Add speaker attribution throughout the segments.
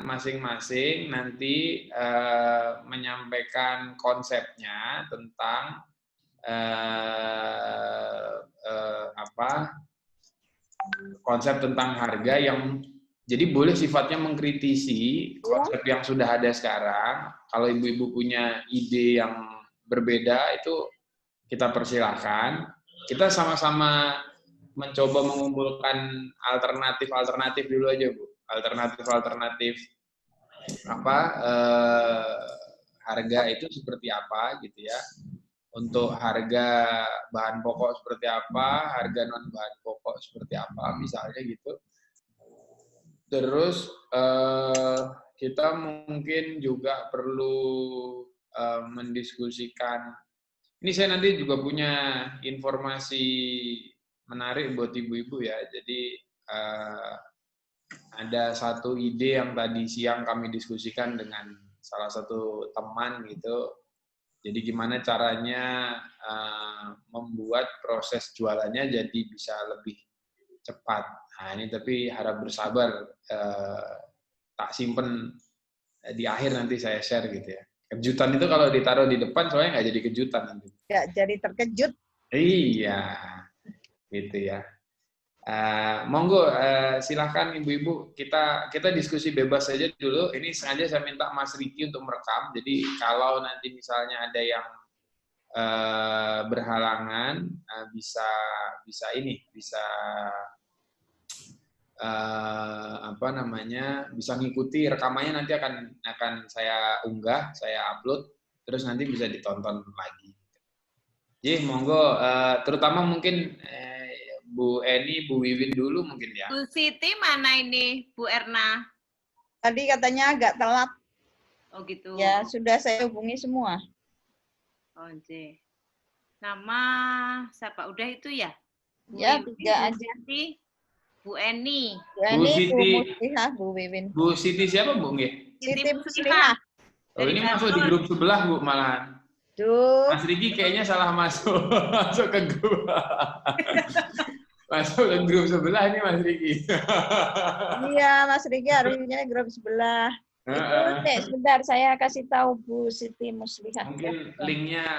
Speaker 1: masing-masing nanti menyampaikan konsepnya tentang konsep tentang harga yang jadi boleh sifatnya mengkritisi konsep yang sudah ada sekarang. Kalau ibu-ibu punya ide yang berbeda itu kita persilahkan. Kita sama-sama mencoba mengumpulkan alternatif dulu aja, Bu. Alternatif harga itu seperti apa gitu ya. Untuk harga bahan pokok seperti apa, harga non bahan pokok seperti apa, misalnya gitu. Terus kita mungkin juga perlu mendiskusikan. Ini saya nanti juga punya informasi menarik buat ibu-ibu ya. Jadi ada satu ide yang tadi siang kami diskusikan dengan salah satu teman gitu. Jadi gimana caranya membuat proses jualannya jadi bisa lebih cepat. Nah ini tapi harap bersabar, tak simpen di akhir nanti saya share gitu ya. Kejutan itu kalau ditaruh di depan soalnya nggak jadi kejutan nanti.
Speaker 2: Nggak jadi terkejut.
Speaker 1: Iya, gitu ya. Monggo silahkan ibu-ibu kita diskusi bebas saja dulu. Ini sengaja saya minta Mas Riki untuk merekam. Jadi kalau nanti misalnya ada yang berhalangan bisa bisa ngikuti rekamannya, nanti akan saya unggah, saya upload, terus nanti bisa ditonton lagi. Jadi monggo terutama mungkin Bu Eni, Bu Wiwin dulu mungkin ya.
Speaker 3: Bu Siti mana ini, Bu Erna?
Speaker 2: Tadi katanya agak telat.
Speaker 3: Oh gitu.
Speaker 2: Ya, sudah saya hubungi semua.
Speaker 3: Oh, J. Nama siapa? Udah itu ya? Bu
Speaker 2: Ya,
Speaker 3: Wiwin,
Speaker 2: 3 aja.
Speaker 3: Siti, Bu Eni.
Speaker 2: Bu Eni, Bu Muslihah, Bu Wiwin.
Speaker 1: Bu Siti siapa, Bu?
Speaker 2: Siti Muslihah.
Speaker 1: Oh, ini masuk di grup sebelah, Bu, malah.
Speaker 2: Duh.
Speaker 1: Mas Riki kayaknya salah masuk. Masuk ke grup. Masuk ke grup sebelah ini Mas Riki.
Speaker 2: Iya, Mas Riki harusnya grup sebelah. Itu, sebentar saya kasih tahu Bu Siti Muslihah.
Speaker 1: Mungkin linknya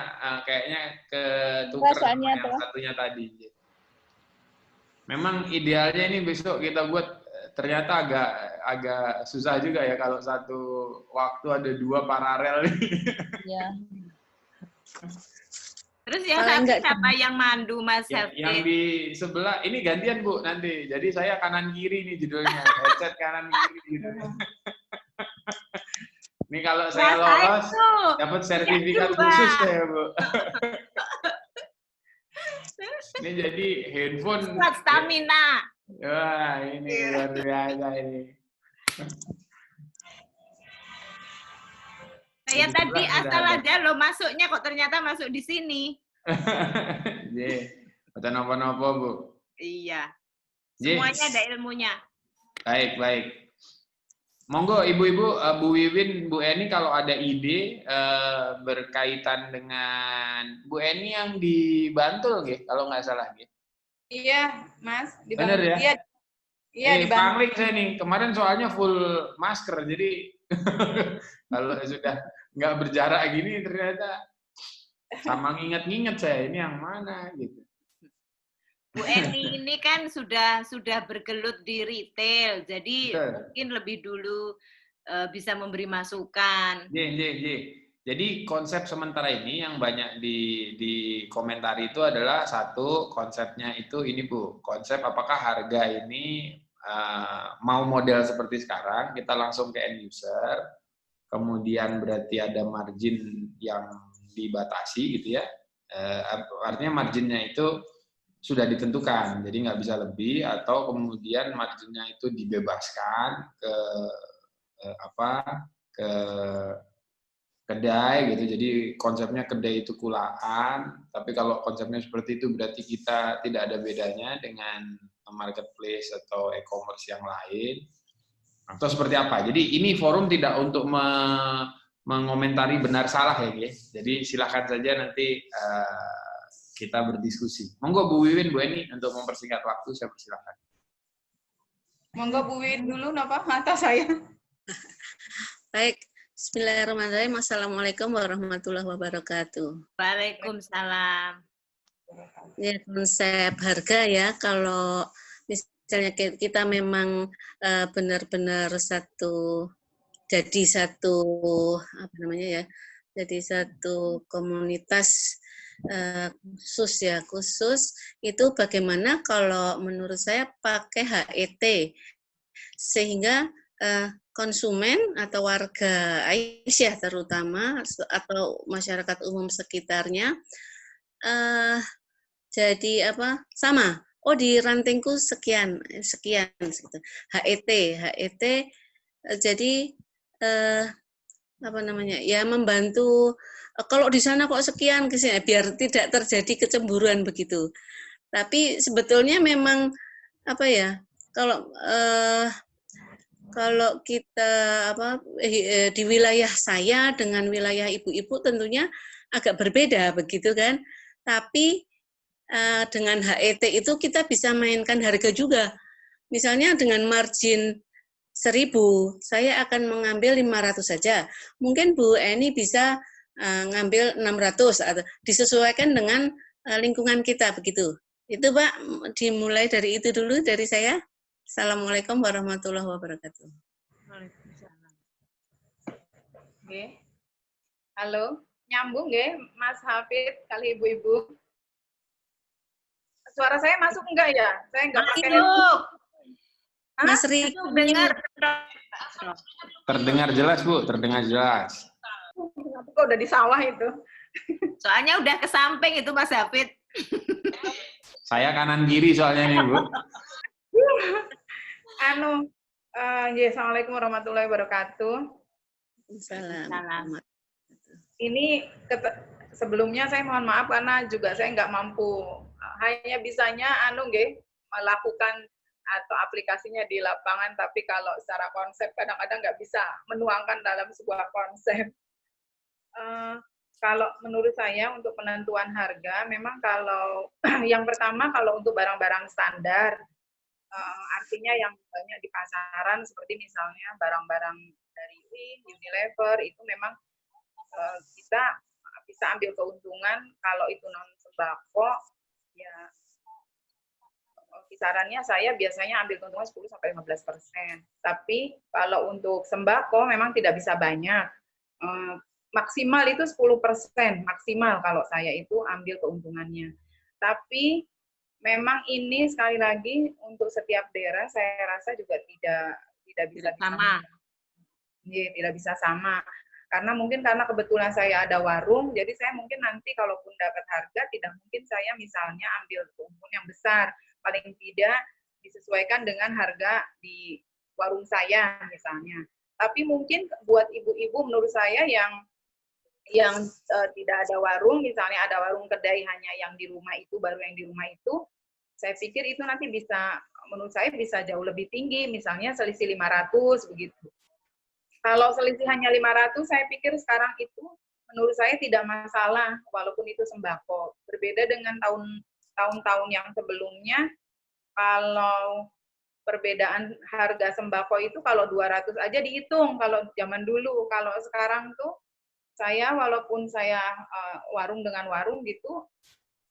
Speaker 1: kayaknya ke tukar sama yang satunya tadi. Memang idealnya ini besok kita buat, ternyata agak susah juga ya kalau satu waktu ada 2 paralel.
Speaker 2: Iya.
Speaker 3: Terus yang satu siapa yang mandu, Mas Helvi?
Speaker 1: Yang di sebelah ini gantian, Bu, nanti. Jadi saya kanan kiri nih judulnya. Headset kanan kiri gitu. Ini kalau saya lolos dapat sertifikat khusus saya, Bu. Ini jadi handphone.
Speaker 3: Kuat stamina.
Speaker 1: Wah, ini luar biasa ini.
Speaker 3: Saya tadi asal aja lo masuknya kok ternyata masuk di sini.
Speaker 1: Ada nopo-nopo, Bu.
Speaker 3: Iya. Semuanya ada ilmunya.
Speaker 1: Baik. Monggo ibu-ibu, Bu Wiwin, Bu Eni kalau ada ide berkaitan dengan Bu Eni yang di Bantul, kalau nggak salah.
Speaker 4: Iya, Mas. Di
Speaker 1: Bener
Speaker 4: Bantul.
Speaker 1: ya?
Speaker 4: Iya, di Bantul.
Speaker 1: Pangling saya nih. Kemarin soalnya full masker, jadi kalau sudah nggak berjarak gini ternyata sama nginget-nginget saya ini yang mana gitu.
Speaker 3: Bu Eni ini kan sudah bergelut di retail, jadi mungkin lebih dulu bisa memberi masukan.
Speaker 1: Jadi konsep sementara ini yang banyak di komentar itu adalah satu konsepnya itu ini, Bu, konsep apakah harga ini mau model seperti sekarang kita langsung ke end user, kemudian berarti ada margin yang dibatasi gitu ya, artinya marginnya itu sudah ditentukan, jadi nggak bisa lebih, atau kemudian marginnya itu dibebaskan ke kedai gitu, jadi konsepnya kedai itu kulaan, tapi kalau konsepnya seperti itu berarti kita tidak ada bedanya dengan marketplace atau e-commerce yang lain, atau seperti apa. Jadi ini forum tidak untuk mengomentari benar salah ya, guys. Jadi silakan saja nanti kita berdiskusi. Monggo Bu Wiwin, Bu Eni, untuk mempersingkat waktu saya persilakan.
Speaker 4: Monggo Bu Wiwin dulu, napa? Atau saya?
Speaker 5: Baik, bismillahirrahmanirrahim. Assalamualaikum warahmatullahi wabarakatuh.
Speaker 3: Waalaikumsalam.
Speaker 5: Ya, konsep harga ya, kalau misalnya kita memang benar-benar jadi satu apa namanya ya, jadi satu komunitas khusus itu bagaimana kalau menurut saya pakai HET sehingga konsumen atau warga Aisyah terutama atau masyarakat umum sekitarnya jadi apa sama. Oh, di rantingku sekian gitu. HET jadi apa namanya ya, membantu kalau di sana kok sekian kesini, biar tidak terjadi kecemburuan begitu. Tapi sebetulnya memang apa ya, kalau kita di wilayah saya dengan wilayah ibu-ibu tentunya agak berbeda begitu kan. Tapi dengan HET itu kita bisa mainkan harga juga. Misalnya dengan margin 1.000, saya akan mengambil 500 saja. Mungkin Bu Eni bisa ngambil 600 atau disesuaikan dengan lingkungan kita begitu. Itu Pak, dimulai dari itu dulu dari saya. Assalamualaikum warahmatullahi wabarakatuh.
Speaker 4: Oke. Halo, nyambung nggih Mas Hafid kali ibu-ibu? Suara saya masuk enggak ya? Saya enggak pakai
Speaker 3: Masuk.
Speaker 5: Mas Riki
Speaker 3: Dengar.
Speaker 1: Terdengar jelas, Bu, terdengar jelas.
Speaker 4: kok udah di sawah itu.
Speaker 3: Soalnya udah ke samping itu Mas Hafid.
Speaker 1: Saya kanan kiri soalnya nih, Bu.
Speaker 4: Assalamualaikum warahmatullahi wabarakatuh.
Speaker 5: Salam.
Speaker 4: Ini sebelumnya saya mohon maaf karena juga saya nggak mampu. Hanya bisanya melakukan atau aplikasinya di lapangan, tapi kalau secara konsep kadang-kadang nggak bisa menuangkan dalam sebuah konsep. Kalau menurut saya untuk penentuan harga, memang kalau yang pertama kalau untuk barang-barang standar, artinya yang banyak di pasaran seperti misalnya barang-barang dari Win, Unilever, itu memang kita bisa ambil keuntungan. Kalau itu non sembako ya kisarannya saya biasanya ambil keuntungan 10-15%. Tapi kalau untuk sembako memang tidak bisa banyak. Maksimal itu 10%, maksimal kalau saya itu ambil keuntungannya. Tapi memang ini sekali lagi untuk setiap daerah saya rasa juga tidak bisa
Speaker 3: sama.
Speaker 4: Tidak bisa sama. Karena mungkin karena kebetulan saya ada warung, jadi saya mungkin nanti kalaupun dapat harga, tidak mungkin saya misalnya ambil keuntungan yang besar. Paling tidak disesuaikan dengan harga di warung saya misalnya. Tapi mungkin buat ibu-ibu menurut saya yang tidak ada warung, misalnya ada warung kedai hanya yang di rumah itu, baru yang di rumah itu, saya pikir itu nanti bisa, menurut saya bisa jauh lebih tinggi, misalnya selisih 500 begitu. Kalau selisih hanya 500, saya pikir sekarang itu menurut saya tidak masalah, walaupun itu sembako. Berbeda dengan tahun-tahun yang sebelumnya, kalau perbedaan harga sembako itu kalau 200 aja dihitung kalau zaman dulu. Kalau sekarang tuh saya walaupun saya warung dengan warung gitu,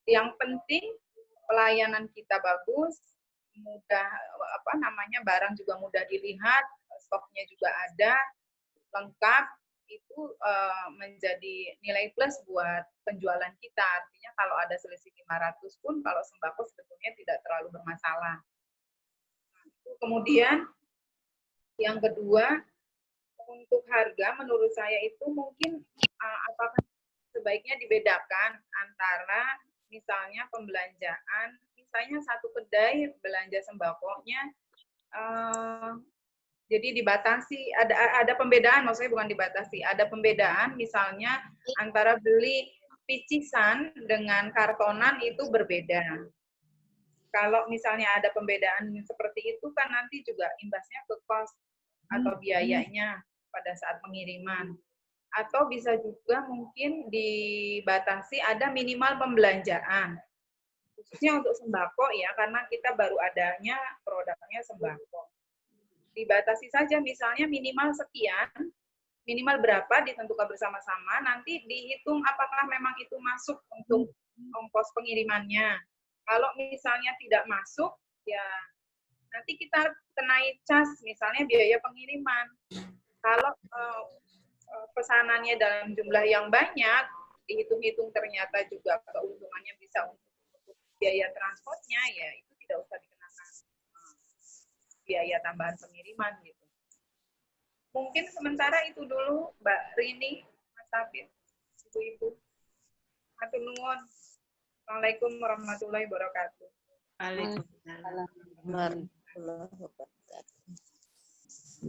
Speaker 4: yang penting pelayanan kita bagus, mudah barang juga mudah dilihat, stoknya juga ada, lengkap, itu menjadi nilai plus buat penjualan kita. Artinya kalau ada selisih 500 pun kalau sembako sebetulnya tidak terlalu bermasalah. Kemudian yang kedua, untuk harga menurut saya itu mungkin apakah sebaiknya dibedakan antara misalnya pembelanjaan, misalnya satu kedai belanja sembakonya jadi dibatasi, ada pembedaan, maksudnya bukan dibatasi, ada pembedaan misalnya antara beli picisan dengan kartonan itu berbeda. Kalau misalnya ada pembedaan seperti itu kan nanti juga imbasnya ke cost atau biayanya pada saat pengiriman. Atau bisa juga mungkin dibatasi ada minimal pembelanjaan. Khususnya untuk sembako ya, karena kita baru adanya produknya sembako. dibatasi saja, misalnya minimal sekian, minimal berapa ditentukan bersama-sama, nanti dihitung apakah memang itu masuk untuk ongkos pengirimannya. Kalau misalnya tidak masuk, ya nanti kita kenai cas, misalnya biaya pengiriman. Kalau pesanannya dalam jumlah yang banyak, dihitung-hitung ternyata juga keuntungannya bisa untuk biaya transportnya, ya itu tidak usah dikenakan biaya tambahan pengiriman gitu. Mungkin sementara itu dulu, Mbak Rini, Mas Hafid, Ibu-ibu. Matur nuwun. Assalamualaikum warahmatullahi wabarakatuh.
Speaker 3: Waalaikumsalam.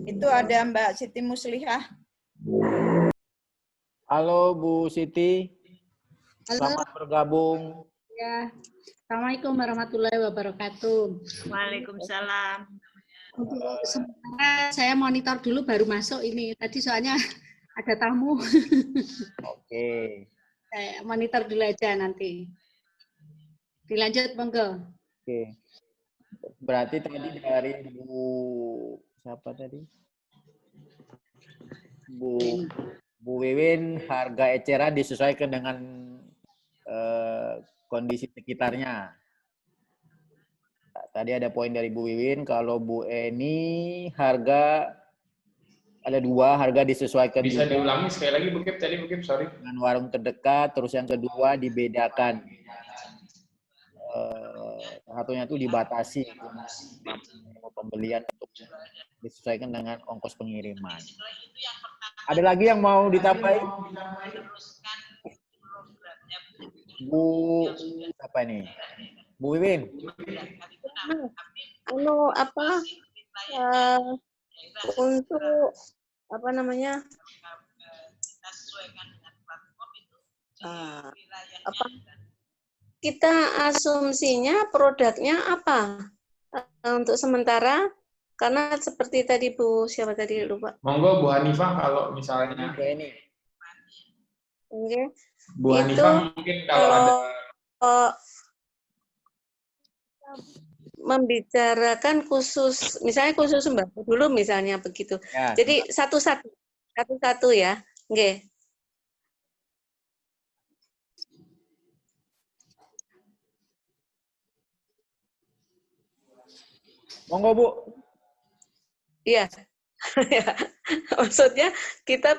Speaker 2: Itu ada Mbak Siti Muslihah.
Speaker 6: Halo Bu Siti,
Speaker 7: Halo.
Speaker 6: selamat bergabung.
Speaker 7: Ya. Assalamualaikum warahmatullahi wabarakatuh.
Speaker 3: Waalaikumsalam.
Speaker 7: Untuk sementara saya monitor dulu baru masuk ini. Tadi soalnya ada tamu.
Speaker 6: Oke.
Speaker 7: Saya monitor dulu aja nanti. Dilanjut, monggo.
Speaker 6: Oke. Berarti tadi dari Bu siapa tadi? Bu Wiwin, harga eceran disesuaikan dengan kondisi sekitarnya. Tadi ada poin dari Bu Wiwin, kalau Bu Eni harga ada 2, harga disesuaikan.
Speaker 1: Bisa diulangi sekali lagi Bu Kip, tadi Bu Kip, sorry.
Speaker 6: Dengan warung terdekat, terus yang kedua dibedakan. Satunya itu dibatasi pembelian untuk disesuaikan dengan ongkos pengiriman. Ada lagi yang mau ditambahin? Bu apa ini? Bu Wiwin.
Speaker 5: Untuk apa namanya? Apa? Kita asumsinya produknya apa untuk sementara? Karena seperti tadi Bu siapa tadi lupa.
Speaker 1: Monggo Bu Hanifah kalau misalnya.
Speaker 6: Ini.
Speaker 5: Oke.
Speaker 1: Bu Hanifah mungkin kalau ada
Speaker 5: membicarakan khusus, misalnya khusus sembako dulu misalnya begitu.
Speaker 6: Ya.
Speaker 5: Jadi satu-satu ya. Oke.
Speaker 6: Monggo Bu.
Speaker 5: Iya. Maksudnya kita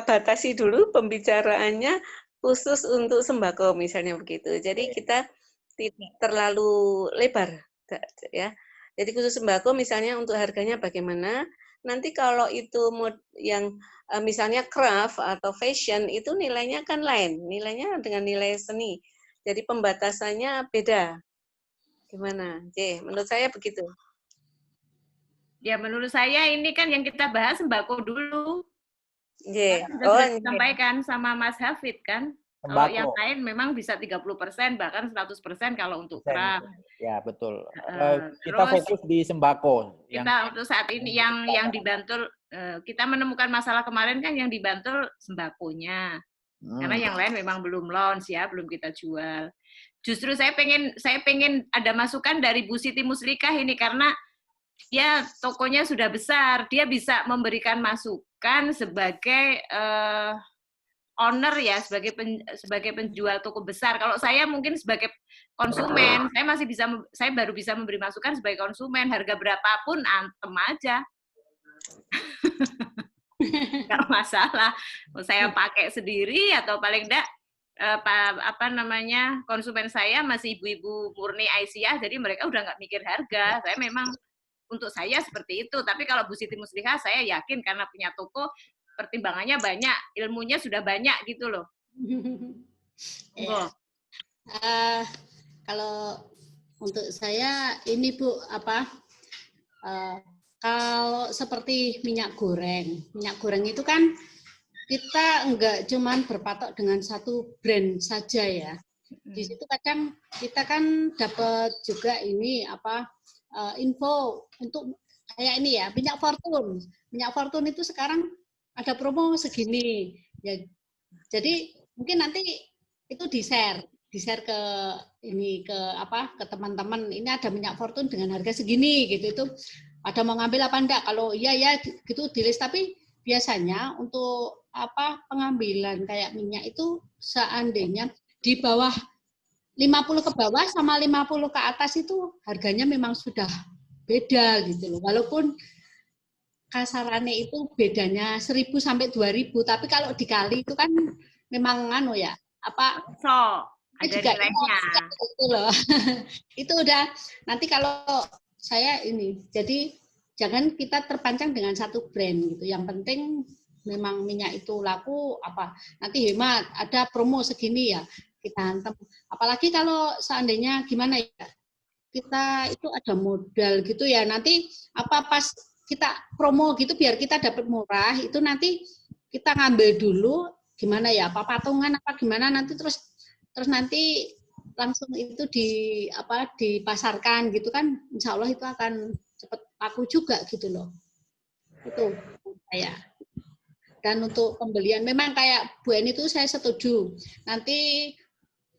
Speaker 5: batasi dulu pembicaraannya khusus untuk sembako misalnya begitu. Jadi kita tidak terlalu lebar ya. Jadi khusus sembako misalnya untuk harganya bagaimana? Nanti kalau itu yang misalnya craft atau fashion itu nilainya kan lain, nilainya dengan nilai seni. Jadi pembatasannya beda. Gimana? Menurut saya begitu.
Speaker 3: Ya menurut saya ini kan yang kita bahas sembako dulu.
Speaker 5: Sudah
Speaker 3: disampaikan sama Mas Hafid kan.
Speaker 6: Sembako.
Speaker 3: Kalau yang lain memang bisa 30%, bahkan 100% kalau untuk craft.
Speaker 6: Ya betul. Kita
Speaker 3: Terus,
Speaker 6: fokus di sembako.
Speaker 3: Kita untuk saat ini yang dibantul, kita menemukan masalah kemarin kan yang dibantul sembakonya. Karena yang lain memang belum launch ya, belum kita jual. Justru saya pengen ada masukan dari Bu Siti Muslihah ini karena dia tokonya sudah besar, dia bisa memberikan masukan sebagai owner ya, sebagai penjual toko besar. Kalau saya mungkin sebagai konsumen, saya baru bisa memberi masukan sebagai konsumen, harga berapapun antem aja. Nggak masalah. Mau saya pakai sendiri atau paling enggak konsumen saya masih ibu-ibu murni Aisyah, jadi mereka udah nggak mikir harga. Saya memang untuk saya seperti itu. Tapi kalau Bu Siti Muslihah, saya yakin karena punya toko, pertimbangannya banyak, ilmunya sudah banyak gitu loh.
Speaker 7: Kalau untuk saya ini Bu, kalau seperti minyak goreng itu kan kita enggak cuman berpatok dengan satu brand saja ya. Di situ kadang kita kan dapat juga ini info untuk kayak ini ya, minyak Fortune. Minyak Fortune itu sekarang ada promo segini. Ya, jadi mungkin nanti itu di-share ke teman-teman. Ini ada minyak Fortune dengan harga segini gitu. Itu ada mau ngambil apa enggak. Kalau iya ya gitu di list, tapi biasanya untuk apa pengambilan kayak minyak itu seandainya di bawah 50 ke bawah sama 50 ke atas itu harganya memang sudah beda gitu loh. Walaupun kasarannya itu bedanya 1.000 sampai 2.000, tapi kalau dikali itu kan memang anu ya, apa
Speaker 3: ada
Speaker 7: juga
Speaker 3: nilainya.
Speaker 7: Itu loh. Itu udah nanti kalau saya ini. Jadi jangan kita terpancang dengan satu brand gitu. Yang penting memang minyak itu laku apa nanti hemat, ada promo segini ya kita hantam. Apalagi kalau seandainya gimana ya, kita itu ada modal gitu ya, nanti apa pas kita promo gitu biar kita dapat murah, itu nanti kita ngambil dulu gimana ya, apa patungan apa gimana, nanti terus nanti langsung itu dipasarkan gitu kan, insya Allah itu akan cepat laku juga gitu loh. Itu kayak. Dan untuk pembelian memang kayak Bu Eni itu saya setuju. Nanti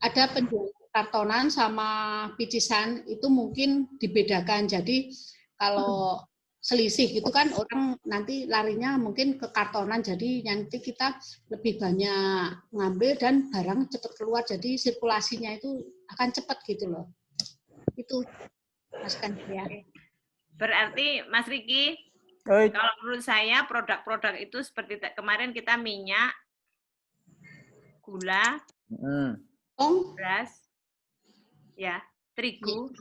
Speaker 7: ada penjual kartonan sama picisan itu mungkin dibedakan. Jadi kalau selisih gitu kan orang nanti larinya mungkin ke kartonan, jadi nanti kita lebih banyak ngambil dan barang cepat keluar, jadi sirkulasinya itu akan cepat gitu loh. Itu Mas Kan ya.
Speaker 3: Berarti Mas Riki, kalau menurut saya produk-produk itu seperti kemarin kita minyak, gula, beras, ya, terigu.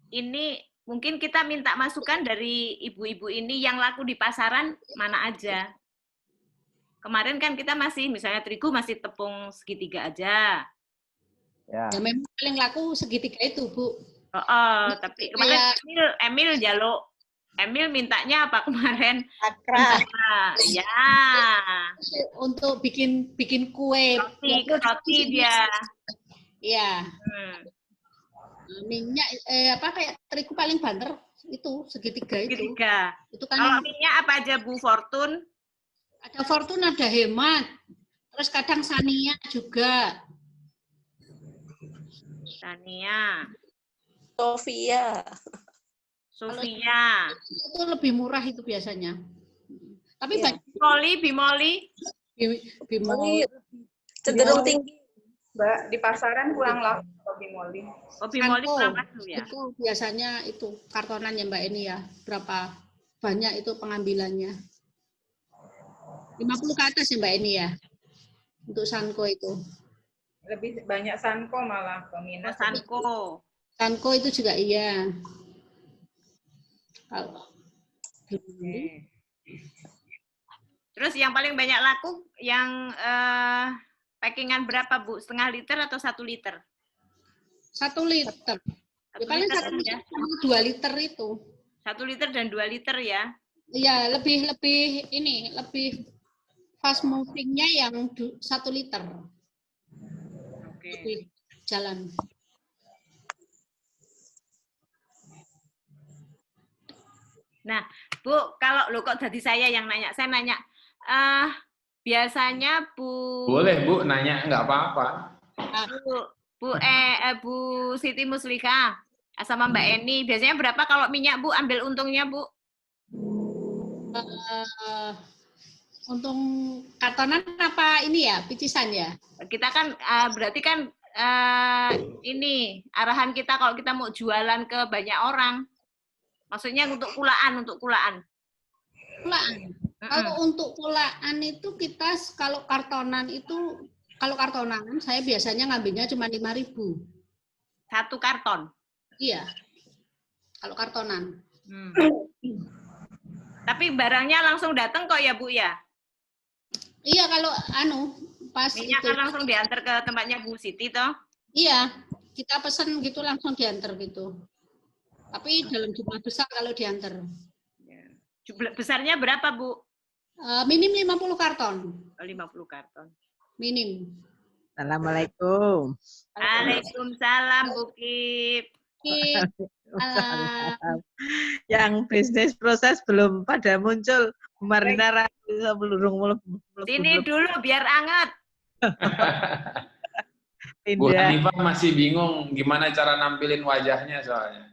Speaker 3: Ini mungkin kita minta masukan dari ibu-ibu ini yang laku di pasaran mana aja. Kemarin kan kita masih, misalnya terigu masih tepung segitiga aja.
Speaker 7: Ya memang paling laku segitiga itu, Bu.
Speaker 3: Tapi kemarin Emil jaluk. Emil mintanya apa kemarin?
Speaker 2: Akra.
Speaker 3: Ya.
Speaker 7: Untuk bikin kue.
Speaker 3: Roti dia.
Speaker 7: Iya. Minyak kayak terigu paling banter itu segitiga itu. Itu kan
Speaker 3: kalau minyak apa aja Bu Fortune?
Speaker 7: Ada Fortune, ada Hemat. Terus kadang Sania juga.
Speaker 3: Sania. Sofia.
Speaker 7: Itu lebih murah itu biasanya. Tapi
Speaker 3: Bimoli
Speaker 5: cenderung tinggi.
Speaker 4: Mbak, di pasaran kurang laku Bimoli.
Speaker 3: Bimoli kurang laku ya?
Speaker 7: Itu biasanya itu kartonan ya Mbak Eni ya. Berapa banyak itu pengambilannya? 50 ke atas ya Mbak Eni ya? Untuk Sanko itu.
Speaker 4: Lebih banyak Sanko malah peminat.
Speaker 7: Sanko itu juga iya. Kalau
Speaker 3: Terus yang paling banyak laku yang packingan berapa Bu? Setengah liter atau 1 liter?
Speaker 7: 1 liter. Ya, paling 1 liter sama 2 liter itu.
Speaker 3: 1 liter dan 2 liter ya?
Speaker 7: Iya, lebih fast movingnya yang 1 liter.
Speaker 3: Oke.
Speaker 7: Lebih jalan.
Speaker 3: Nah, Bu, kalau lo kok jadi saya yang nanya, saya nanya, biasanya Bu.
Speaker 1: Boleh Bu, nanya nggak apa-apa.
Speaker 3: Bu Siti Muslika sama Mbak Eni, biasanya berapa kalau minyak Bu ambil untungnya Bu?
Speaker 7: Untung kartonan apa ini ya, picisan ya?
Speaker 3: Kita kan berarti kan ini arahan kita kalau kita mau jualan ke banyak orang. Maksudnya untuk kulaan. Kulaan.
Speaker 7: Kalau untuk kulaan itu kita kalau kartonan saya biasanya ngambilnya cuma 5.000.
Speaker 3: 1 karton.
Speaker 7: Iya. Kalau kartonan.
Speaker 3: Tapi barangnya langsung datang kok ya Bu ya?
Speaker 7: Iya, kalau pas
Speaker 3: minyak kan langsung diantar ke tempatnya Bu Siti toh?
Speaker 7: Iya, kita pesan gitu langsung diantar gitu. Tapi dalam jumlah besar kalau diantar.
Speaker 3: Jumlah besarnya berapa Bu?
Speaker 7: Minim 50 karton.
Speaker 3: 50 karton.
Speaker 7: Minim.
Speaker 8: Assalamualaikum.
Speaker 3: Waalaikumsalam Bu Kip.
Speaker 8: Yang bisnis proses belum pada muncul. Marina belum.
Speaker 3: Sini dulu biar anget.
Speaker 1: Bu Hanifah masih bingung gimana cara nampilin wajahnya soalnya.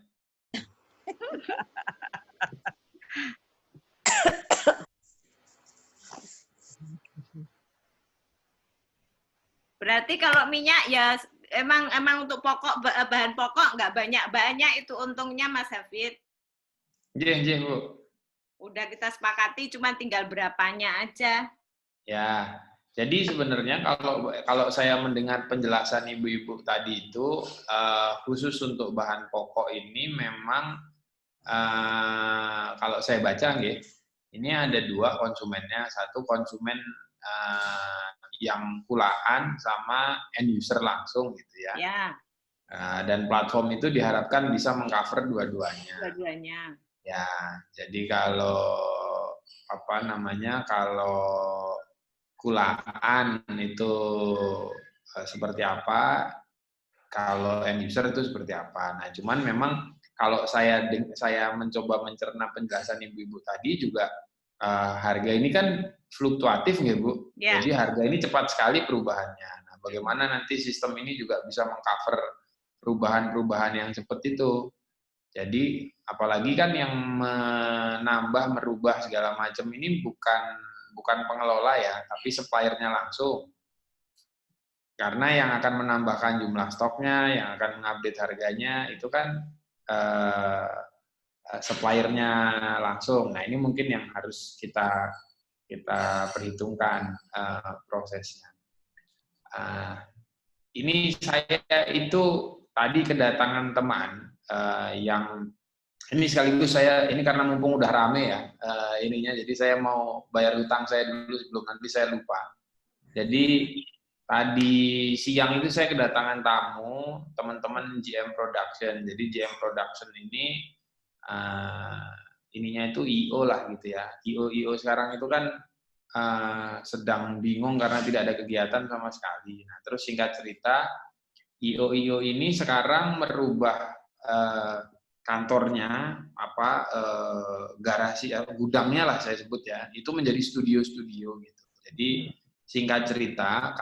Speaker 3: Berarti kalau minyak ya emang untuk bahan pokok nggak banyak itu untungnya Mas Hafid.
Speaker 1: Iya, Bu.
Speaker 3: Udah kita sepakati, cuma tinggal berapanya aja.
Speaker 1: Ya, jadi sebenarnya kalau saya mendengar penjelasan ibu-ibu tadi itu khusus untuk bahan pokok ini memang kalau saya baca ini ada dua konsumennya, satu konsumen yang kulaan sama end user langsung gitu ya.
Speaker 3: Ya.
Speaker 1: Dan platform itu diharapkan bisa mengcover dua-duanya.
Speaker 3: Dua-duanya.
Speaker 1: Ya, jadi kalau kalau kulaan itu seperti apa, kalau end user itu seperti apa. Nah, cuman memang kalau saya mencoba mencerna penjelasan ibu-ibu tadi juga harga ini kan fluktuatif ya Bu. Yeah. Jadi harga ini cepat sekali perubahannya. Nah, bagaimana nanti sistem ini juga bisa mengcover perubahan-perubahan yang cepat itu. Jadi apalagi kan yang menambah, merubah segala macam ini bukan pengelola ya, tapi suppliernya langsung. Karena yang akan menambahkan jumlah stoknya, yang akan mengupdate harganya itu kan suppliernya langsung. Nah, ini mungkin yang harus kita perhitungkan prosesnya. Ini saya itu tadi kedatangan teman yang ini sekaligus ini karena mumpung udah rame ya ininya, jadi saya mau bayar hutang saya dulu sebelum nanti saya lupa. Jadi tadi siang itu saya kedatangan tamu teman-teman GM Production. Jadi GM Production ini ininya itu IO lah gitu ya. IO sekarang itu kan sedang bingung karena tidak ada kegiatan sama sekali. Nah, terus singkat cerita, IO ini sekarang merubah kantornya, garasi, gudangnya lah saya sebut ya, itu menjadi studio gitu. Jadi singkat cerita,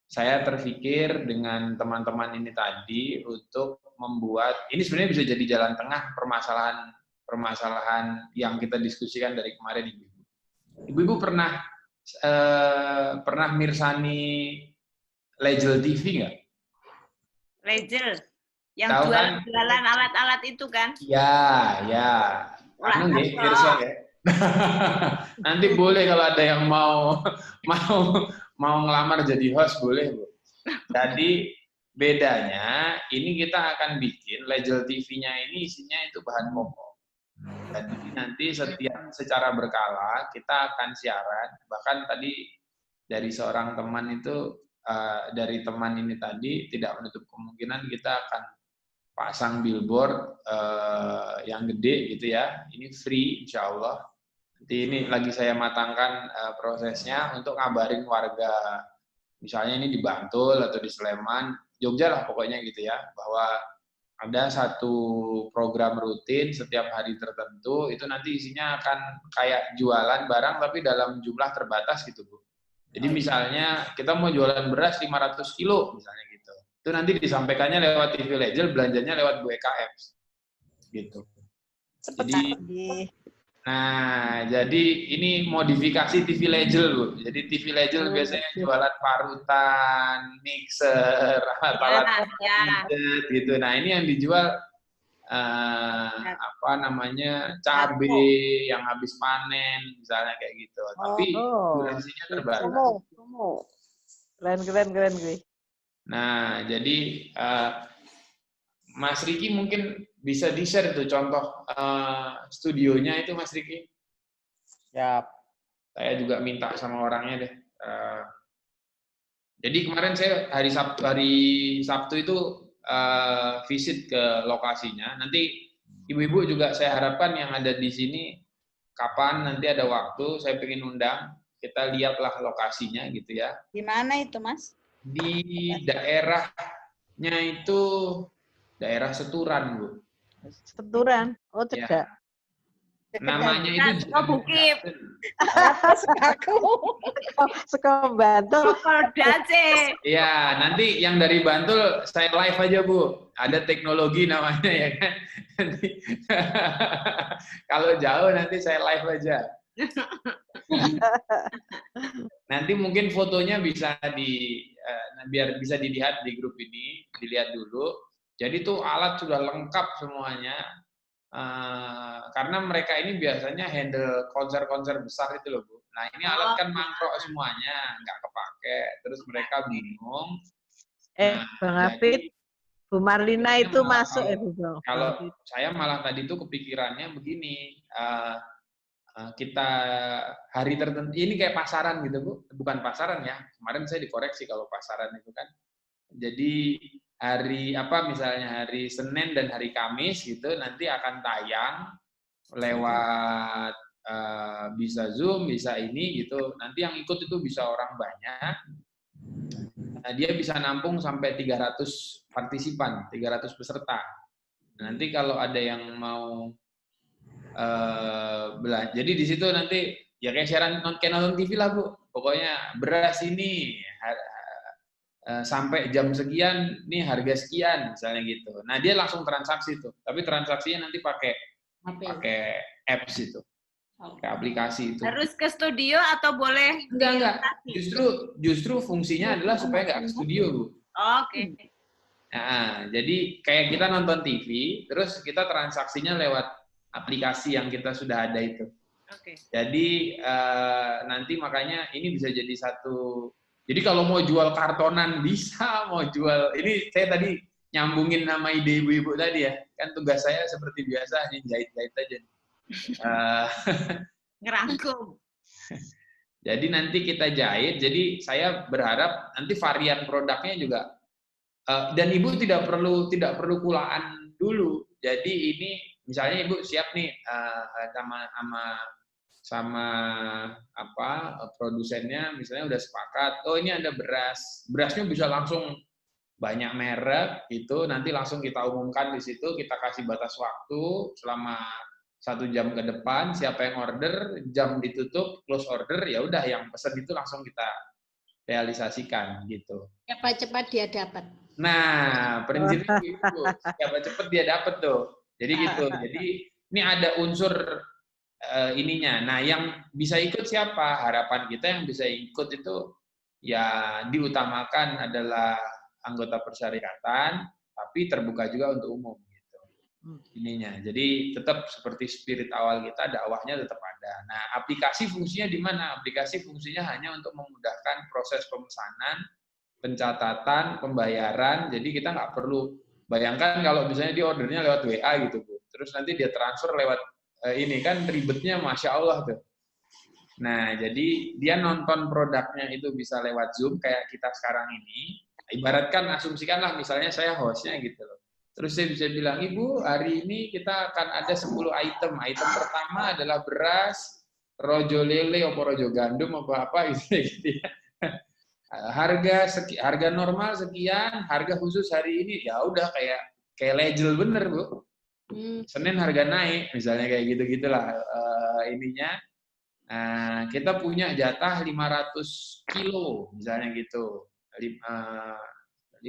Speaker 1: saya terpikir dengan teman-teman ini tadi untuk membuat, ini sebenarnya bisa jadi jalan tengah permasalahan yang kita diskusikan dari kemarin, ibu-ibu. Ibu-ibu pernah mirsani Legel TV nggak?
Speaker 3: Legel, yang jualan alat-alat itu kan?
Speaker 1: Ya. Anu nggih, Irsa ya. Nanti boleh kalau ada yang mau ngelamar jadi host boleh, Bu. Jadi bedanya ini kita akan bikin Legel TV-nya ini isinya itu bahan pokok. Jadi nanti secara berkala kita akan siaran, bahkan tadi dari seorang teman itu dari teman ini tadi tidak menutup kemungkinan kita akan pasang billboard yang gede gitu ya, ini free insya Allah. Nanti ini lagi saya matangkan prosesnya untuk ngabarin warga, misalnya ini di Bantul atau di Sleman, Jogja lah pokoknya gitu ya, bahwa ada satu program rutin setiap hari tertentu, itu nanti isinya akan kayak jualan barang tapi dalam jumlah terbatas gitu, Bu. Jadi misalnya kita mau jualan beras 500 kilo misalnya gitu. Itu nanti disampaikannya lewat TV Legel, belanjanya lewat Bu Eka Apps. Gitu. Jadi ini modifikasi TV Legel, Bu. Jadi TV Legel biasanya jualan parutan, mixer, alat-alat gitu. Nah, ini yang dijual cabai yang habis panen misalnya kayak gitu. Tapi durasinya terbatas.
Speaker 8: Keren gue.
Speaker 1: Nah, jadi Mas Riki mungkin bisa di-share itu contoh studionya itu, Mas Riki.
Speaker 6: Ya.
Speaker 1: Saya juga minta sama orangnya deh. Jadi kemarin saya hari Sabtu itu visit ke lokasinya. Nanti ibu-ibu juga saya harapkan yang ada di sini, kapan nanti ada waktu, saya pengen undang, kita lihatlah lokasinya gitu ya.
Speaker 2: Di mana itu, Mas?
Speaker 1: Di daerahnya itu daerah Seturan, Bu.
Speaker 8: Seturan? Oh, Cedak.
Speaker 1: Ya. Namanya itu
Speaker 3: Bukit.
Speaker 8: Seko Bantul.
Speaker 1: Ya, nanti yang dari Bantul saya live aja, Bu. Ada teknologi namanya ya kan. Nanti kalau jauh nanti saya live aja. Nanti mungkin fotonya bisa biar bisa dilihat di grup ini, dilihat dulu. Jadi tuh alat sudah lengkap semuanya. Karena mereka ini biasanya handle konser-konser besar itu loh, Bu. Nah, ini alat kan mangkrok semuanya, nggak kepake. Terus mereka bingung.
Speaker 8: Bang Hafid, Bu Marlina itu masuk Bu.
Speaker 1: Kalau saya malah tadi tuh kepikirannya begini, kita hari tertentu, ini kayak pasaran gitu Bu, bukan pasaran ya, kemarin saya dikoreksi kalau pasaran itu kan. Jadi hari misalnya hari Senin dan hari Kamis gitu nanti akan tayang lewat bisa Zoom, bisa ini gitu. Nanti yang ikut itu bisa orang banyak. Nah, dia bisa nampung sampai 300 partisipan, 300 peserta. Nanti kalau ada yang mau belanja, jadi di situ nanti ya kayak siaran nonton TV lah Bu. Pokoknya beras ini sampai jam sekian nih harga sekian misalnya gitu. Nah dia langsung transaksi tuh, tapi transaksinya nanti pakai apps itu, pakai aplikasi itu.
Speaker 3: Harus ke studio atau boleh?
Speaker 1: Enggak. Justru fungsinya adalah supaya nggak ke studio Bu.
Speaker 3: Oke.
Speaker 1: Nah, jadi kayak kita nonton TV, terus kita transaksinya lewat aplikasi yang kita sudah ada itu.
Speaker 3: Oke.
Speaker 1: Jadi nanti makanya ini bisa jadi satu. Jadi kalau mau jual kartonan bisa, mau jual ini saya tadi nyambungin nama ide ibu-ibu tadi ya. Kan tugas saya seperti biasa hanya jahit-jahit aja.
Speaker 3: Ngerangkum.
Speaker 1: Jadi nanti kita jahit. Jadi saya berharap nanti varian produknya juga dan ibu tidak perlu kulaan dulu. Jadi ini misalnya ibu siap nih sama produsennya misalnya udah sepakat, oh ini ada berasnya bisa langsung banyak merek itu, nanti langsung kita umumkan di situ, kita kasih batas waktu selama 1 jam ke depan, siapa yang order, jam ditutup, close order, ya udah yang pesan itu langsung kita realisasikan gitu.
Speaker 7: Siapa cepat dia dapat.
Speaker 1: Nah, prinsipnya gitu, siapa cepat dia dapat tuh. Jadi gitu. Jadi ini ada unsur ininya. Nah, yang bisa ikut siapa? Harapan kita yang bisa ikut itu ya diutamakan adalah anggota persyarikatan, tapi terbuka juga untuk umum gitu. Ininya. Jadi tetap seperti spirit awal kita, dakwahnya tetap ada. Nah, aplikasi fungsinya di mana? Aplikasi fungsinya hanya untuk memudahkan proses pemesanan, pencatatan, pembayaran. Jadi kita nggak perlu bayangkan kalau misalnya dia ordernya lewat WA gitu, Bu. Terus nanti dia transfer lewat ini kan ribetnya Masya Allah tuh. Nah, jadi dia nonton produknya itu bisa lewat Zoom kayak kita sekarang ini. Ibaratkan, asumsikanlah misalnya saya hostnya gitu loh. Terus saya bisa bilang, Ibu, hari ini kita akan ada 10 item. Item pertama adalah beras, rojo lele, rojo gandum, apa gitu ya. Harga normal sekian, harga khusus hari ini, ya udah kayak legel bener, Bu. Senin harga naik, misalnya kayak gitu-gitulah ininya. Kita punya jatah 500 kilo, misalnya gitu. 500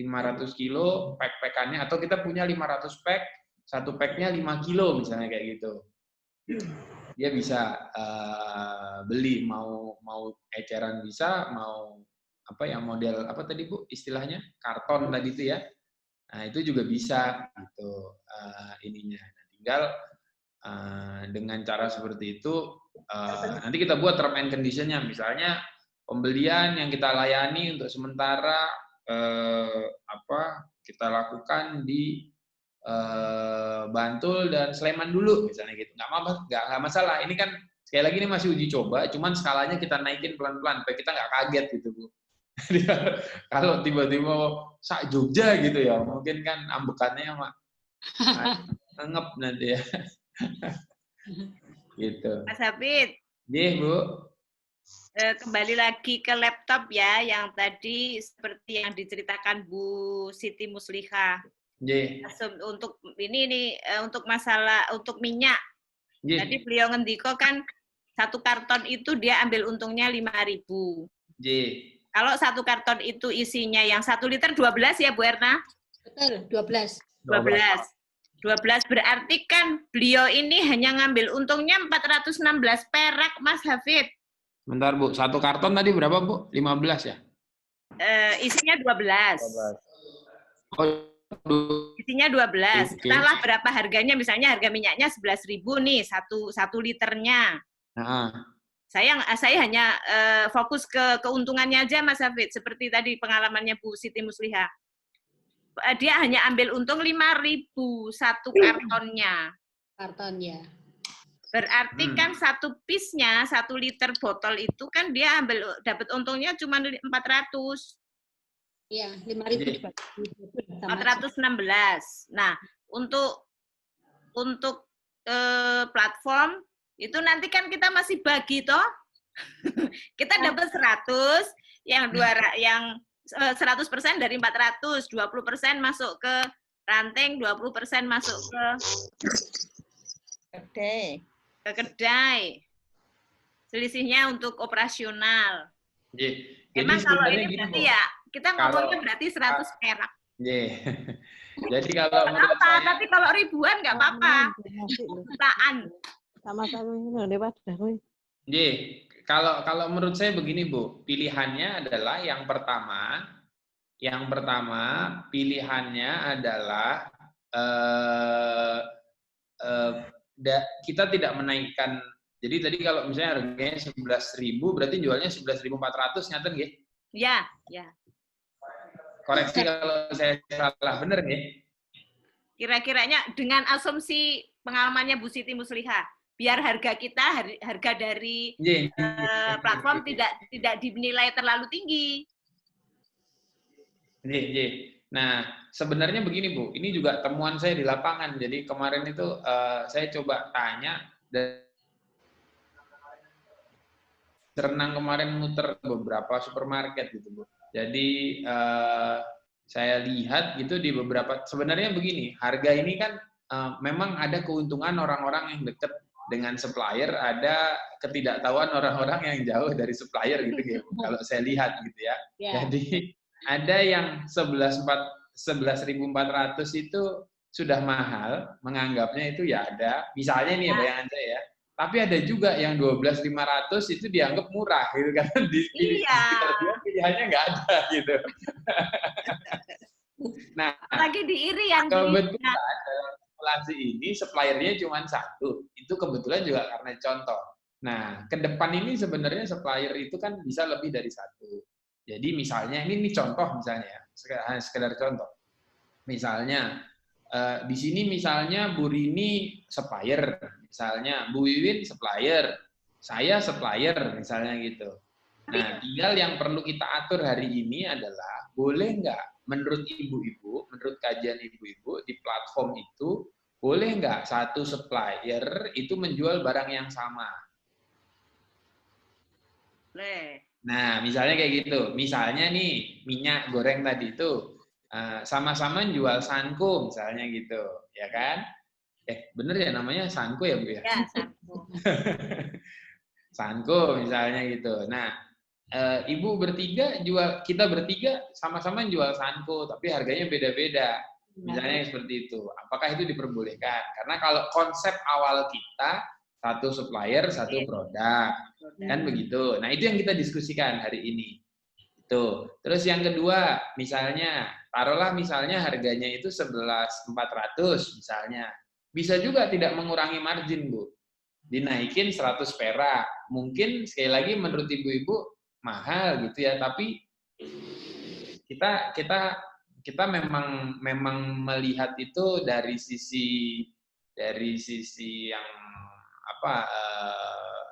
Speaker 1: kilo pack-packannya, atau kita punya 500 pack, satu packnya 5 kilo, misalnya kayak gitu. Dia bisa beli, mau eceran bisa, mau model apa tadi Bu istilahnya, karton tadi itu ya. Nah, itu juga bisa gitu ininya. Nah, tinggal dengan cara seperti itu nanti kita buat term and condition-nya. Misalnya pembelian yang kita layani untuk sementara kita lakukan di Bantul dan Sleman dulu misalnya gitu. Nggak masalah. Ini kan sekali lagi ini masih uji coba, cuman skalanya kita naikin pelan-pelan supaya kita nggak kaget gitu, Bu. Kalau tiba-tiba sak Jogja gitu ya, mungkin kan ambekannya ngep nanti ya. Gitu.
Speaker 3: Mas Hafid.
Speaker 1: Iya, Bu.
Speaker 3: Kembali lagi ke laptop ya, yang tadi seperti yang diceritakan Bu Siti Muslihah.
Speaker 1: Iya.
Speaker 3: Untuk untuk masalah untuk minyak. Jadi beliau ngendiko kan 1 karton itu dia ambil untungnya 5.000.
Speaker 1: Iya.
Speaker 3: Kalau 1 karton itu isinya yang 1 liter 12 ya Bu Erna?
Speaker 7: Betul, 12.
Speaker 3: 12 berarti kan beliau ini hanya ngambil untungnya 416 perak, Mas Hafid.
Speaker 1: Bentar, Bu. Satu karton tadi berapa, Bu? 15 ya?
Speaker 3: Isinya 12.
Speaker 1: Oh,
Speaker 3: Isinya 12.
Speaker 1: Oke.
Speaker 3: Entahlah berapa harganya, misalnya harga minyaknya 11.000 nih, satu liternya. Saya hanya fokus ke keuntungannya aja, Mas Hafid. Seperti tadi pengalamannya Bu Siti Musliha. Dia hanya ambil untung 5.000 satu kartonnya.
Speaker 7: Kartonnya.
Speaker 3: Berarti kan satu piece-nya, 1 liter botol itu kan dia dapat untungnya cuma 400.
Speaker 7: Iya, 5.000.
Speaker 3: 416. Nah, untuk platform itu nanti kan kita masih bagi toh. Kita dapat 100, yang 100% dari 400, 20% masuk ke ranting, 20% masuk ke kedai. Selisihnya untuk operasional. Emang kalau ini berarti ya, kita ngomongnya berarti 100 perak.
Speaker 1: Jadi kalau menurut
Speaker 3: saya, tapi kalau ribuan nggak apa-apa. Jutaan.
Speaker 1: Kalau menurut saya begini, Bu, pilihannya adalah yang pertama pilihannya adalah kita tidak menaikkan. Jadi tadi kalau misalnya harganya 11.000 berarti jualnya 11.400 nyaten nggih?
Speaker 3: Ya.
Speaker 1: Koreksi kalau saya salah, bener nggih?
Speaker 3: Kira-kiranya dengan asumsi pengalamannya Bu Siti Musliha, biar harga kita, harga dari platform tidak dinilai terlalu tinggi.
Speaker 1: Nah, sebenarnya begini, Bu, ini juga temuan saya di lapangan. Jadi kemarin itu saya coba tanya, dan renang kemarin muter beberapa supermarket gitu, Bu. Jadi saya lihat gitu di beberapa, sebenarnya begini, harga ini kan memang ada keuntungan orang-orang yang dekat dengan supplier, ada ketidaktahuan orang-orang yang jauh dari supplier gitu ya, kalau saya lihat gitu ya. Jadi ada yang 11.400 itu sudah mahal, menganggapnya itu ya ada. Misalnya nih bayangan saya ya. Tapi ada juga yang 12.500 itu dianggap murah gitu kan. Di sekitar dia pilihannya nggak ada gitu. Nah,
Speaker 3: lagi diiri yang
Speaker 1: kebetulan dalam simulasi ini suppliernya cuma satu. Itu kebetulan juga karena contoh. Nah, ke depan ini sebenarnya supplier itu kan bisa lebih dari satu. Jadi misalnya ini contoh misalnya, sekedar contoh. Misalnya di sini misalnya Bu Rini supplier, misalnya Bu Wiwin supplier, saya supplier misalnya gitu. Nah, tinggal yang perlu kita atur hari ini adalah boleh nggak menurut ibu-ibu, menurut kajian ibu-ibu di platform itu boleh nggak satu supplier itu menjual barang yang sama?
Speaker 3: Boleh.
Speaker 1: Nah, misalnya kayak gitu. Misalnya nih minyak goreng tadi itu sama-sama jual Sanko misalnya gitu, ya kan? Bener ya namanya Sanko ya, Bu ya?
Speaker 3: Ya, Sanko.
Speaker 1: Sanko misalnya gitu. Nah, ibu bertiga kita bertiga sama-sama jual Sanko, tapi harganya beda-beda. Misalnya seperti itu. Apakah itu diperbolehkan? Karena kalau konsep awal kita satu supplier, satu produk. Kan begitu. Nah, itu yang kita diskusikan hari ini. Itu. Terus yang kedua, misalnya taruhlah misalnya harganya itu 11.400 misalnya. Bisa juga tidak mengurangi margin, Bu. Dinaikin 100 perak. Mungkin sekali lagi menurut ibu-ibu mahal gitu ya, tapi kita memang melihat itu dari sisi yang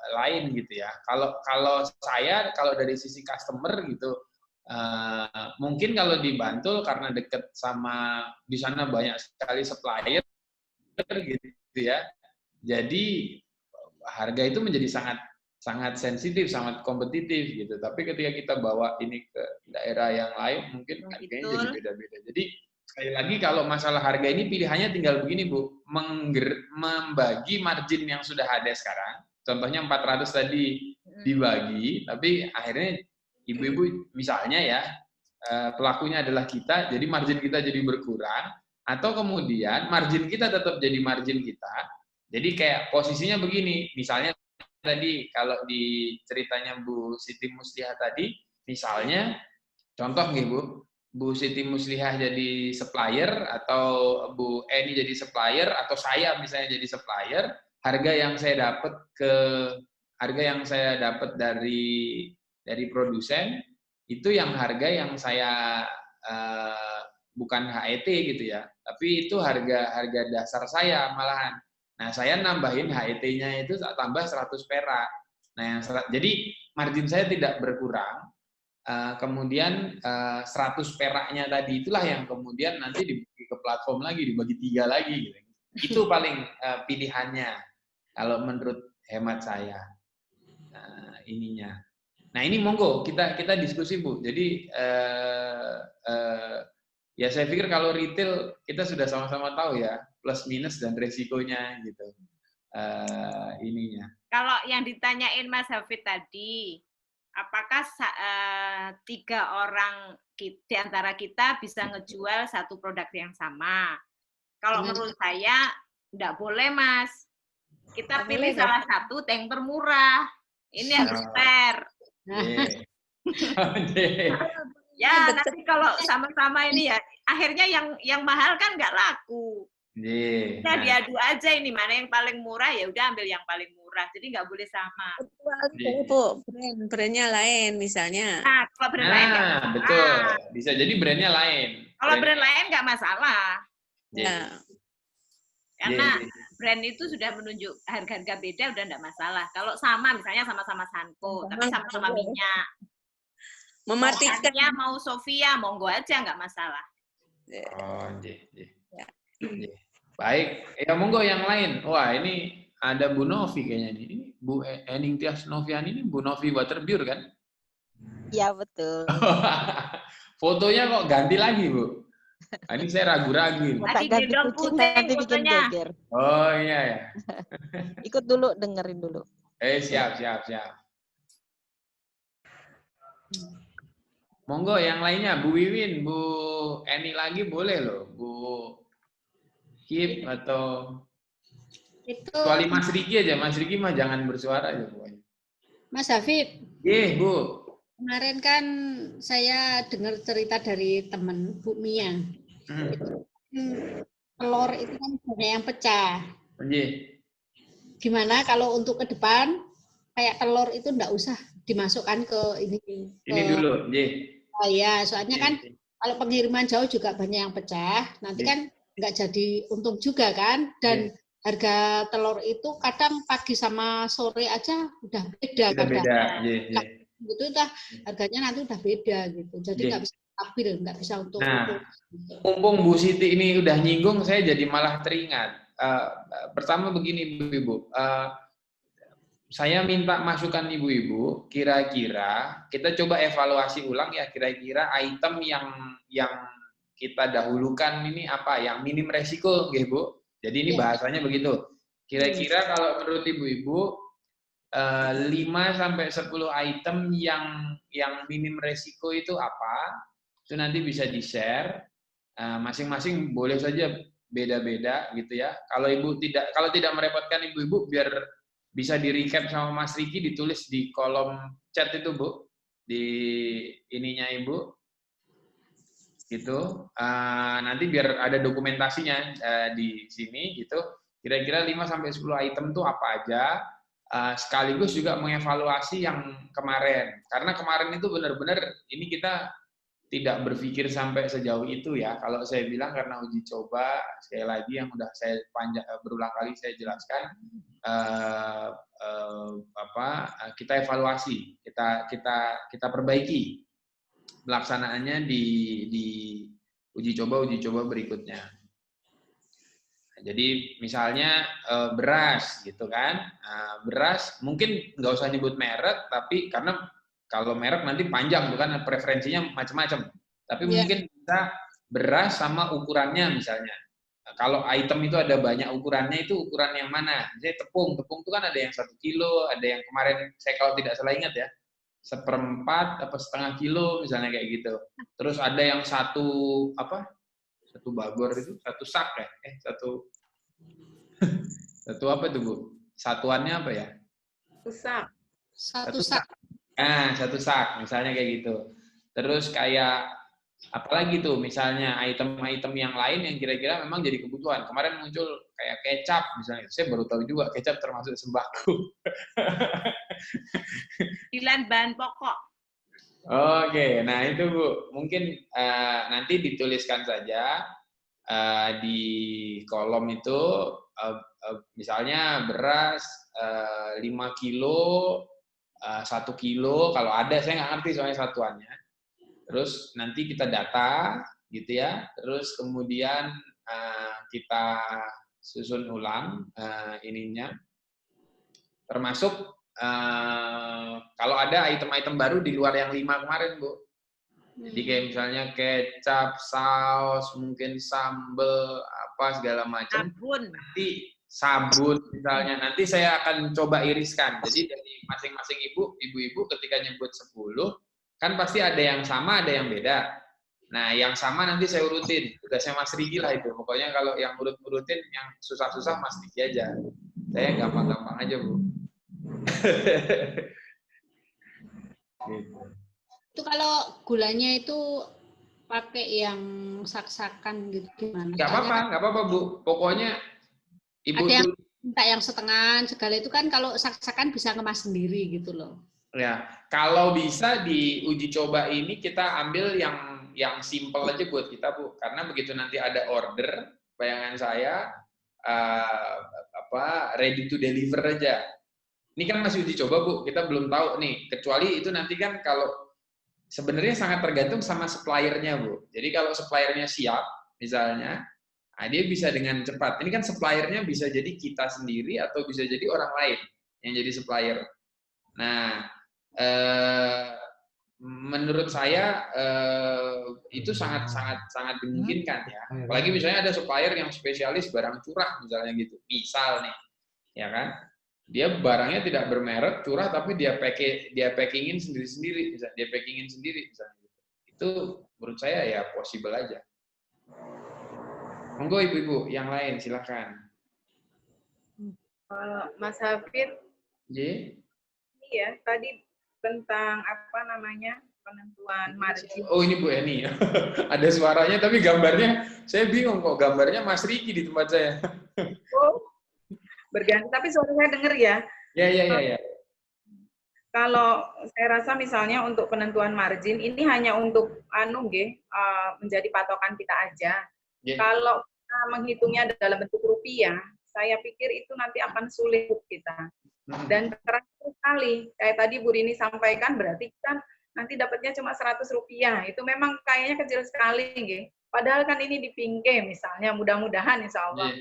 Speaker 1: lain gitu ya. Kalau saya dari sisi customer gitu, mungkin kalau di Bantul karena deket sama di sana banyak sekali supplier gitu ya. Jadi harga itu menjadi sangat sensitif, sangat kompetitif gitu. Tapi ketika kita bawa ini ke daerah yang lain, mungkin harganya jadi beda-beda. Jadi sekali lagi kalau masalah harga ini pilihannya tinggal begini, Bu, membagi margin yang sudah ada sekarang. Contohnya 400 tadi dibagi, tapi akhirnya ibu-ibu misalnya ya pelakunya adalah kita, jadi margin kita jadi berkurang. atau kemudian margin kita tetap jadi margin kita. Jadi kayak posisinya begini, misalnya tadi kalau di ceritanya Bu Siti Muslihah tadi, misalnya contoh nih Bu Siti Muslihah jadi supplier atau Bu Eni jadi supplier atau saya misalnya jadi supplier, harga yang saya dapat dari produsen itu yang harga yang saya bukan HET gitu ya, tapi itu harga dasar saya malahan. Nah, saya nambahin HET-nya itu tambah 100 perak. Nah, jadi margin saya tidak berkurang. Kemudian 100 peraknya tadi itulah yang kemudian nanti dibagi ke platform lagi, dibagi 3 lagi gitu. Itu paling pilihannya kalau menurut hemat saya. Ininya. Nah, ini monggo kita diskusi, Bu. Jadi ya saya pikir kalau retail kita sudah sama-sama tahu ya, plus minus dan resikonya gitu. Ininya.
Speaker 3: Kalau yang ditanyain Mas Hafid tadi, apakah 3 orang di antara kita bisa ngejual satu produk yang sama? Kalau menurut saya enggak boleh, Mas. Kita pilih salah satu yang termurah. Ini harus fair. Ya, nanti kalau sama-sama ini ya, akhirnya yang mahal kan nggak laku. Kita diadu aja ini, mana yang paling murah, ya udah ambil yang paling murah. Jadi nggak boleh sama.
Speaker 5: Bu, brandnya lain misalnya.
Speaker 3: Nah, kalau brand lain nggak masalah.
Speaker 1: Betul. Bisa jadi brandnya lain.
Speaker 3: Kalau brand lain nggak masalah.
Speaker 5: Ya.
Speaker 3: Karena brand itu sudah menunjuk harga-harga beda, udah nggak masalah. Kalau sama, misalnya sama-sama Sanko, tapi sama-sama minyak.
Speaker 5: Memartikannya
Speaker 3: mau Sofia, monggo aja, nggak masalah.
Speaker 1: Oh, baik. Ya monggo yang lain. Wah, ini ada Bu Novi kayaknya nih. Ini Bu Ening Tias Novian ini Bu Novi Waterbeer kan?
Speaker 8: Iya, betul.
Speaker 1: Fotonya kok ganti lagi, Bu? Nah, ini saya ragu-ragu.
Speaker 8: Tak ganti kucing nanti bikin geger.
Speaker 1: Oh iya ya.
Speaker 8: Ikut dulu, dengerin dulu.
Speaker 1: Siap. Monggo yang lainnya, Bu Wiwin, Bu Eni lagi boleh loh, Bu Kip atau
Speaker 7: Itu
Speaker 1: kecuali Mas Riki aja, Mas Riki mah jangan bersuara aja pokoknya.
Speaker 7: Mas Hafid,
Speaker 1: Bu.
Speaker 7: kemarin kan saya dengar cerita dari teman Bu Mia. Telur itu kan banyak yang pecah. Gimana kalau untuk ke depan kayak telur itu enggak usah dimasukkan ke ini.
Speaker 1: Ini dulu,
Speaker 7: ya, soalnya kan kalau pengiriman jauh juga banyak yang pecah. Nanti kan nggak jadi untung juga kan. Dan harga telur itu kadang pagi sama sore aja udah beda. Gitu udah harganya nanti udah beda gitu. Jadi nggak bisa stabil, nggak bisa untuk.
Speaker 1: Nah, mumpung Bu Siti ini udah nyinggung, saya jadi malah teringat. Pertama begini Ibu, saya minta masukan ibu-ibu, kira-kira kita coba evaluasi ulang ya, kira-kira item yang kita dahulukan ini apa, yang minim resiko, Bu. Jadi ini bahasanya begitu. Kira-kira kalau menurut ibu-ibu 5 sampai 10 item yang minim resiko itu apa? Itu nanti bisa di-share. Masing-masing boleh saja beda-beda gitu ya. Kalau tidak merepotkan ibu-ibu, biar bisa di-recap sama Mas Riki, ditulis di kolom chat itu, Bu. Di ininya Ibu. Gitu. Nanti biar ada dokumentasinya di sini gitu. Kira-kira 5 sampai 10 item itu apa aja. Sekaligus juga mengevaluasi yang kemarin. Karena kemarin itu benar-benar ini kita tidak berpikir sampai sejauh itu ya. Kalau saya bilang karena uji coba, sekali lagi yang udah saya berulang kali saya jelaskan, kita evaluasi, kita perbaiki pelaksanaannya di uji coba berikutnya. Jadi misalnya beras gitu kan, beras mungkin nggak usah nyebut merek, tapi karena kalau merek nanti panjang tuh kan, preferensinya macam-macam. Tapi mungkin bisa beras sama ukurannya misalnya. Kalau item itu ada banyak ukurannya, itu ukuran yang mana? Misalnya tepung itu kan ada yang 1 kilo, ada yang kemarin saya kalau tidak salah ingat ya, 1/4 apa setengah kilo misalnya kayak gitu. Terus ada yang 1 Satu bagor itu satu sak ya? Satu apa itu Bu? Satuannya apa ya?
Speaker 4: Susah.
Speaker 7: Satu sak.
Speaker 1: Nah, satu sak, misalnya kayak gitu. Terus kayak apalagi tuh, misalnya item-item yang lain yang kira-kira memang jadi kebutuhan. Kemarin muncul kayak kecap, misalnya. Saya baru tahu juga kecap termasuk sembako.
Speaker 3: 9 bahan pokok.
Speaker 1: Oke, nah itu Bu, mungkin nanti dituliskan saja di kolom itu, misalnya beras 5 kilo, 1 kilo, kalau ada, saya nggak ngerti soalnya satuannya. Terus nanti kita data, gitu ya. Terus kemudian kita susun ulang ininya, termasuk kalau ada item-item baru di luar yang 5 kemarin, Bu. Jadi kayak misalnya kecap, saus, mungkin sambel, apa segala macam.
Speaker 3: Sabun.
Speaker 1: Nanti sabun misalnya, nanti saya akan coba iriskan. Jadi dari masing-masing ibu-ibu ketika nyebut 10, kan pasti ada yang sama, ada yang beda. Nah, yang sama nanti saya urutin. Tugasnya Mas Rigi lah itu. Pokoknya kalau yang urut-urutin, yang susah-susah Mas Rigi aja. Saya gampang-gampang aja, Bu. Gitu.
Speaker 7: Itu kalau gulanya itu pakai yang sak-sakan gitu gimana?
Speaker 1: Nggak apa-apa, Bu. Pokoknya Ibu
Speaker 7: ada yang
Speaker 1: tuh
Speaker 7: minta yang setengah segala itu kan kalau sak-sakan bisa ngemas sendiri gitu loh.
Speaker 1: ya, kalau bisa di uji coba ini kita ambil yang simple aja buat kita, Bu. Karena begitu nanti ada order, bayangan saya ready to deliver aja. Ini kan masih uji coba, Bu. Kita belum tahu nih. Kecuali itu nanti kan kalau sebenarnya sangat tergantung sama suppliernya, Bu. Jadi kalau suppliernya siap, misalnya, nah dia bisa dengan cepat. Ini kan suppliernya bisa jadi kita sendiri atau bisa jadi orang lain yang jadi supplier. Nah, menurut saya itu sangat dimungkinkan ya. Apalagi misalnya ada supplier yang spesialis barang curah misalnya gitu. Misal nih, ya kan? Dia barangnya tidak bermerek, curah, tapi dia packingin sendiri-sendiri, misalnya dia packingin sendiri misalnya gitu. Itu menurut saya ya possible aja. Monggo ibu-ibu yang lain silakan.
Speaker 4: Mas Hafid,
Speaker 1: Iya,
Speaker 4: tadi tentang apa namanya penentuan margin.
Speaker 1: Oh ini Bu Eni, ada suaranya tapi gambarnya saya bingung kok, gambarnya Mas Riki di tempat saya.
Speaker 4: Oh, berganti, tapi suara saya dengar ya.
Speaker 1: Ya.
Speaker 4: Kalau saya rasa misalnya untuk penentuan margin ini hanya untuk menjadi patokan kita aja. Kalau kita menghitungnya dalam bentuk rupiah, saya pikir itu nanti akan sulit kita. Dan terakhir sekali, kayak tadi Bu Rini sampaikan, berarti kita nanti dapatnya cuma Rp100. Itu memang kayaknya kecil sekali, nggih. Padahal kan ini di pinggir misalnya, mudah-mudahan insya Allah.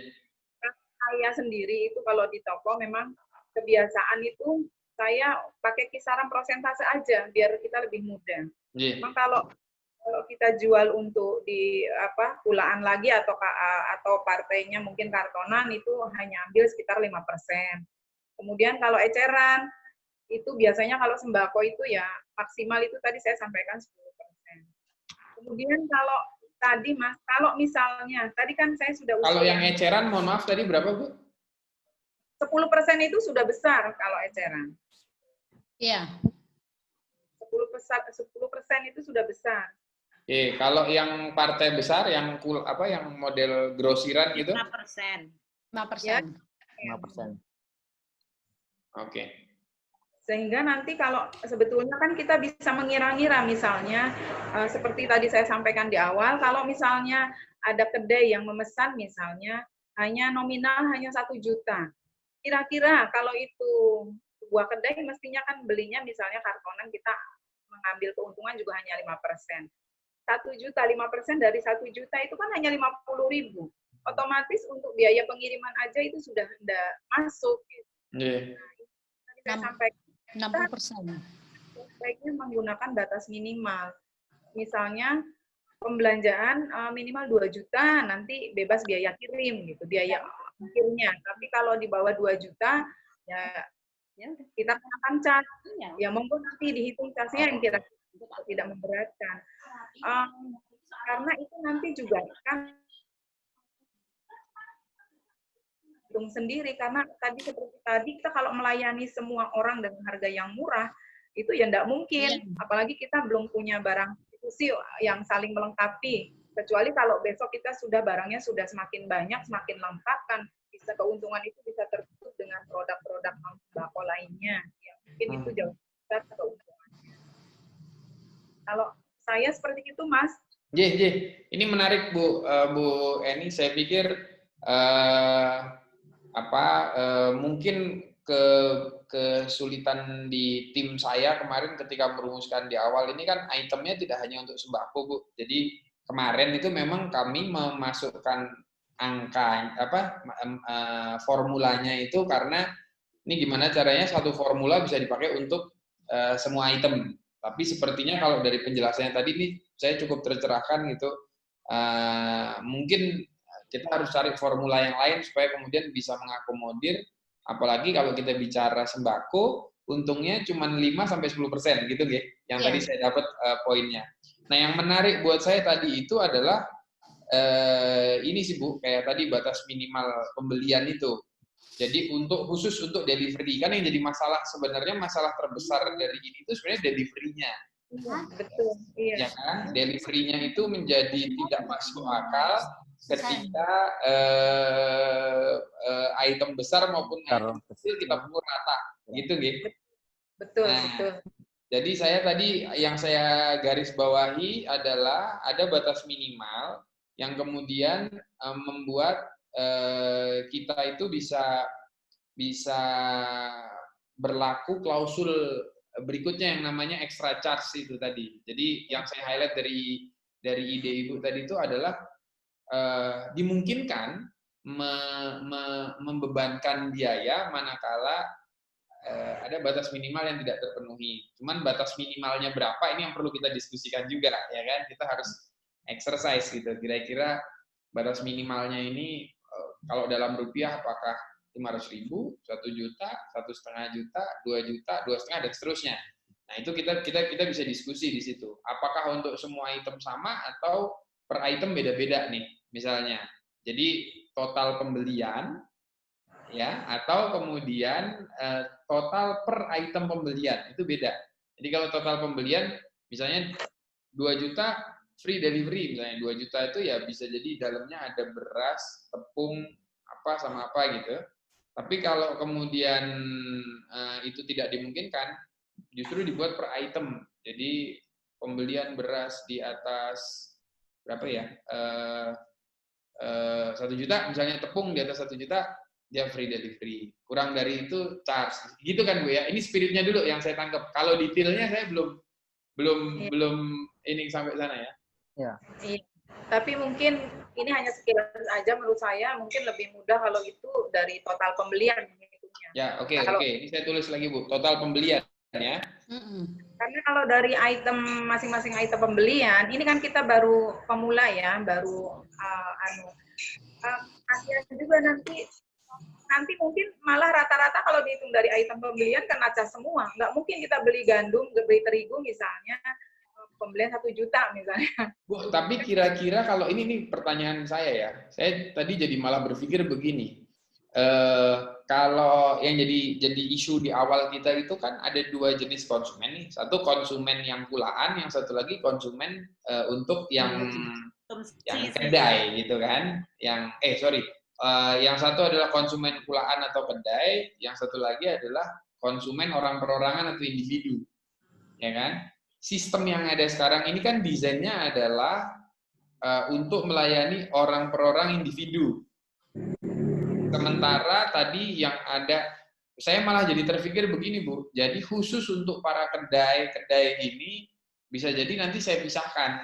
Speaker 4: Saya sendiri itu kalau di toko memang kebiasaan itu saya pakai kisaran persentase aja biar kita lebih mudah. Memang kalau kita jual untuk di kulaan lagi atau partainya mungkin kartonan itu hanya ambil sekitar 5%. Kemudian kalau eceran itu biasanya kalau sembako itu ya maksimal itu tadi saya sampaikan 10%. Kemudian kalau tadi Mas, kalau misalnya tadi kan saya sudah
Speaker 1: kalau yang eceran mohon maaf tadi berapa Bu?
Speaker 4: 10% itu sudah besar kalau eceran.
Speaker 7: Iya.
Speaker 4: 10% itu sudah besar.
Speaker 1: Kalau yang partai besar, yang model grosiran gitu?
Speaker 3: 5%.
Speaker 7: 5%.
Speaker 6: 5%.
Speaker 1: Oke.
Speaker 4: Sehingga nanti kalau sebetulnya kan kita bisa mengira-ngira misalnya seperti tadi saya sampaikan di awal, kalau misalnya ada kedai yang memesan misalnya hanya nominal hanya 1 juta. Kira-kira kalau itu sebuah kedai mestinya kan belinya misalnya kartonan kita mengambil keuntungan juga hanya 5%. 1 juta, 5% dari 1 juta itu kan hanya 50.000. Otomatis untuk biaya pengiriman aja itu sudah tidak masuk. Gitu. Nah, tadi saya sampaikan
Speaker 7: 60%.
Speaker 4: Baiknya menggunakan batas minimal. Misalnya pembelanjaan minimal 2 juta, nanti bebas biaya kirim gitu, biaya ongkirnya. Tapi kalau di bawah 2 juta ya kita kenakan cas. Ya monggo nanti dihitung casnya yang kira tidak memberatkan. karena itu nanti juga kan hitung sendiri, karena tadi seperti tadi kita kalau melayani semua orang dengan harga yang murah itu ya enggak mungkin, apalagi kita belum punya barang institusi yang saling melengkapi, kecuali kalau besok kita sudah barangnya sudah semakin banyak, semakin lengkap kan bisa keuntungan itu bisa tertutup dengan produk-produk non sembako lainnya, ya mungkin itu jauh besar keuntungannya. Kalau saya seperti itu, Mas.
Speaker 1: Ini menarik Bu Eni. Saya pikir mungkin kesulitan di tim saya kemarin ketika merumuskan di awal ini kan itemnya tidak hanya untuk sembako, Bu. Jadi kemarin itu memang kami memasukkan angka formulanya itu karena ini gimana caranya satu formula bisa dipakai untuk semua item. Tapi sepertinya kalau dari penjelasannya tadi ini saya cukup tercerahkan gitu. Mungkin kita harus cari formula yang lain supaya kemudian bisa mengakomodir. Apalagi kalau kita bicara sembako, untungnya cuma 5-10% gitu, yang tadi saya dapat poinnya. Nah, yang menarik buat saya tadi itu adalah ini sih Bu, kayak tadi batas minimal pembelian itu. Jadi khusus untuk delivery, kan yang jadi masalah sebenarnya masalah terbesar dari ini itu sebenarnya delivery-nya.
Speaker 4: Betul, iya.
Speaker 1: Ya kan? Delivery-nya itu menjadi tidak masuk akal ketika item besar maupun item kecil kita pukul rata, gitu,
Speaker 4: Betul,
Speaker 1: nah,
Speaker 4: betul.
Speaker 1: Jadi yang saya garis bawahi adalah ada batas minimal yang kemudian membuat kita itu bisa berlaku klausul berikutnya yang namanya extra charge itu tadi. Jadi yang saya highlight dari ide Ibu tadi itu adalah dimungkinkan membebankan biaya manakala ada batas minimal yang tidak terpenuhi. Cuman batas minimalnya berapa ini yang perlu kita diskusikan juga, ya kan? Kita harus exercise gitu. Kira-kira batas minimalnya ini kalau dalam rupiah apakah 500.000, 1 juta, 1,5 juta, 2 juta, 2,5 dan seterusnya. Nah, itu kita bisa diskusi di situ. Apakah untuk semua item sama atau per item beda-beda nih, misalnya. Jadi total pembelian ya atau kemudian total per item pembelian itu beda. Jadi kalau total pembelian misalnya 2 juta free delivery, misalnya 2 juta itu ya bisa jadi dalamnya ada beras, tepung, apa sama apa gitu. Tapi kalau kemudian itu tidak dimungkinkan, justru dibuat per item. Jadi pembelian beras di atas berapa ya? 1 juta, misalnya tepung di atas 1 juta, dia free delivery. Kurang dari itu charge. Gitu kan Bu ya? Ini spiritnya dulu yang saya tangkap. Kalau detailnya saya belum ini sampai sana ya.
Speaker 4: Iya. Tapi mungkin ini hanya sekilas aja menurut saya, mungkin lebih mudah kalau itu dari total pembelian hitungnya.
Speaker 1: Ya, oke. Ini saya tulis lagi Bu, total pembelian ya.
Speaker 4: Karena kalau dari item masing-masing item pembelian, ini kan kita baru pemula ya, baru kasihan juga nanti mungkin malah rata-rata kalau dihitung dari item pembelian kan acah semua. Nggak mungkin kita beli gandum, beli terigu misalnya, pembelian 1 juta misalnya.
Speaker 1: Bu, tapi kira-kira kalau ini pertanyaan saya ya, saya tadi jadi malah berpikir begini, kalau yang jadi isu di awal kita itu kan ada 2 jenis konsumen nih, satu konsumen yang pulaan, yang satu lagi konsumen untuk yang kedai gitu kan, yang satu adalah konsumen pulaan atau kedai, yang satu lagi adalah konsumen orang perorangan atau individu, ya kan? Sistem yang ada sekarang ini kan desainnya adalah untuk melayani orang per orang individu. Sementara tadi yang ada, saya malah jadi terpikir begini Bu, jadi khusus untuk para kedai ini bisa jadi nanti saya pisahkan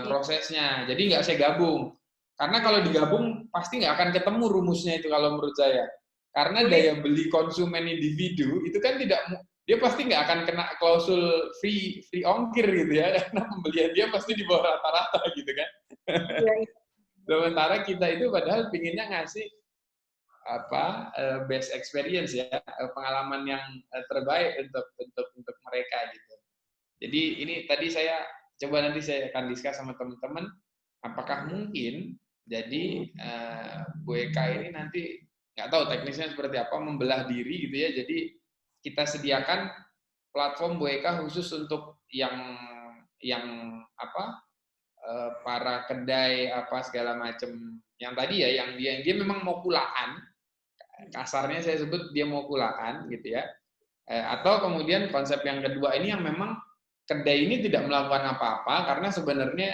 Speaker 1: prosesnya, jadi nggak saya gabung. Karena kalau digabung pasti nggak akan ketemu rumusnya itu kalau menurut saya. Karena daya beli konsumen individu itu kan dia pasti nggak akan kena klausul free ongkir gitu ya, karena pembelian dia pasti di bawah rata-rata gitu kan. Sementara kita itu padahal pinginnya ngasih best experience ya, pengalaman yang terbaik untuk mereka gitu. Jadi ini tadi saya coba nanti saya akan discuss sama teman-teman, apakah mungkin jadi Bu Eka ini nanti nggak tahu teknisnya seperti apa, membelah diri gitu ya. Jadi kita sediakan platform Bu Eka khusus untuk yang apa, para kedai apa segala macam yang tadi ya, yang dia memang mau kulaan, kasarnya saya sebut dia mau kulaan gitu ya. Atau kemudian konsep yang kedua ini yang memang kedai ini tidak melakukan apa-apa karena sebenarnya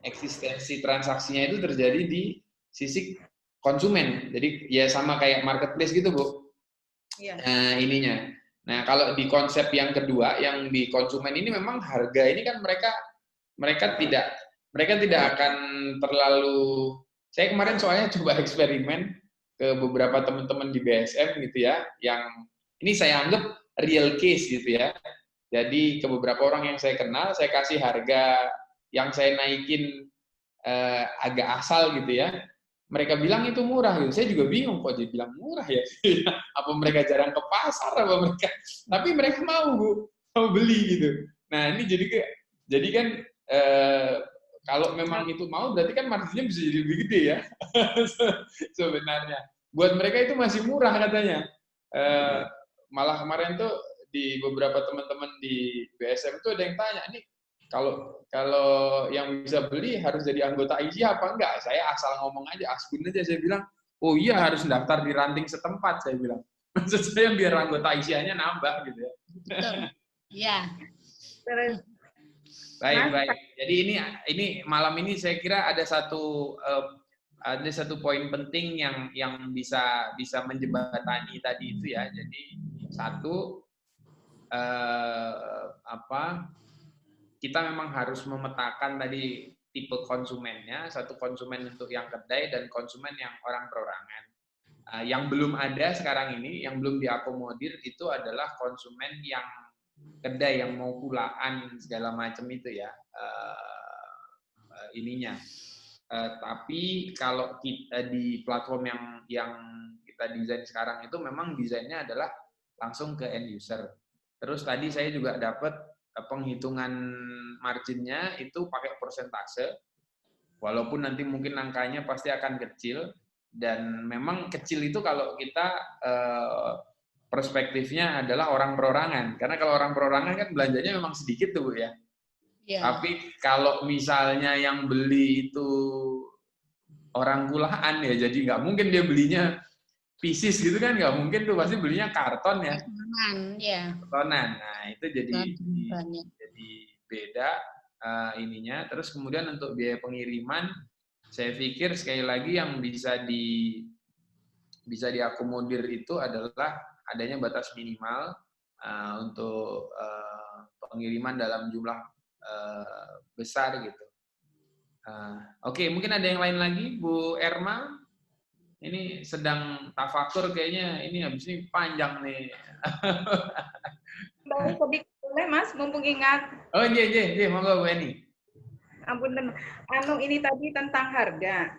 Speaker 1: eksistensi transaksinya itu terjadi di sisi konsumen. Jadi ya sama kayak marketplace gitu, Bu.
Speaker 4: Iya.
Speaker 1: Ininya. Nah, kalau di konsep yang kedua, yang di konsumen ini memang harga ini kan mereka tidak akan terlalu. Saya kemarin soalnya coba eksperimen ke beberapa teman-teman di BSM gitu ya, yang ini saya anggap real case gitu ya. Jadi ke beberapa orang yang saya kenal, saya kasih harga yang saya naikin agak asal gitu ya. Mereka bilang itu murah gitu. Saya juga bingung kok dia bilang murah ya. Apa mereka jarang ke pasar apa mereka? Tapi mereka mau, Bu, mau beli gitu. Nah, ini jadi kan kalau memang itu mau berarti kan marginnya bisa jadi lebih gede ya. Sebenarnya. Buat mereka itu masih murah katanya. Malah kemarin tuh di beberapa teman-teman di BSM tuh ada yang tanya, nih kalau yang bisa beli harus jadi anggota ISI apa enggak? Saya asal ngomong aja, asbun aja saya bilang, oh iya harus daftar di ranting setempat, saya bilang. Maksud saya biar anggota ISI-nya nambah gitu ya.
Speaker 7: Betul. Iya.
Speaker 1: Baik. Jadi ini malam ini saya kira ada satu poin penting yang bisa menjembatani tadi itu ya. Jadi satu kita memang harus memetakan tadi tipe konsumennya, satu konsumen untuk yang kedai dan konsumen yang orang perorangan. Yang belum ada sekarang ini, yang belum diakomodir itu adalah konsumen yang kedai yang mau kulaan segala macam itu ya, ininya. Tapi kalau kita di platform yang kita desain sekarang itu memang desainnya adalah langsung ke end user. Terus tadi saya juga dapat penghitungan marginnya itu pakai persentase, walaupun nanti mungkin angkanya pasti akan kecil, dan memang kecil itu kalau kita perspektifnya adalah orang perorangan, karena kalau orang perorangan kan belanjanya memang sedikit tuh, Bu ya. Tapi kalau misalnya yang beli itu orang kulaan ya, jadi nggak mungkin dia belinya pieces gitu kan, nggak mungkin tuh, pasti belinya karton ya. Kartonan. Nah, itu jadi beda ininya. Terus kemudian untuk biaya pengiriman, saya pikir sekali lagi yang bisa diakomodir itu adalah adanya batas minimal untuk pengiriman dalam jumlah besar gitu. Oke, mungkin ada yang lain lagi, Bu Erma? Ini sedang tafakur kayaknya, ini habis ini panjang nih.
Speaker 4: Sedikit boleh Mas, mumpung ingat.
Speaker 1: Oh iya, monggo Bu Eni.
Speaker 4: Ampun, ini tadi tentang harga.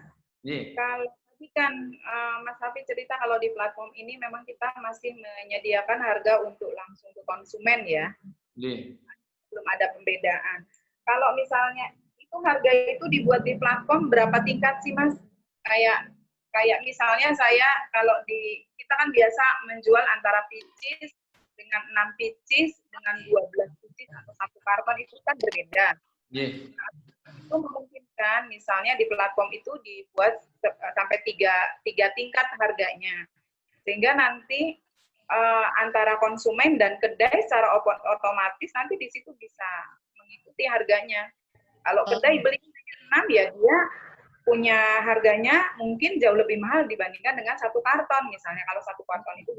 Speaker 4: Kalau tadi kan Mas Hafi cerita kalau di platform ini memang kita masih menyediakan harga untuk langsung ke konsumen ya. Belum ada pembedaan. Kalau misalnya itu harga itu dibuat di platform berapa tingkat sih Mas? Kayak misalnya kalau kita kan biasa menjual antara pieces dengan 6 pieces dengan 12 pieces atau satu karton itu kan berbeda. Nah, itu memungkinkan misalnya di platform itu dibuat sampai tiga tingkat harganya, sehingga nanti antara konsumen dan kedai secara otomatis nanti di situ bisa mengikuti harganya. Kalau kedai beli 6 ya dia punya harganya mungkin jauh lebih mahal dibandingkan dengan satu karton. Misalnya kalau satu karton itu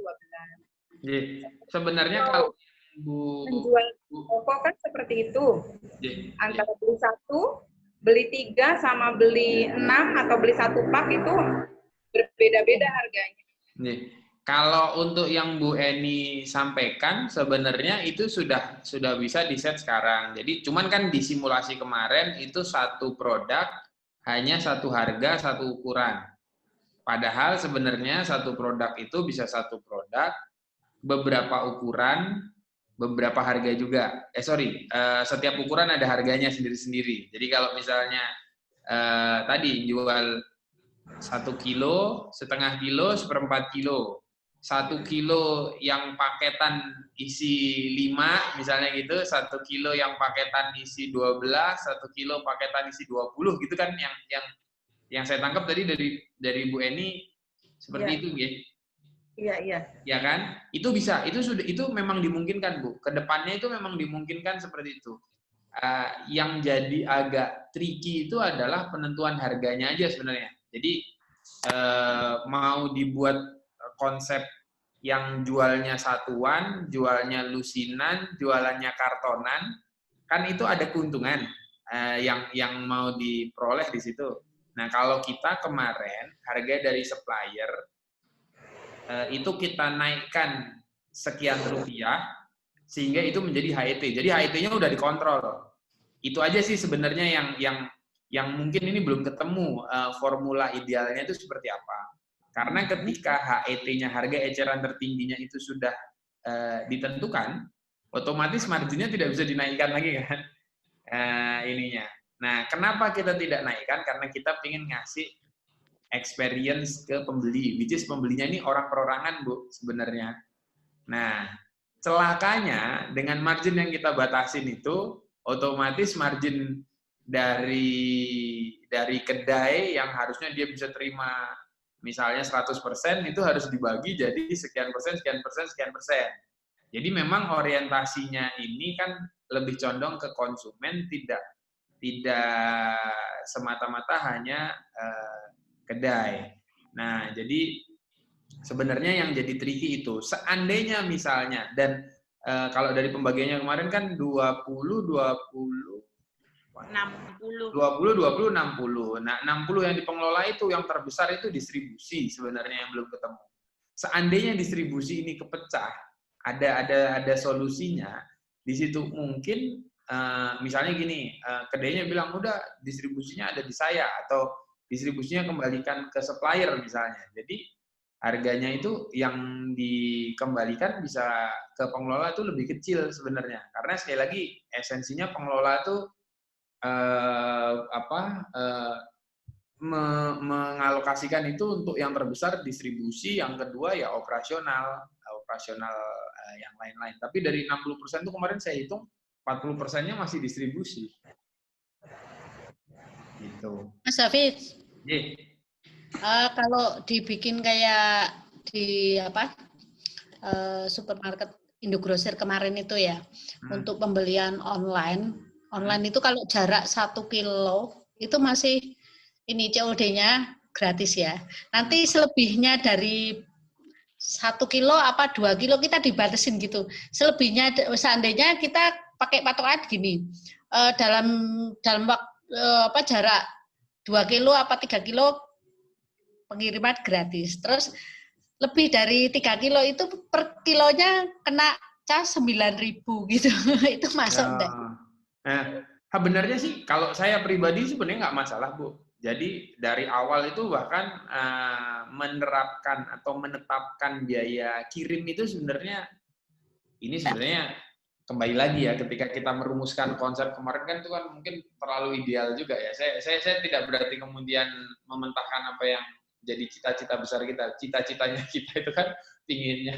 Speaker 4: 12.
Speaker 1: Sebenarnya kalau
Speaker 4: menjual toko kan seperti itu. Antara beli 1, beli 3 sama beli 6 atau beli 1 pak itu berbeda-beda harganya.
Speaker 1: Kalau untuk yang Bu Eni sampaikan sebenarnya itu sudah bisa di-set sekarang. Jadi cuman kan di simulasi kemarin itu satu produk hanya satu harga, satu ukuran. Padahal sebenarnya satu produk itu bisa satu produk, beberapa ukuran, beberapa harga juga. Setiap ukuran ada harganya sendiri-sendiri. Jadi kalau misalnya tadi jual 1 kilo, setengah kilo, 1/4 kilo. 1 kilo yang paketan isi 5, misalnya gitu, 1 kilo yang paketan isi 12, 1 kilo paketan isi 20, gitu kan yang saya tangkap tadi dari Bu Eni seperti itu, ya.
Speaker 4: Iya.
Speaker 1: Ya kan? Itu bisa, itu memang dimungkinkan, Bu. Kedepannya itu memang dimungkinkan seperti itu. Yang jadi agak tricky itu adalah penentuan harganya aja sebenarnya. Jadi mau dibuat konsep yang jualnya satuan, jualnya lusinan, jualannya kartonan, kan itu ada keuntungan yang mau diperoleh di situ. Nah, kalau kita kemarin harga dari supplier itu kita naikkan sekian rupiah sehingga itu menjadi HET. Jadi HET-nya udah dikontrol. Itu aja sih sebenarnya yang mungkin ini belum ketemu formula idealnya itu seperti apa. Karena ketika HET-nya, harga eceran tertingginya itu sudah ditentukan, otomatis marginnya tidak bisa dinaikkan lagi kan ininya. Nah, kenapa kita tidak naikkan? Karena kita ingin ngasih experience ke pembeli, which is pembelinya ini orang perorangan, Bu, sebenarnya. Nah, celakanya dengan margin yang kita batasin itu, otomatis margin dari kedai yang harusnya dia bisa terima misalnya 100%, itu harus dibagi jadi sekian persen. Jadi memang orientasinya ini kan lebih condong ke konsumen, tidak semata-mata hanya kedai. Nah, jadi sebenarnya yang jadi tricky itu, seandainya misalnya, dan kalau dari pembagiannya kemarin kan 20, 60. Nah, 60 yang di pengelola itu, yang terbesar itu distribusi sebenarnya yang belum ketemu. Seandainya distribusi ini kepecah, ada solusinya, di situ mungkin misalnya gini, kedainya bilang udah distribusinya ada di saya, atau distribusinya kembalikan ke supplier misalnya. Jadi harganya itu yang dikembalikan bisa ke pengelola itu lebih kecil sebenarnya. Karena sekali lagi esensinya pengelola itu mengalokasikan itu untuk yang terbesar distribusi, yang kedua ya operasional yang lain-lain. Tapi dari 60% itu kemarin saya hitung 40%-nya masih distribusi. Gitu.
Speaker 7: Mas Hafiz, kalau dibikin kayak di supermarket Indogrosir kemarin itu ya, untuk pembelian online itu kalau jarak 1 kilo itu masih ini COD-nya gratis ya. Nanti selebihnya dari 1 kilo apa 2 kilo kita dibatasin gitu. Selebihnya seandainya kita pakai patokan gini, dalam waktu jarak 2 kilo apa 3 kilo pengiriman gratis. Terus lebih dari 3 kilo itu per kilonya kena cas 9.000 gitu. Itu masuk enggak?
Speaker 1: Sebenarnya sih kalau saya pribadi sebenarnya nggak masalah, Bu. Jadi dari awal itu bahkan menerapkan atau menetapkan biaya kirim itu sebenarnya kembali lagi ya, ketika kita merumuskan konsep kemarin kan itu kan mungkin terlalu ideal juga ya. Saya tidak berarti kemudian mementahkan apa yang jadi cita-cita besar kita. Cita-citanya kita itu kan pinginnya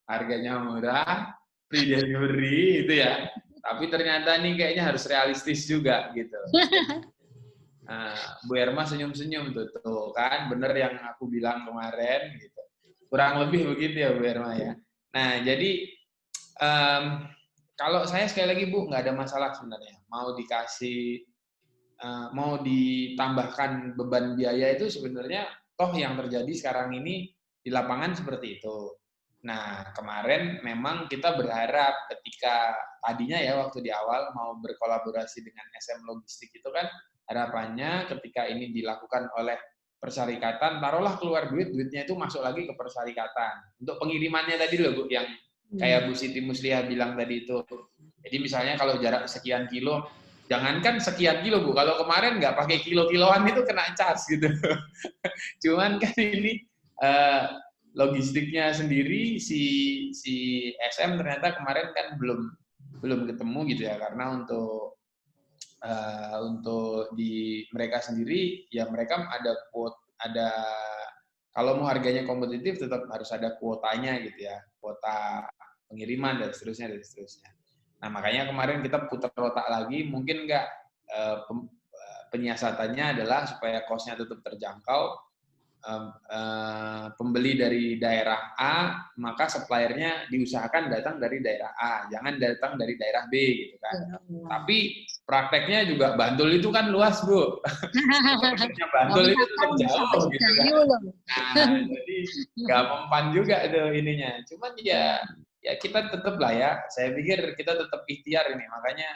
Speaker 1: harganya murah, free delivery itu ya. Tapi ternyata nih kayaknya harus realistis juga gitu. Bu Erma senyum-senyum tuh kan, bener yang aku bilang kemarin gitu. Kurang lebih begitu ya Bu Erma ya. Nah jadi kalau saya sekali lagi Bu nggak ada masalah sebenarnya. Mau ditambahkan beban biaya itu sebenarnya toh yang terjadi sekarang ini di lapangan seperti itu. Nah, kemarin memang kita berharap ketika tadinya ya waktu di awal mau berkolaborasi dengan SM Logistik itu kan harapannya ketika ini dilakukan oleh persyarikatan, taruhlah keluar duitnya itu masuk lagi ke persyarikatan. Untuk pengirimannya tadi loh Bu, yang kayak Bu Siti Musliah bilang tadi itu. Jadi misalnya kalau jarak sekian kilo, jangankan sekian kilo Bu, kalau kemarin nggak pakai kilo-kiloan itu kena charge gitu. Cuman kan ini logistiknya sendiri si SM ternyata kemarin kan belum ketemu gitu ya, karena untuk di mereka sendiri ya mereka ada kalau mau harganya kompetitif tetap harus ada kuotanya gitu ya, kuota pengiriman dan seterusnya. Nah makanya kemarin kita putar otak lagi, mungkin nggak penyiasatannya adalah supaya cost-nya tetap terjangkau. Pembeli dari daerah A, maka suppliernya diusahakan datang dari daerah A, jangan datang dari daerah B gitu kan. Tapi prakteknya juga Bantul itu kan luas, Bu. Bantul itu tetap jauh gitu kan. Nah, jadi nggak mempan juga itu ininya. Cuman ya kita tetap lah ya. Saya pikir kita tetap ikhtiar ini, makanya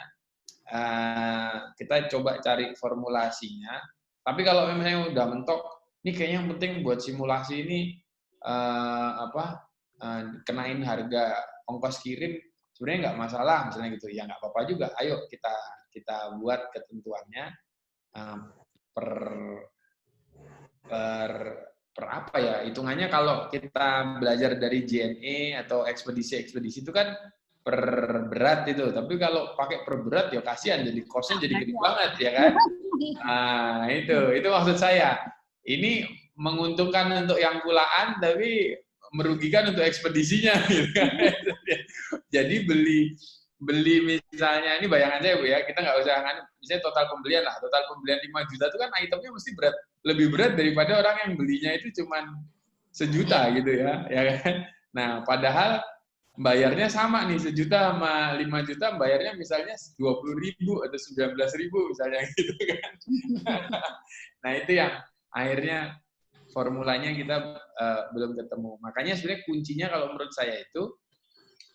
Speaker 1: kita coba cari formulasinya. Tapi kalau memang udah mentok, ini kayaknya yang penting buat simulasi ini kenain harga ongkos kirim, sebenarnya nggak masalah misalnya gitu, ya nggak apa-apa juga. Ayo kita buat ketentuannya per apa ya hitungannya. Kalau kita belajar dari JNE atau ekspedisi itu kan per berat itu, tapi kalau pakai per berat ya kasihan, jadi cost-nya jadi gede banget ya kan. Nah itu maksud saya. Ini menguntungkan untuk yang pulaan, tapi merugikan untuk ekspedisinya. Gitu kan. Jadi beli misalnya, ini bayangan saya Bu ya, kita nggak usah misalnya total pembelian 5 juta itu kan itemnya mesti lebih berat daripada orang yang belinya itu cuma 1 juta gitu ya kan. Nah padahal bayarnya sama nih, 1 juta sama 5 juta bayarnya misalnya 20.000 atau 19.000 misalnya gitu kan. Nah itu yang akhirnya formulanya kita belum ketemu. Makanya sebenarnya kuncinya kalau menurut saya itu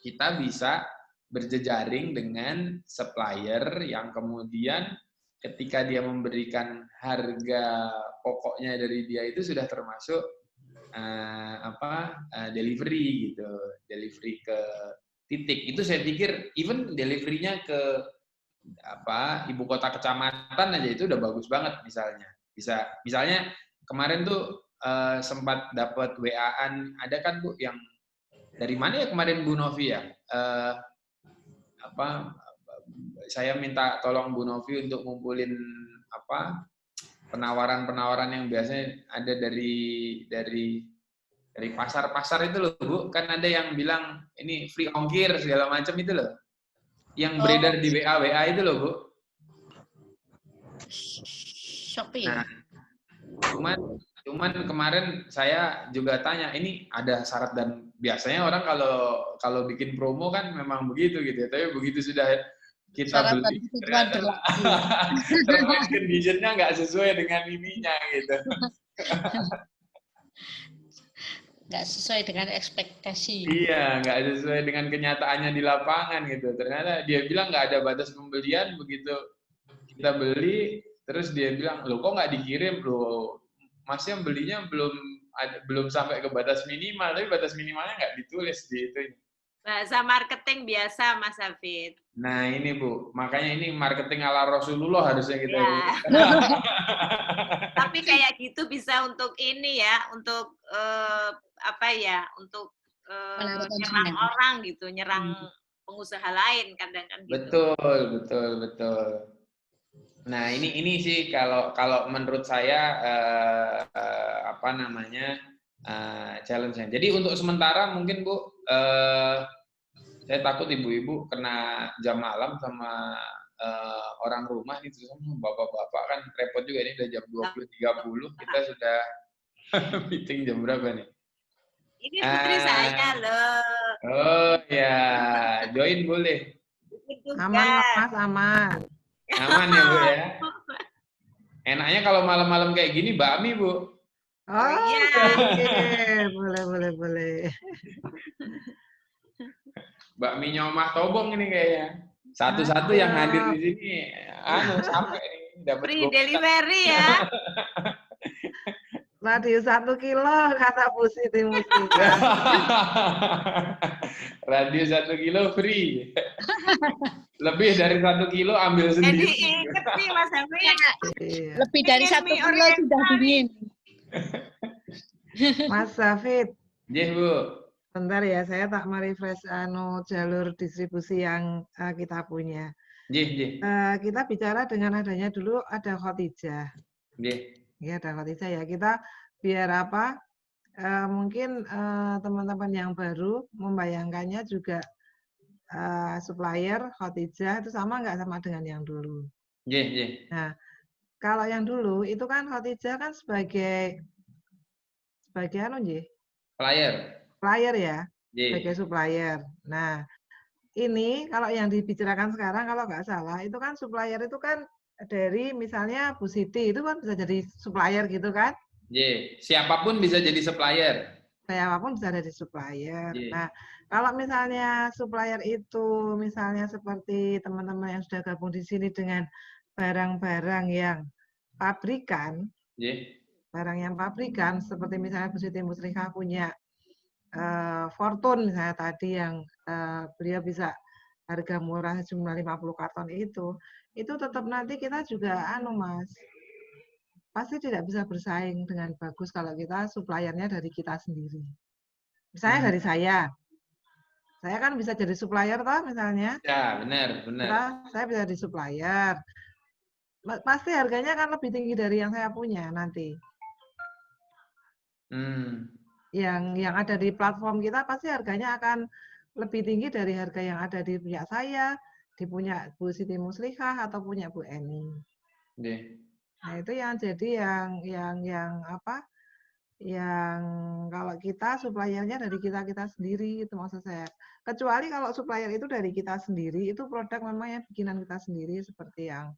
Speaker 1: kita bisa berjejaring dengan supplier yang kemudian ketika dia memberikan harga pokoknya dari dia itu sudah termasuk delivery gitu, delivery ke titik. Itu saya pikir even delivery-nya ke ibu kota kecamatan aja itu udah bagus banget misalnya. Misalnya kemarin tuh sempat dapat WA-an, ada kan Bu yang dari mana ya kemarin Bu Novi ya? Saya minta tolong Bu Novi untuk ngumpulin penawaran-penawaran yang biasanya ada dari pasar-pasar itu loh Bu. Kan ada yang bilang ini free ongkir segala macam itu loh. Yang beredar di WA itu loh Bu.
Speaker 5: Shopee.
Speaker 1: Nah, cuman kemarin saya juga tanya, ini ada syarat, dan biasanya orang kalau bikin promo kan memang begitu gitu ya. Tapi begitu sudah kita
Speaker 7: Syarat
Speaker 1: beli, ternyata condition-nya nggak sesuai dengan ininya gitu.
Speaker 7: Nggak sesuai dengan ekspektasi.
Speaker 1: Iya, nggak sesuai dengan kenyataannya di lapangan gitu. Ternyata dia bilang nggak ada batas pembelian, begitu kita beli, terus dia bilang, loh kok nggak dikirim, loh masnya belinya belum sampai ke batas minimal, tapi batas minimalnya nggak ditulis di itu.
Speaker 3: Bahasa marketing biasa, Mas Hafid.
Speaker 1: Nah ini Bu, makanya ini marketing ala Rasulullah harusnya kita.
Speaker 3: Ya. Tapi kayak gitu bisa untuk ini ya, untuk untuk nyerang orang gitu, nyerang pengusaha lain kadang-kadang gitu.
Speaker 1: Betul. Nah ini sih kalau menurut saya challenge-nya. Jadi untuk sementara mungkin Bu, saya takut ibu-ibu kena jam malam sama orang rumah nih, terus bapak-bapak kan repot juga, ini udah jam 20.30, kita sudah meeting jam berapa nih?
Speaker 3: Ini putri saya loh.
Speaker 1: Oh ya, join boleh.
Speaker 8: Aman Mas, aman.
Speaker 1: Aman ya Bu ya. Enaknya kalau malam-malam kayak gini bakmi Bu.
Speaker 8: Oh
Speaker 3: iya.
Speaker 8: Boleh.
Speaker 1: Bakmi Nyomah Tobong ini kayaknya. Satu-satu yang hadir di sini, sampai dapat
Speaker 3: free delivery ya.
Speaker 8: Radius 1 kilo kata Bu Siti Mustika.
Speaker 1: Radius 1 kilo free. Lebih dari 1 kilo ambil sendiri.
Speaker 3: Jadi inget nih Mas Hafid.
Speaker 7: Lebih dari 1 kilo sudah dingin.
Speaker 8: Mas Hafid,
Speaker 1: Nggih, Bu.
Speaker 8: Bentar ya, saya tak merefresh jalur distribusi yang kita punya.
Speaker 1: Nggih.
Speaker 8: Kita bicara dengan adanya dulu ada Khotijah.
Speaker 1: Nggih.
Speaker 8: Ya, ada Khotijah ya. Kita biar apa? Mungkin teman-teman yang baru membayangkannya juga supplier Khotijah itu sama nggak sama dengan yang dulu?
Speaker 1: Nggih.
Speaker 8: Nah, kalau yang dulu itu kan Khotijah kan sebagai supplier ya, sebagai supplier. Nah, ini kalau yang dibicarakan sekarang kalau nggak salah itu kan supplier itu kan dari misalnya Bu Siti itu kan bisa jadi supplier gitu kan?
Speaker 1: Siapapun bisa jadi supplier.
Speaker 8: Siapapun bisa jadi supplier. Nah, kalau misalnya supplier itu misalnya seperti teman-teman yang sudah gabung di sini dengan barang-barang yang pabrikan, barang yang pabrikan seperti misalnya Bu Siti Musliha punya Fortune misalnya tadi yang beliau bisa harga murah jumlah 50 karton itu tetap nanti kita juga Mas, pasti tidak bisa bersaing dengan bagus kalau kita suppliernya dari kita sendiri. Misalnya dari saya kan bisa jadi supplier toh misalnya.
Speaker 1: Ya, benar.
Speaker 8: Saya bisa jadi supplier. Pasti harganya kan lebih tinggi dari yang saya punya nanti. Yang ada di platform kita pasti harganya akan lebih tinggi dari harga yang ada di punya saya, di punya Bu Siti Muslihah atau punya Bu Eni. Nah, itu yang jadi yang apa? Yang kalau kita suppliernya dari kita sendiri itu maksud saya. Kecuali kalau supplier itu dari kita sendiri, itu produk memang yang bikinan kita sendiri seperti yang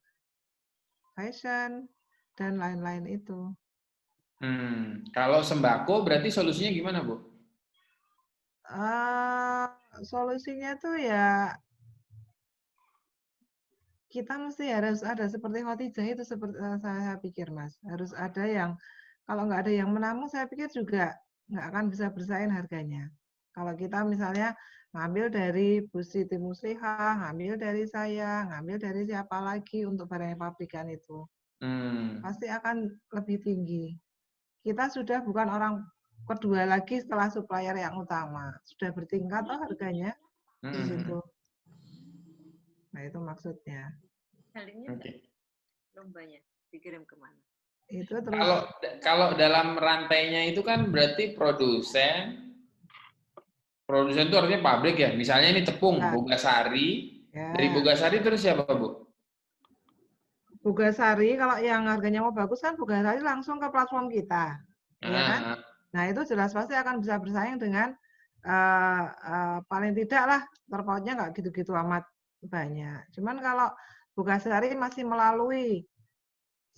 Speaker 8: fashion dan lain-lain itu.
Speaker 1: Kalau sembako berarti solusinya gimana, Bu?
Speaker 8: Solusinya tuh ya kita mesti harus ada seperti Khotijah itu seperti saya pikir Mas. Harus ada yang kalau nggak ada yang menamu saya pikir juga nggak akan bisa bersaing harganya. Kalau kita misalnya ngambil dari Bu Siti Muslihah, ngambil dari saya, ngambil dari siapa lagi untuk barang pabrikan itu. Pasti akan lebih tinggi. Kita sudah bukan orang kedua lagi setelah supplier yang utama. Sudah bertingkat toh harganya di situ. Nah, itu maksudnya.
Speaker 3: Lombanya dikirim kemana?
Speaker 8: Itu terus.
Speaker 1: Kalau dalam rantainya itu kan berarti produsen itu artinya pabrik ya. Misalnya ini tepung, Bogasari. Ya. Dari Bogasari terus siapa, Bu?
Speaker 8: Bogasari kalau yang harganya mau bagus kan Bogasari langsung ke platform kita. Ya kan? Nah, itu jelas pasti akan bisa bersaing dengan paling tidak lah terpautnya nggak gitu-gitu amat banyak. Cuman kalau Bogasari masih melalui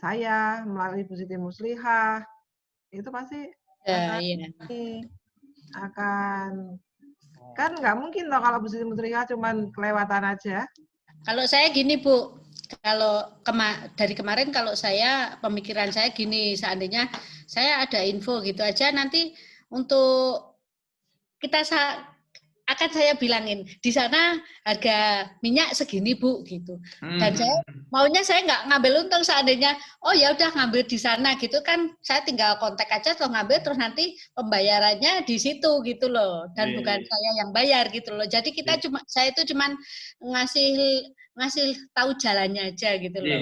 Speaker 8: saya, melalui Bu Siti Muslihah, itu pasti akan kan nggak mungkin loh kalau Bu Siti Muslihah cuman kelewatan aja.
Speaker 7: Kalau saya gini Bu, kalau dari kemarin kalau saya pemikiran saya gini, seandainya saya ada info gitu aja nanti untuk kita akan saya bilangin di sana harga minyak segini Bu gitu. Dan saya maunya saya nggak ngambil untung seandainya oh ya udah ngambil di sana gitu kan saya tinggal kontak aja atau ngambil terus nanti pembayarannya di situ gitu loh dan bukan saya yang bayar gitu loh. Jadi kita saya itu cuman ngasih tahu jalannya aja gitu loh.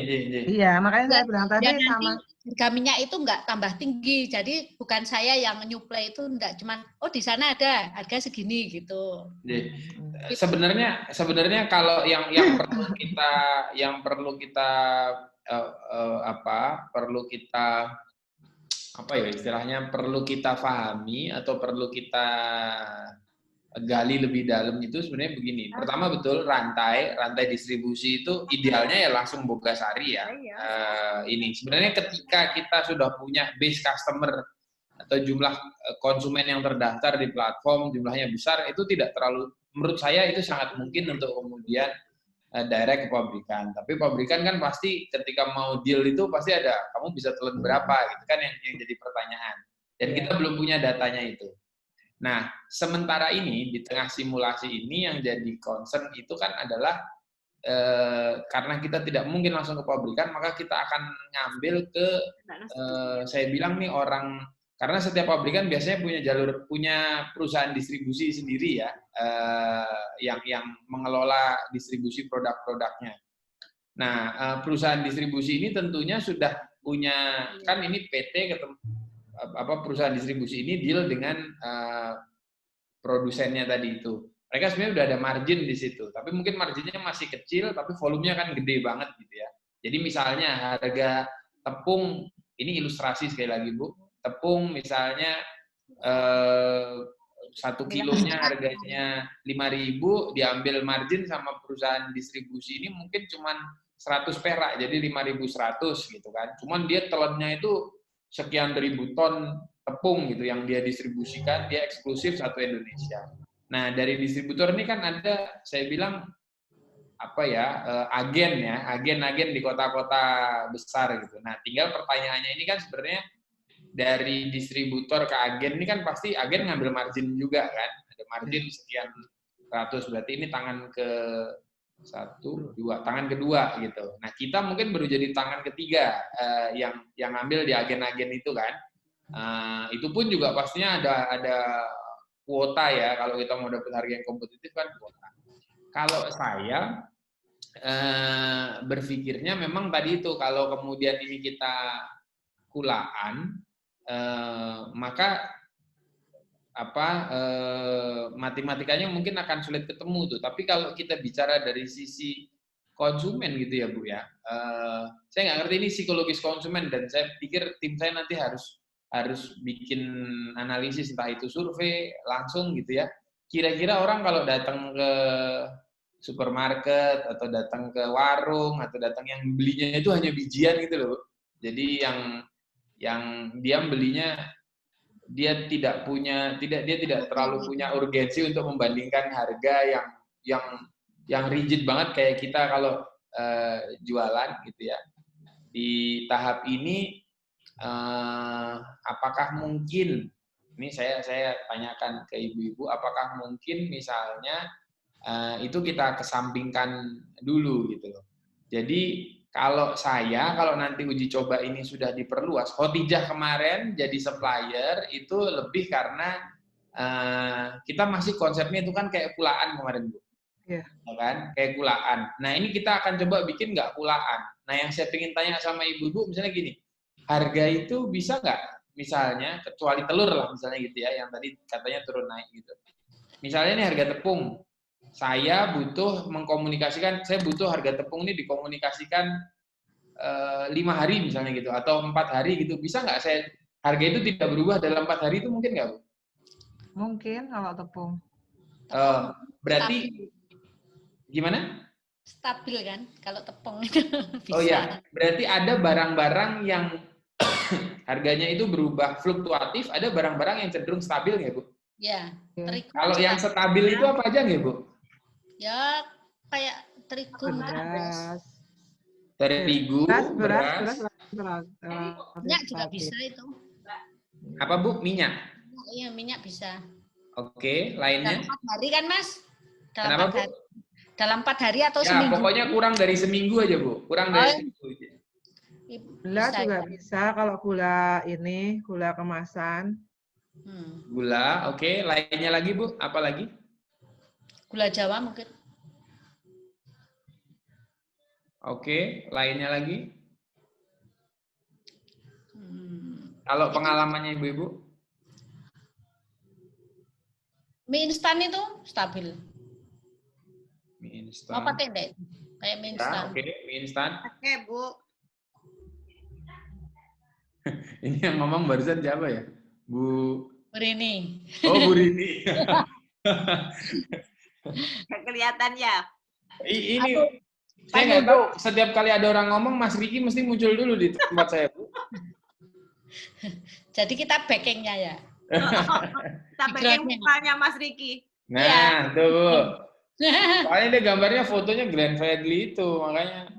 Speaker 8: Iya, makanya saya bilang tadi sama
Speaker 7: harga minyak itu nggak tambah tinggi, jadi bukan saya yang nyuplai itu nggak cuman oh di sana ada harga segini gitu.
Speaker 1: Sebenarnya kalau yang perlu kita perlu kita pahami atau perlu kita gali lebih dalam itu sebenarnya begini. Pertama betul rantai distribusi itu idealnya ya langsung Bogasari ya. Ini sebenarnya ketika kita sudah punya base customer atau jumlah konsumen yang terdaftar di platform jumlahnya besar itu tidak terlalu menurut saya itu sangat mungkin untuk kemudian direct ke pabrikan. Tapi pabrikan kan pasti ketika mau deal itu pasti ada kamu bisa telan berapa gitu kan yang jadi pertanyaan. Dan kita belum punya datanya itu. Nah, sementara ini di tengah simulasi ini yang jadi concern itu kan adalah karena kita tidak mungkin langsung ke pabrikan, maka kita akan ngambil ke saya bilang nih orang karena setiap pabrikan biasanya punya perusahaan distribusi sendiri ya, yang mengelola distribusi produk-produknya. Nah, perusahaan distribusi ini tentunya sudah punya, kan ini PT ketemu perusahaan distribusi ini deal dengan produsennya tadi itu. Mereka sebenarnya udah ada margin di situ, tapi mungkin marginnya masih kecil, tapi volumenya kan gede banget gitu ya. Jadi misalnya harga tepung, ini ilustrasi sekali lagi Bu, tepung misalnya 1 kilonya harganya 5.000, diambil margin sama perusahaan distribusi ini mungkin cuman 100 perak, jadi 5.100 gitu kan. Cuman dia telannya itu sekian ribu ton tepung gitu yang dia distribusikan, dia eksklusif satu Indonesia. Nah, dari distributor ini kan ada, saya bilang agen di kota-kota besar gitu. Nah, tinggal pertanyaannya ini kan sebenarnya dari distributor ke agen ini kan pasti agen ngambil margin juga kan, ada margin sekian ratus, berarti ini tangan tangan kedua gitu. Nah, kita mungkin baru jadi tangan ketiga yang ngambil di agen-agen itu kan. Itu pun juga pastinya ada kuota ya, kalau kita mau dapat harga yang kompetitif kan kuota. Kalau saya berpikirnya memang tadi itu, kalau kemudian ini kita kulaan, maka matematikanya mungkin akan sulit ketemu tuh. Tapi kalau kita bicara dari sisi konsumen gitu ya Bu ya, saya nggak ngerti ini psikologis konsumen, dan saya pikir tim saya nanti harus bikin analisis, entah itu survei langsung gitu ya. Kira-kira orang kalau datang ke supermarket atau datang ke warung atau datang, yang belinya itu hanya bijian gitu loh. Jadi yang dia belinya, dia tidak terlalu punya urgensi untuk membandingkan harga yang rigid banget kayak kita kalau jualan gitu ya. Di tahap ini apakah mungkin, ini saya tanyakan ke ibu-ibu, apakah mungkin misalnya itu kita kesampingkan dulu gitu loh. Jadi kalau nanti uji coba ini sudah diperluas, Khotijah kemarin jadi supplier itu lebih karena kita masih konsepnya itu kan kayak kulaan kemarin Bu.
Speaker 8: Iya.
Speaker 1: Kan? Kayak kulaan. Nah, ini kita akan coba bikin nggak kulaan. Nah, yang saya ingin tanya sama ibu-ibu misalnya gini, harga itu bisa nggak misalnya, kecuali telur lah misalnya gitu ya, yang tadi katanya turun naik gitu. Misalnya ini harga tepung, saya butuh mengkomunikasikan, saya butuh harga tepung ini dikomunikasikan 5 hari misalnya gitu, atau 4 hari gitu, bisa nggak saya harga itu tidak berubah dalam 4 hari, itu mungkin nggak Bu?
Speaker 8: Mungkin kalau tepung.
Speaker 1: Berarti
Speaker 7: stabil.
Speaker 1: Gimana?
Speaker 7: Stabil kan kalau tepung itu bisa.
Speaker 1: Oh ya, berarti ada barang-barang yang harganya itu berubah fluktuatif, ada barang-barang yang cenderung stabil nggak Bu?
Speaker 7: Ya, terigu.
Speaker 1: Kalau yang stabil itu apa aja nggak Bu?
Speaker 7: Ya, kayak terigu,
Speaker 8: Beras.
Speaker 1: Terigu, beras.
Speaker 7: Minyak juga bisa itu.
Speaker 1: Apa Bu? Minyak?
Speaker 7: Iya, minyak bisa.
Speaker 1: Oke, lainnya?
Speaker 7: Dalam 4 hari kan Mas?
Speaker 1: Kenapa Bu?
Speaker 7: Dalam 4 hari atau
Speaker 1: ya,
Speaker 7: seminggu?
Speaker 1: Pokoknya kurang dari seminggu aja Bu. Kurang dari seminggu aja.
Speaker 8: Gula juga bisa kalau gula kemasan.
Speaker 1: Gula, oke. Lainnya lagi Bu? Apa lagi?
Speaker 7: Gula Jawa mungkin.
Speaker 1: Oke, lainnya lagi? Kalau pengalamannya ibu-ibu?
Speaker 7: Mie instan itu stabil.
Speaker 1: Mie instan.
Speaker 7: Mau pakai enggak? Kayak mie instan.
Speaker 1: Oke, mie instan.
Speaker 3: Oke, Bu.
Speaker 1: Ini yang ngomong barusan siapa ya? Bu
Speaker 7: Rini.
Speaker 1: Oh, Bu Rini.
Speaker 3: Kelihatan ya.
Speaker 1: Ini saya nggak tahu, setiap kali ada orang ngomong Mas Riki mesti muncul dulu di tempat saya, Bu.
Speaker 7: Jadi kita backingnya ya.
Speaker 3: Kita backing mukanya Mas Riki.
Speaker 1: Nah,
Speaker 7: ya.
Speaker 1: Tuh Bu. Soalnya dia gambarnya fotonya Glenn Fredly itu, makanya.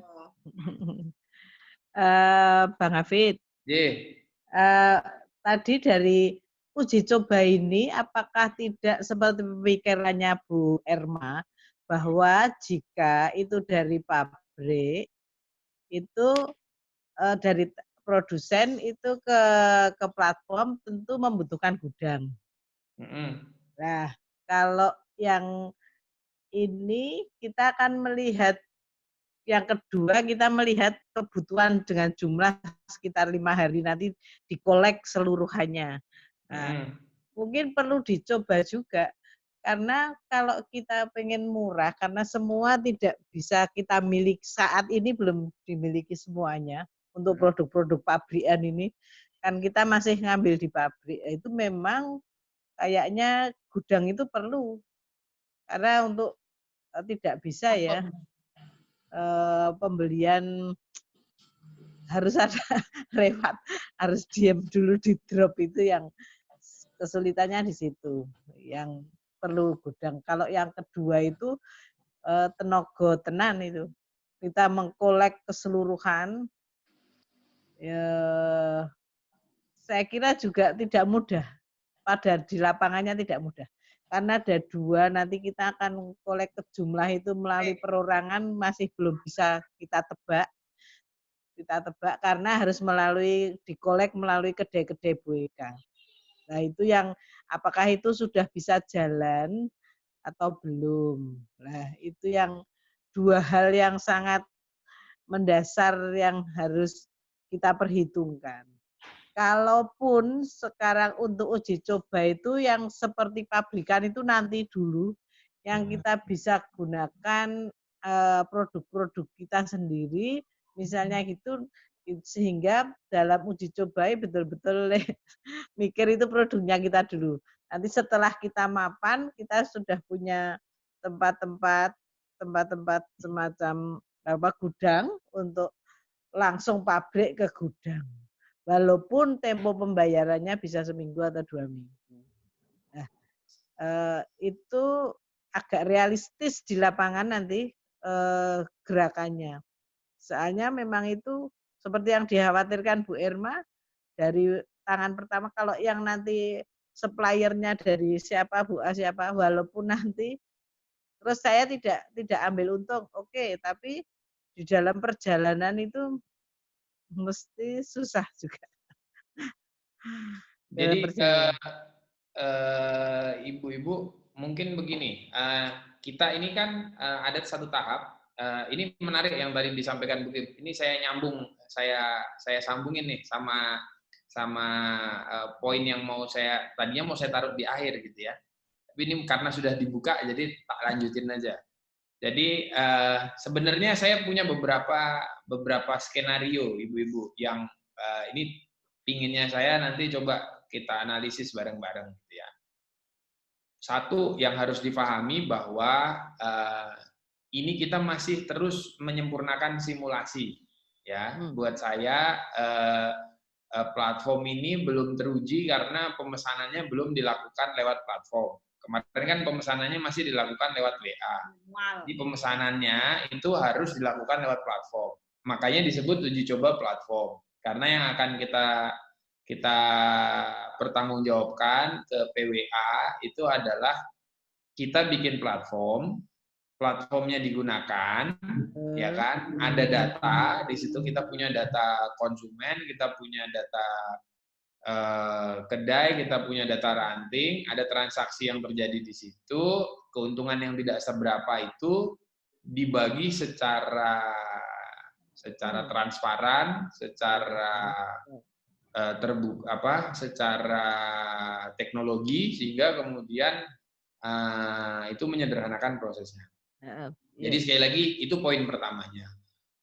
Speaker 8: Bang Hafid. Tadi dari uji coba ini, apakah tidak seperti pemikirannya Bu Erma, bahwa jika itu dari pabrik, itu dari produsen itu ke platform tentu membutuhkan gudang. Nah, kalau yang ini kita akan melihat yang kedua, kita melihat kebutuhan dengan jumlah sekitar 5 hari nanti dikolek seluruhannya. Nah, mungkin perlu dicoba juga. Karena kalau kita pengen murah, karena semua tidak bisa kita miliki saat ini, belum dimiliki semuanya untuk produk-produk pabrikan ini, kan kita masih ngambil di pabrik. Itu memang kayaknya gudang itu perlu. Karena untuk tidak bisa ya, pembelian harus ada lewat, harus diam dulu di drop, itu yang kesulitannya di situ. Yang perlu gudang. Kalau yang kedua itu tenaga tenan itu. Kita mengkolek keseluruhan, saya kira juga tidak mudah. Pada di lapangannya tidak mudah. Karena ada dua, nanti kita akan kolek ke jumlah itu melalui perorangan, masih belum bisa kita tebak. Kita tebak karena harus melalui dikolek melalui kedai-kedai BUEKA. Nah, itu yang apakah itu sudah bisa jalan atau belum. Nah, itu yang dua hal yang sangat mendasar yang harus kita perhitungkan. Kalaupun sekarang untuk uji coba itu yang seperti pabrikan itu nanti dulu, yang kita bisa gunakan produk-produk kita sendiri, misalnya gitu, sehingga dalam uji coba betul-betul mikir itu produknya kita dulu. Nanti setelah kita mapan, kita sudah punya tempat-tempat semacam gudang untuk langsung pabrik ke gudang. Walaupun tempo pembayarannya bisa seminggu atau 2 minggu. Nah, itu agak realistis di lapangan nanti gerakannya. Soalnya memang itu seperti yang dikhawatirkan Bu Irma, dari tangan pertama, kalau yang nanti suppliernya dari siapa, Bu A siapa, walaupun nanti terus saya tidak ambil untung, oke, tapi di dalam perjalanan itu mesti susah juga.
Speaker 1: Jadi ibu-ibu mungkin begini, kita ini kan ada satu tahap. Ini menarik yang tadi disampaikan Bu Kim. Ini saya nyambung, saya sambungin nih sama poin yang tadinya mau saya taruh di akhir gitu ya. Tapi ini karena sudah dibuka, jadi tak lanjutin aja. Jadi sebenarnya saya punya beberapa skenario ibu-ibu yang ini pinginnya saya nanti coba kita analisis bareng-bareng gitu ya. Satu yang harus dipahami bahwa ini kita masih terus menyempurnakan simulasi ya. Buat saya platform ini belum teruji karena pemesanannya belum dilakukan lewat platform. Kemarin kan pemesanannya masih dilakukan lewat WA. Jadi pemesanannya itu harus dilakukan lewat platform. Makanya disebut uji coba platform. Karena yang akan kita pertanggungjawabkan ke PWA itu adalah kita bikin platformnya digunakan, ya kan? Ada data, di situ kita punya data konsumen, kita punya data kedai, kita punya data ranting, ada transaksi yang terjadi di situ, keuntungan yang tidak seberapa itu dibagi secara transparan, secara secara teknologi, sehingga kemudian itu menyederhanakan prosesnya. Jadi sekali lagi itu poin pertamanya.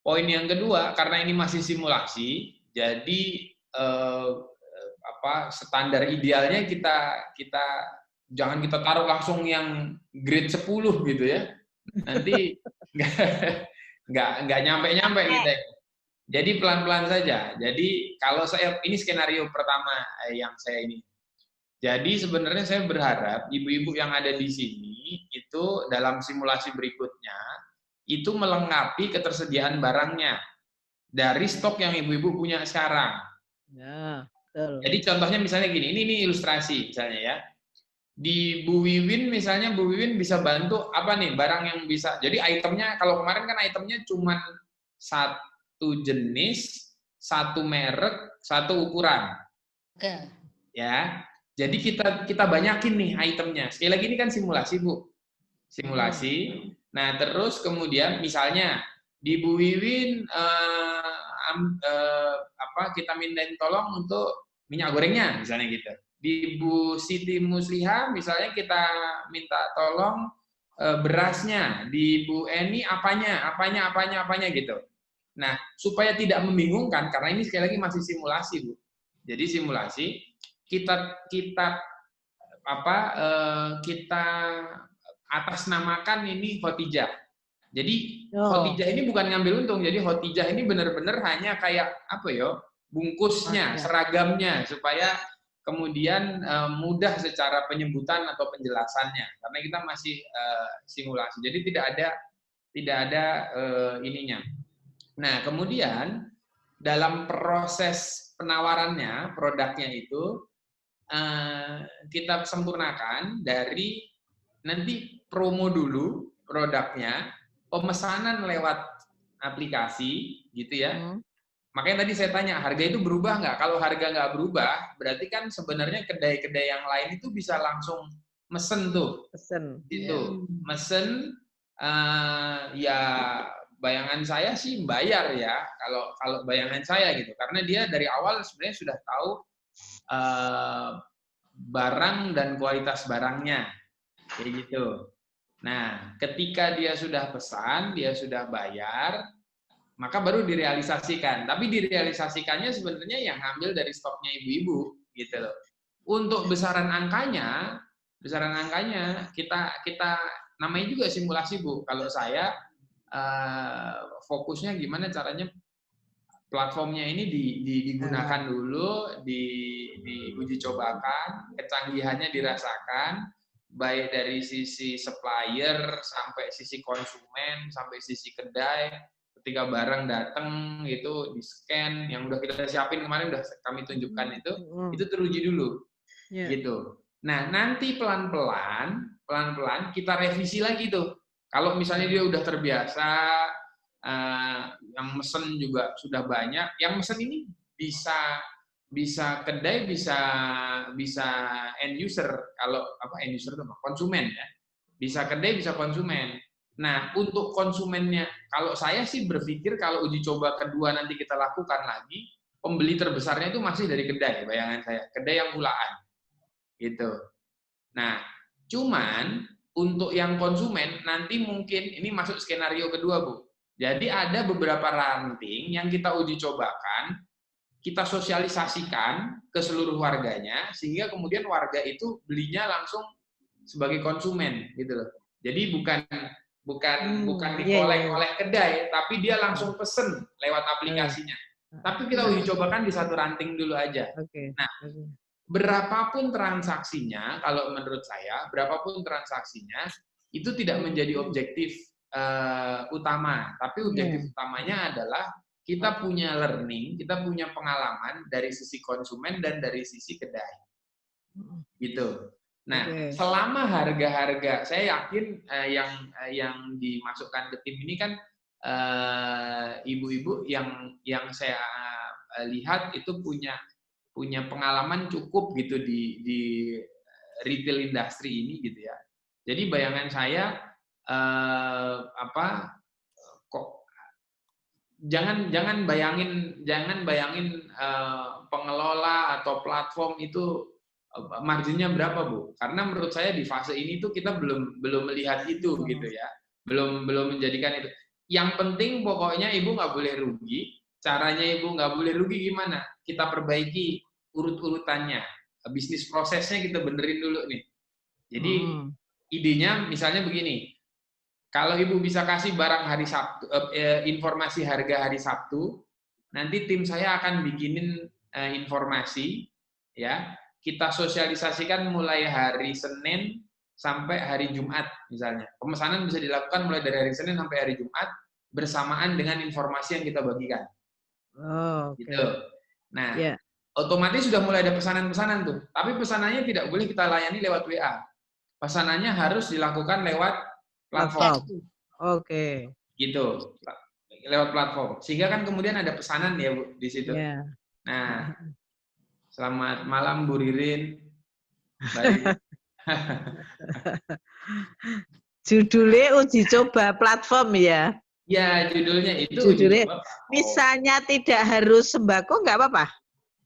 Speaker 1: Poin yang kedua, karena ini masih simulasi, jadi standar idealnya kita jangan kita taruh langsung yang grade 10 gitu ya. Nanti nggak nyampe gitu. Jadi pelan-pelan saja. Jadi kalau ini skenario pertama yang saya ini. Jadi sebenarnya saya berharap ibu-ibu yang ada di sini itu dalam simulasi berikutnya itu melengkapi ketersediaan barangnya dari stok yang ibu-ibu punya sekarang.
Speaker 8: Ya, betul.
Speaker 1: Jadi contohnya misalnya gini, ini ilustrasi misalnya ya. Di Bu Wiwin misalnya, Bu Wiwin bisa bantu apa nih barang yang bisa. Jadi itemnya, kalau kemarin kan itemnya cuma satu jenis satu merek, satu ukuran.
Speaker 7: Oke.
Speaker 1: Ya. Jadi kita banyakin nih itemnya. Sekali lagi ini kan simulasi, Bu. Simulasi. Nah, terus kemudian misalnya di Bu Wiwin kita mintain tolong untuk minyak gorengnya misalnya gitu. Di Bu Siti Musliha misalnya kita minta tolong berasnya, di Bu Eni apanya gitu. Nah, supaya tidak membingungkan karena ini sekali lagi masih simulasi, Bu. Jadi simulasi kita atasnamakan ini Khotijah. Jadi Khotijah ini bukan ngambil untung. Jadi Khotijah ini benar-benar hanya kayak bungkusnya, seragamnya supaya kemudian mudah secara penyebutan atau penjelasannya. Karena kita masih simulasi. Jadi tidak ada ininya. Nah, kemudian dalam proses penawarannya, produknya itu kita sempurnakan dari nanti promo dulu produknya, pemesanan lewat aplikasi, gitu ya. Makanya tadi saya tanya, harga itu berubah nggak? Kalau harga nggak berubah, berarti kan sebenarnya kedai-kedai yang lain itu bisa langsung mesen tuh. Gitu. Mesen, ya bayangan saya sih bayar ya, kalau bayangan saya gitu. Karena dia dari awal sebenarnya sudah tahu barang dan kualitas barangnya. Kayak gitu. Nah, ketika dia sudah pesan, dia sudah bayar, maka baru direalisasikan. Tapi direalisasikannya sebenarnya yang ngambil dari stoknya ibu-ibu, gitu loh. Untuk besaran angkanya kita namanya juga simulasi, Bu. Kalau saya fokusnya gimana caranya platformnya ini digunakan dulu, diuji cobakan, kecanggihannya dirasakan, baik dari sisi supplier sampai sisi konsumen sampai sisi kedai. Ketika barang datang itu di scan yang udah kita siapin kemarin udah kami tunjukkan itu teruji dulu, gitu. Nah nanti pelan-pelan kita revisi lagi tuh. Kalau misalnya dia udah terbiasa, yang mesen juga sudah banyak, yang mesen ini bisa kedai, bisa end user. Kalau end user itu konsumen ya. Bisa kedai, bisa konsumen. Nah, untuk konsumennya, kalau saya sih berpikir kalau uji coba kedua nanti kita lakukan lagi, pembeli terbesarnya itu masih dari kedai, bayangan saya. Kedai yang mulaan. Gitu. Nah, cuman untuk yang konsumen nanti mungkin ini masuk skenario kedua, Bu. Jadi ada beberapa ranting yang kita uji cobakan, kita sosialisasikan ke seluruh warganya sehingga kemudian warga itu belinya langsung sebagai konsumen gitu loh. Jadi bukan dikolek oleh kedai, tapi dia langsung pesen lewat aplikasinya. Tapi kita uji cobakan di satu ranting dulu aja. Nah, berapapun transaksinya, kalau menurut saya, berapapun transaksinya itu tidak menjadi objektif utama, tapi objektif utamanya adalah kita punya learning, kita punya pengalaman dari sisi konsumen dan dari sisi kedai, gitu. Nah, selama harga-harga, saya yakin yang dimasukkan ke tim ini kan ibu-ibu yang saya lihat itu punya pengalaman cukup gitu di retail industri ini gitu ya. Jadi bayangan saya jangan bayangin pengelola atau platform itu marginnya berapa, Bu? Karena menurut saya di fase ini tuh kita belum melihat itu gitu ya. Belum menjadikan itu. Yang penting pokoknya Ibu nggak boleh rugi. Caranya Ibu nggak boleh rugi gimana? Kita perbaiki urut-urutannya. Bisnis prosesnya kita benerin dulu nih. Jadi idenya misalnya begini. Kalau Ibu bisa kasih barang hari Sabtu, informasi harga hari Sabtu, nanti tim saya akan bikinin informasi, ya. Kita sosialisasikan mulai hari Senin sampai hari Jumat, misalnya. Pemesanan bisa dilakukan mulai dari hari Senin sampai hari Jumat, bersamaan dengan informasi yang kita bagikan. Gitu. Nah, otomatis sudah mulai ada pesanan-pesanan tuh. Tapi pesanannya tidak boleh kita layani lewat WA. Pesanannya harus dilakukan lewat platform. Gitu. lewat platform. Sehingga kan kemudian ada pesanan ya Bu di situ.
Speaker 8: Ya.
Speaker 1: Nah, selamat malam Bu Ririn. Baik.
Speaker 8: Judulnya uji coba platform ya.
Speaker 1: Ya, judulnya itu
Speaker 8: Judulnya,
Speaker 1: uji coba platform.
Speaker 8: misalnya tidak harus sembako, nggak apa-apa?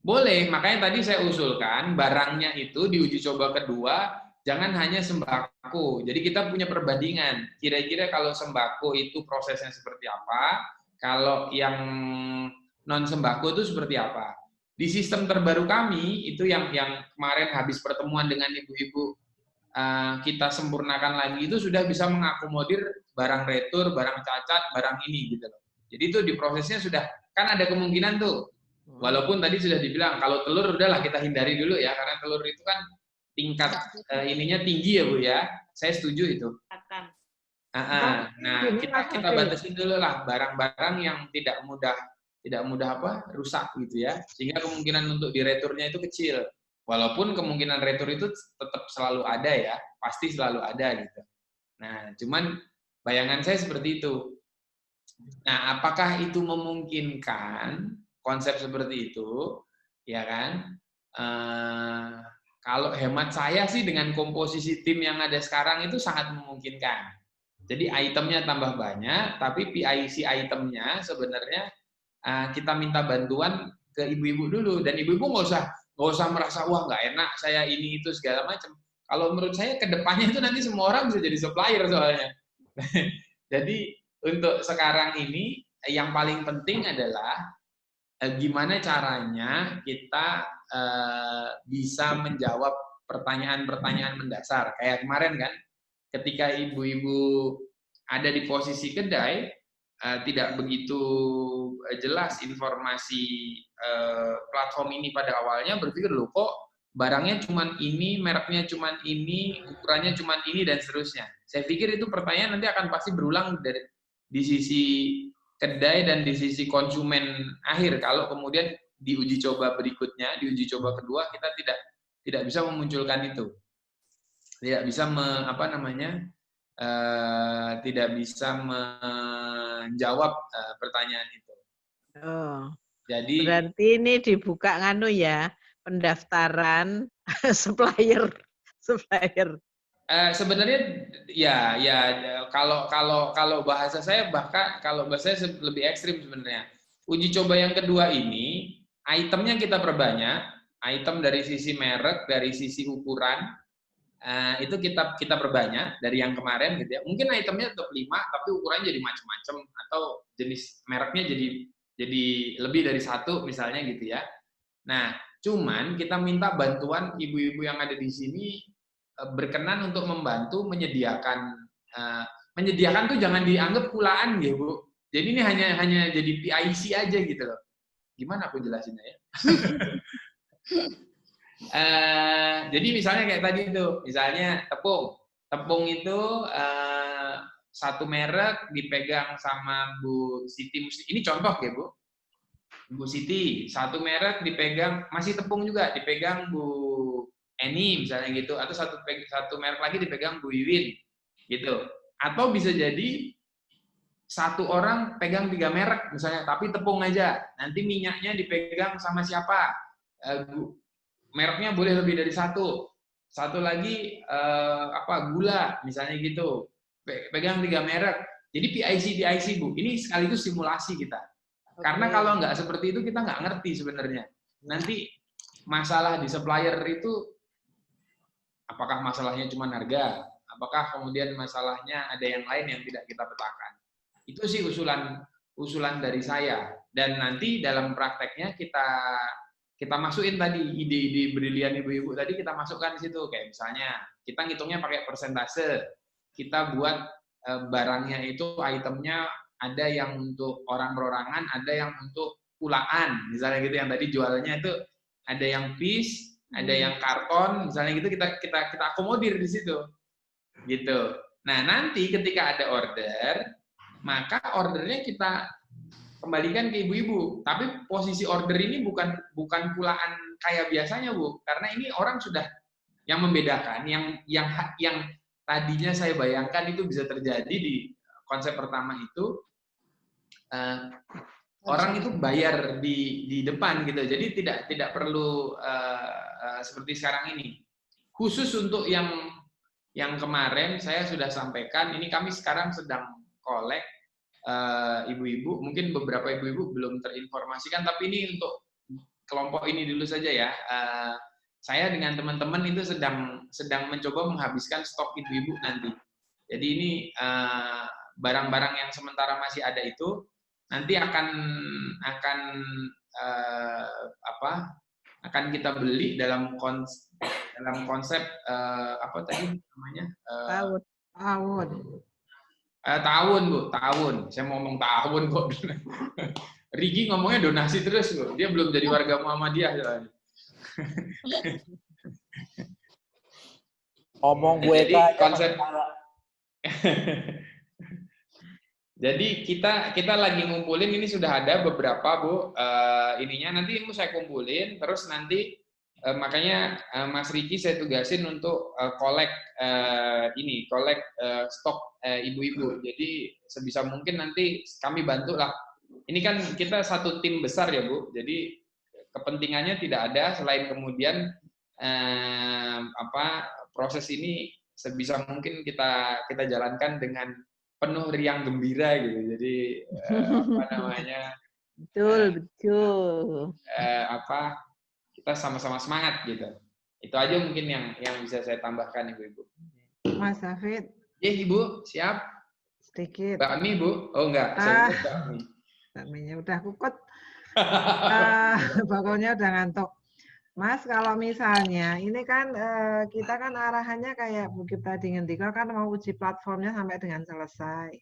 Speaker 1: Boleh, makanya tadi saya usulkan barangnya itu di uji coba kedua, jangan hanya sembako. Jadi kita punya perbandingan. Kira-kira kalau sembako itu prosesnya seperti apa, kalau yang non sembako itu seperti apa. Di sistem terbaru kami, itu yang kemarin habis pertemuan dengan ibu-ibu, kita sempurnakan lagi, itu sudah bisa mengakomodir barang retur, barang cacat, barang ini gitu loh. Jadi itu di prosesnya sudah, kan ada kemungkinan tuh, walaupun tadi sudah dibilang, kalau telur udahlah kita hindari dulu ya, karena telur itu kan tingkat ininya tinggi ya Bu ya, saya setuju itu. Nah, kita batasin dulu lah barang-barang yang tidak mudah rusak gitu ya, sehingga kemungkinan untuk direturnya itu kecil. Walaupun kemungkinan retur itu tetap selalu ada ya, pasti selalu ada gitu. Nah, cuman bayangan saya seperti itu. Nah, apakah itu memungkinkan konsep seperti itu? Ya kan? Kalau hemat saya sih dengan komposisi tim yang ada sekarang itu sangat memungkinkan. Jadi itemnya tambah banyak, tapi PIC itemnya sebenarnya kita minta bantuan ke ibu-ibu dulu. Dan ibu-ibu nggak usah merasa, wah nggak enak, saya ini itu segala macam. Kalau menurut saya ke depannya itu nanti semua orang bisa jadi supplier soalnya. Jadi untuk sekarang ini yang paling penting adalah gimana caranya kita bisa menjawab pertanyaan-pertanyaan mendasar. Kayak kemarin kan, ketika ibu-ibu ada di posisi kedai, tidak begitu jelas informasi platform ini pada awalnya, berpikir loh kok barangnya cuman ini, mereknya cuman ini, ukurannya cuman ini, dan seterusnya. Saya pikir itu pertanyaan nanti akan pasti berulang di sisi kedai dan di sisi konsumen akhir. Kalau kemudian di uji coba berikutnya, di uji coba kedua, kita tidak bisa memunculkan itu. Tidak bisa tidak bisa menjawab pertanyaan itu.
Speaker 8: Oh.
Speaker 1: Jadi
Speaker 8: berarti ini dibuka nganu ya, pendaftaran supplier.
Speaker 1: Sebenarnya ya kalau bahasa saya, bahkan kalau bahasa saya lebih ekstrim sebenarnya. Uji coba yang kedua ini itemnya kita perbanyak, item dari sisi merek, dari sisi ukuran. Itu kita perbanyak dari yang kemarin gitu ya. Mungkin itemnya tetap 5 tapi ukurannya jadi macam-macam, atau jenis mereknya jadi lebih dari 1 misalnya gitu ya. Nah, cuman kita minta bantuan ibu-ibu yang ada di sini berkenan untuk membantu menyediakan tuh jangan dianggap kulaan ya Bu. Jadi ini hanya jadi PIC aja gitu loh. Gimana aku jelasinnya ya? Jadi misalnya kayak tadi itu, misalnya tepung itu satu merek dipegang sama Bu Siti. Ini contoh ya Bu Siti, satu merek dipegang, masih tepung juga dipegang Bu Eni misalnya gitu, atau satu merek lagi dipegang Bu Iwin gitu. Atau bisa jadi satu orang pegang 3 merek misalnya, tapi tepung aja. Nanti minyaknya dipegang sama siapa? Mereknya boleh lebih dari 1. Satu lagi gula misalnya gitu. Pegang 3 merek. Jadi PIC Bu. Ini sekaligus simulasi kita. Karena kalau nggak seperti itu kita nggak ngerti sebenarnya. Nanti masalah di supplier itu apakah masalahnya cuma harga? Apakah kemudian masalahnya ada yang lain yang tidak kita petakan? Itu sih usulan dari saya. Dan nanti dalam prakteknya kita masukin tadi ide-ide brilian ibu-ibu tadi, kita masukkan di situ. Kayak misalnya kita ngitungnya pakai persentase. Kita buat barangnya itu itemnya ada yang untuk orang perorangan, ada yang untuk kulaan. Misalnya gitu, yang tadi jualnya itu ada yang piece, ada yang karton, misalnya gitu, kita akomodir di situ. Gitu. Nah, nanti ketika ada order, maka ordernya kita kembalikan ke ibu-ibu. Tapi posisi order ini bukan pulaan kayak biasanya, Bu. Karena ini orang sudah yang membedakan, yang tadinya saya bayangkan itu bisa terjadi di konsep pertama itu, orang itu bayar di depan gitu. Jadi tidak perlu seperti sekarang ini. Khusus untuk yang kemarin saya sudah sampaikan, ini kami sekarang sedang kolek ibu-ibu, mungkin beberapa ibu-ibu belum terinformasikan, tapi ini untuk kelompok ini dulu saja ya. Saya dengan teman-teman itu sedang mencoba menghabiskan stok ibu-ibu nanti. Jadi ini barang-barang yang sementara masih ada itu nanti akan kita beli dalam konsep apa tadi namanya? Tahun, Bu, tahun. Saya mau ngomong tahun kok. Rigi ngomongnya donasi terus, Bu. Dia belum jadi warga Muhammadiyah.
Speaker 6: Ngomong gue
Speaker 1: jadi konsep. Jadi kita lagi ngumpulin, ini sudah ada beberapa, Bu. Ininya nanti mau saya kumpulin, terus nanti makanya Mas Riki saya tugasin untuk kolek stok ibu-ibu. Jadi sebisa mungkin nanti kami bantu lah. Ini kan kita satu tim besar ya, Bu. Jadi kepentingannya tidak ada selain kemudian proses ini sebisa mungkin kita jalankan dengan penuh riang gembira gitu. Jadi
Speaker 8: betul.
Speaker 1: Kita sama-sama semangat gitu. Itu aja mungkin yang bisa saya tambahkan, Ibu-ibu.
Speaker 8: Mas Hafid.
Speaker 1: Iya, Ibu, siap.
Speaker 8: Sedikit.
Speaker 1: Mbak Mi, Bu? Oh enggak, saya Mbak Mi.
Speaker 8: Mbak Mi-nya udah kukut. Pokoknya udah ngantuk. Mas, kalau misalnya ini kan kita kan arahannya kayak Bu Kip tadi ngendika kan mau uji platformnya sampai dengan selesai.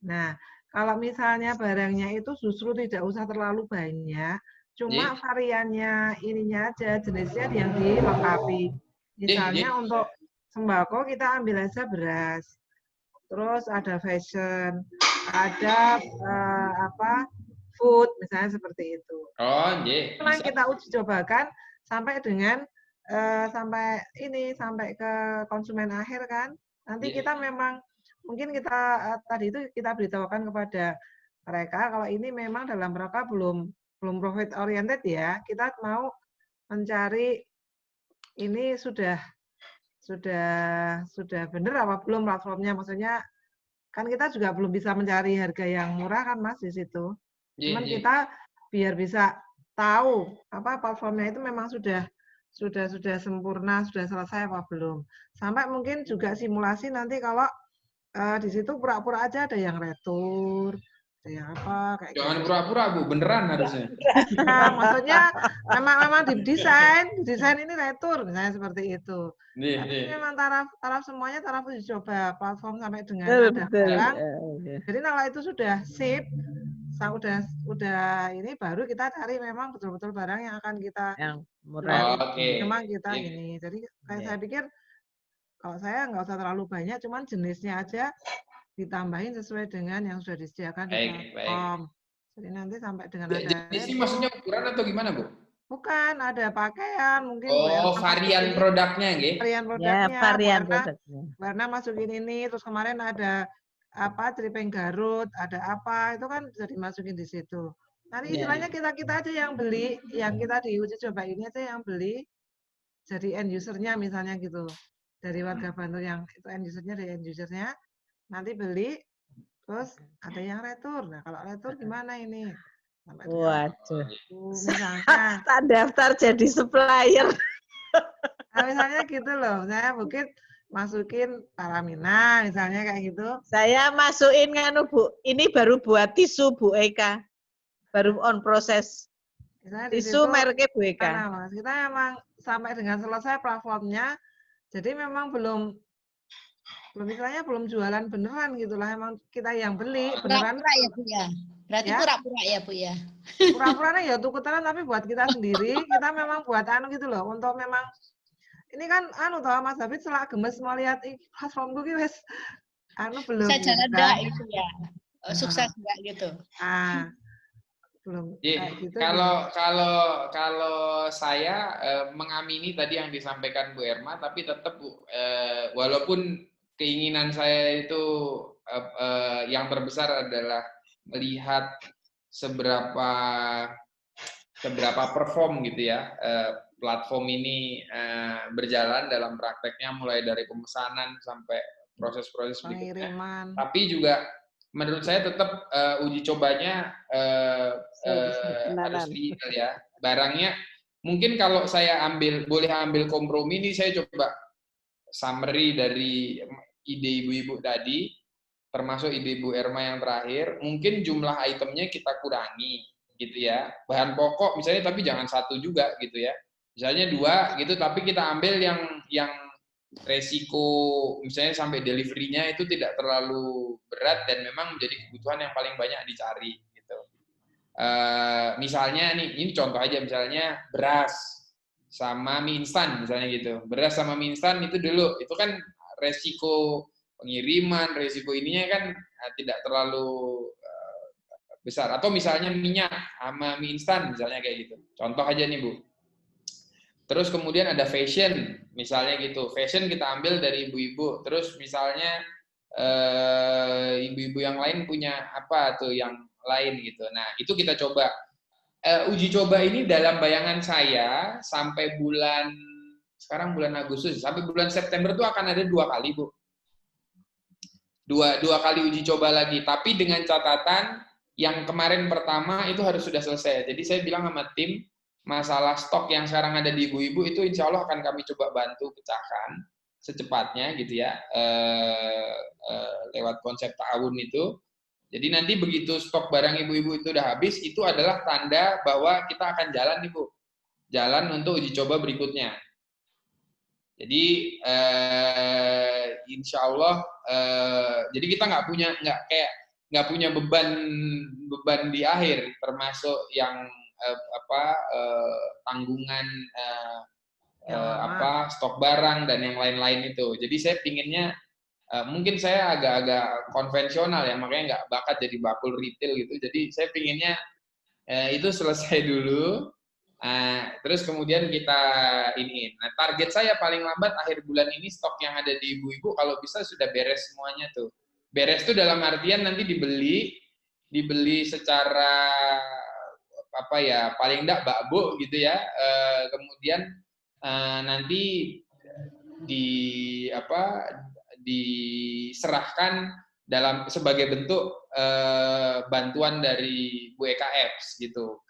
Speaker 8: Nah, kalau misalnya barangnya itu justru tidak usah terlalu banyak, cuma variannya ininya aja, jenisnya yang dilengkapi. Misalnya untuk sembako kita ambil aja beras, terus ada fashion, ada food, misalnya seperti itu.
Speaker 1: Oh, iya.
Speaker 8: Memang kita uji cobakan sampai dengan sampai ke konsumen akhir kan. Nanti kita memang mungkin kita tadi itu kita beritahukan kepada mereka kalau ini memang dalam rangka belum profit oriented ya. Kita mau mencari ini sudah benar apa belum platformnya, maksudnya kan kita juga belum bisa mencari harga yang murah kan Mas di situ. Cuman kita biar bisa tahu apa platformnya itu memang sudah sempurna, sudah selesai apa belum. Sampai mungkin juga simulasi nanti kalau di situ pura-pura aja ada yang retur, ada yang apa kayak
Speaker 1: Jangan pura-pura, Bu, beneran harusnya.
Speaker 8: Nah, maksudnya memang desain ini retur misalnya seperti itu. Tapi memang taraf semuanya taraf uji coba platform sampai dengan ada barang. Jadi kalau itu sudah sip, udah ini baru kita cari memang betul-betul barang yang akan kita murah. Memang kita ini. Jadi saya pikir kalau saya nggak usah terlalu banyak, cuman jenisnya aja ditambahin sesuai dengan yang sudah disediakan di platform. Jadi nanti sampai dengan ada.
Speaker 1: Jadi maksudnya ukuran atau gimana, Bu?
Speaker 8: Bukan, ada pakaian mungkin.
Speaker 1: Varian produknya, gitu.
Speaker 8: Varian produknya. Warna masukin ini, terus kemarin ada ceripeng Garut, ada apa, itu kan bisa dimasukin di situ. Nanti istilahnya kita aja yang beli, yang kita diuji coba ini aja yang beli, jadi end usernya misalnya gitu. Dari warga Bantul yang itu end usernya, dari end usernya, nanti beli, terus ada yang retur. Nah kalau retur gimana ini?
Speaker 9: Waduh,
Speaker 8: misalnya
Speaker 9: tak daftar jadi supplier.
Speaker 8: Nah, misalnya gitu loh, saya mungkin masukin Paramina misalnya kayak gitu.
Speaker 9: Saya masukin nganu Bu, ini baru buat tisu Bu Eka, baru on proses. Tisu mereknya Bu Eka.
Speaker 8: Nah, Mas, kita memang sampai dengan selesai platformnya, jadi memang belum misalnya belum jualan beneran gitulah, emang kita yang beli beneran.
Speaker 7: Pura-pura ya Bu ya. Berarti pura-pura ya Bu ya.
Speaker 8: Pura-puranya ya tukeran tapi buat kita sendiri, kita memang buat gitu loh, untuk memang ini kan toh Mas David selak gemes mau lihat platformku ki wis belum.
Speaker 7: Bisa jalan enggak itu ya. Sukses enggak gitu.
Speaker 8: Belum.
Speaker 1: Gitu, kalau saya mengamini tadi yang disampaikan Bu Erma, tapi tetap walaupun keinginan saya itu yang terbesar adalah melihat seberapa perform gitu ya platform ini berjalan dalam prakteknya, mulai dari pemesanan sampai proses-proses berikutnya. Tapi juga menurut saya tetap uji cobanya harus real ya. Barangnya mungkin kalau saya boleh ambil kompromi ini, saya coba summary dari ide ibu-ibu tadi, termasuk ide Ibu Erma yang terakhir, mungkin jumlah itemnya kita kurangi gitu ya. Bahan pokok misalnya, tapi jangan satu juga gitu ya. Misalnya 2 gitu, tapi kita ambil yang resiko misalnya sampai delivery-nya itu tidak terlalu berat dan memang menjadi kebutuhan yang paling banyak dicari gitu. Misalnya nih, ini contoh aja, misalnya beras sama mie instan misalnya gitu. Beras sama mie instan itu dulu, itu kan resiko pengiriman, resiko ininya kan tidak terlalu besar. Atau misalnya minyak sama mie instan misalnya kayak gitu. Contoh aja nih Bu. Terus kemudian ada fashion misalnya gitu. Fashion kita ambil dari ibu-ibu. Terus misalnya ibu-ibu yang lain punya apa tuh yang lain gitu. Nah, itu kita coba. Uji coba ini dalam bayangan saya sampai sekarang bulan Agustus, sampai bulan September itu akan ada 2 kali, Bu. Dua kali uji coba lagi, tapi dengan catatan yang kemarin pertama itu harus sudah selesai. Jadi saya bilang sama tim, masalah stok yang sekarang ada di ibu-ibu itu insya Allah akan kami coba bantu pecahkan secepatnya gitu ya, lewat konsep ta'awun itu. Jadi nanti begitu stok barang ibu-ibu itu udah habis, itu adalah tanda bahwa kita akan jalan nih Bu, jalan untuk uji coba berikutnya. Jadi insya Allah, jadi kita nggak punya beban di akhir, termasuk yang tanggungan stok barang dan yang lain-lain itu. Jadi saya pinginnya mungkin saya agak-agak konvensional ya, makanya nggak bakat jadi bakul retail gitu. Jadi saya pinginnya itu selesai dulu. Terus kemudian kita iniin. Nah, target saya paling lambat akhir bulan ini stok yang ada di ibu-ibu kalau bisa sudah beres semuanya tuh. Beres tuh dalam artian nanti dibeli secara paling enggak bakbo gitu ya. Kemudian nanti diserahkan sebagai bentuk bantuan dari Bu Eka Apps gitu.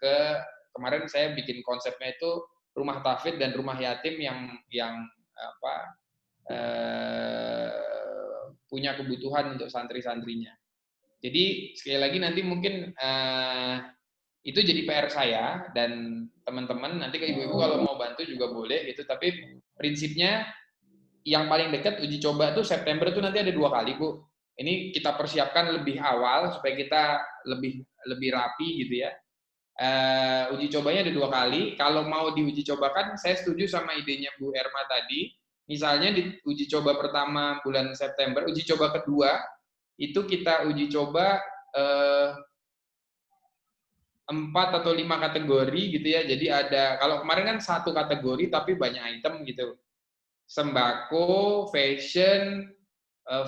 Speaker 1: Kemarin saya bikin konsepnya itu rumah tahfidz dan rumah yatim yang punya kebutuhan untuk santri-santrinya. Jadi sekali lagi nanti mungkin itu jadi PR saya dan teman-teman, nanti ke ibu-ibu kalau mau bantu juga boleh gitu, tapi prinsipnya yang paling dekat uji coba tuh September tuh nanti ada 2 kali Bu. Ini kita persiapkan lebih awal supaya kita lebih rapi gitu ya. Uji cobanya ada 2 kali. Kalau mau diuji cobakan, saya setuju sama idenya Bu Erma tadi. Misalnya di uji coba pertama bulan September, uji coba kedua itu kita uji coba 4 atau 5 kategori gitu ya. Jadi ada, kalau kemarin kan 1 kategori tapi banyak item gitu. Sembako, fashion,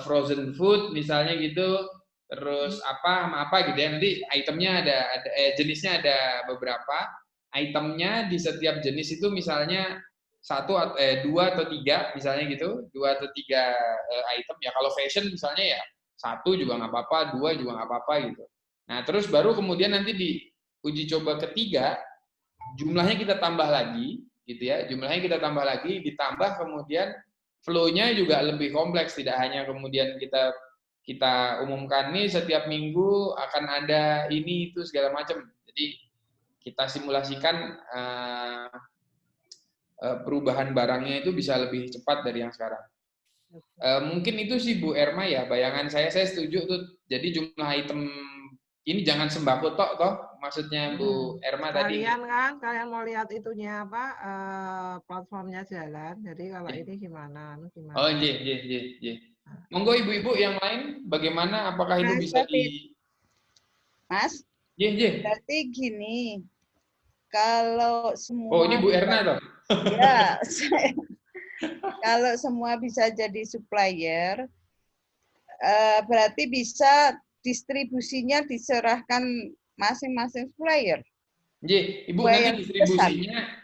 Speaker 1: frozen food misalnya gitu, terus apa gitu ya. Nanti itemnya ada jenisnya ada beberapa. Itemnya di setiap jenis itu misalnya 2 atau 3 misalnya gitu, 2 atau 3 item ya. Kalau fashion misalnya ya 1 juga nggak apa-apa, 2 juga nggak apa-apa gitu. Nah terus baru kemudian nanti di uji coba ketiga jumlahnya kita tambah lagi gitu ya, jumlahnya kita tambah lagi, ditambah kemudian flow-nya juga lebih kompleks, tidak hanya kemudian kita umumkan nih setiap minggu akan ada ini itu segala macam. Jadi kita simulasikan perubahan barangnya itu bisa lebih cepat dari yang sekarang. Mungkin itu sih Bu Erma ya, bayangan saya setuju tuh. Jadi jumlah item ini jangan sembako toh maksudnya Bu Erma tadi.
Speaker 8: Kalian mau lihat itunya apa, platformnya jalan. Jadi kalau ini gimana?
Speaker 1: Oh, iya. Monggo ibu-ibu yang lain bagaimana, apakah itu bisa
Speaker 2: Mas?
Speaker 1: Iya.
Speaker 2: Berarti gini, kalau semua...
Speaker 1: Oh, ini Bu Erna toh?
Speaker 2: Ya, kalau semua bisa jadi supplier, berarti bisa distribusinya diserahkan masing-masing supplier.
Speaker 1: Ibu,
Speaker 2: Supplier
Speaker 1: nanti
Speaker 2: besar.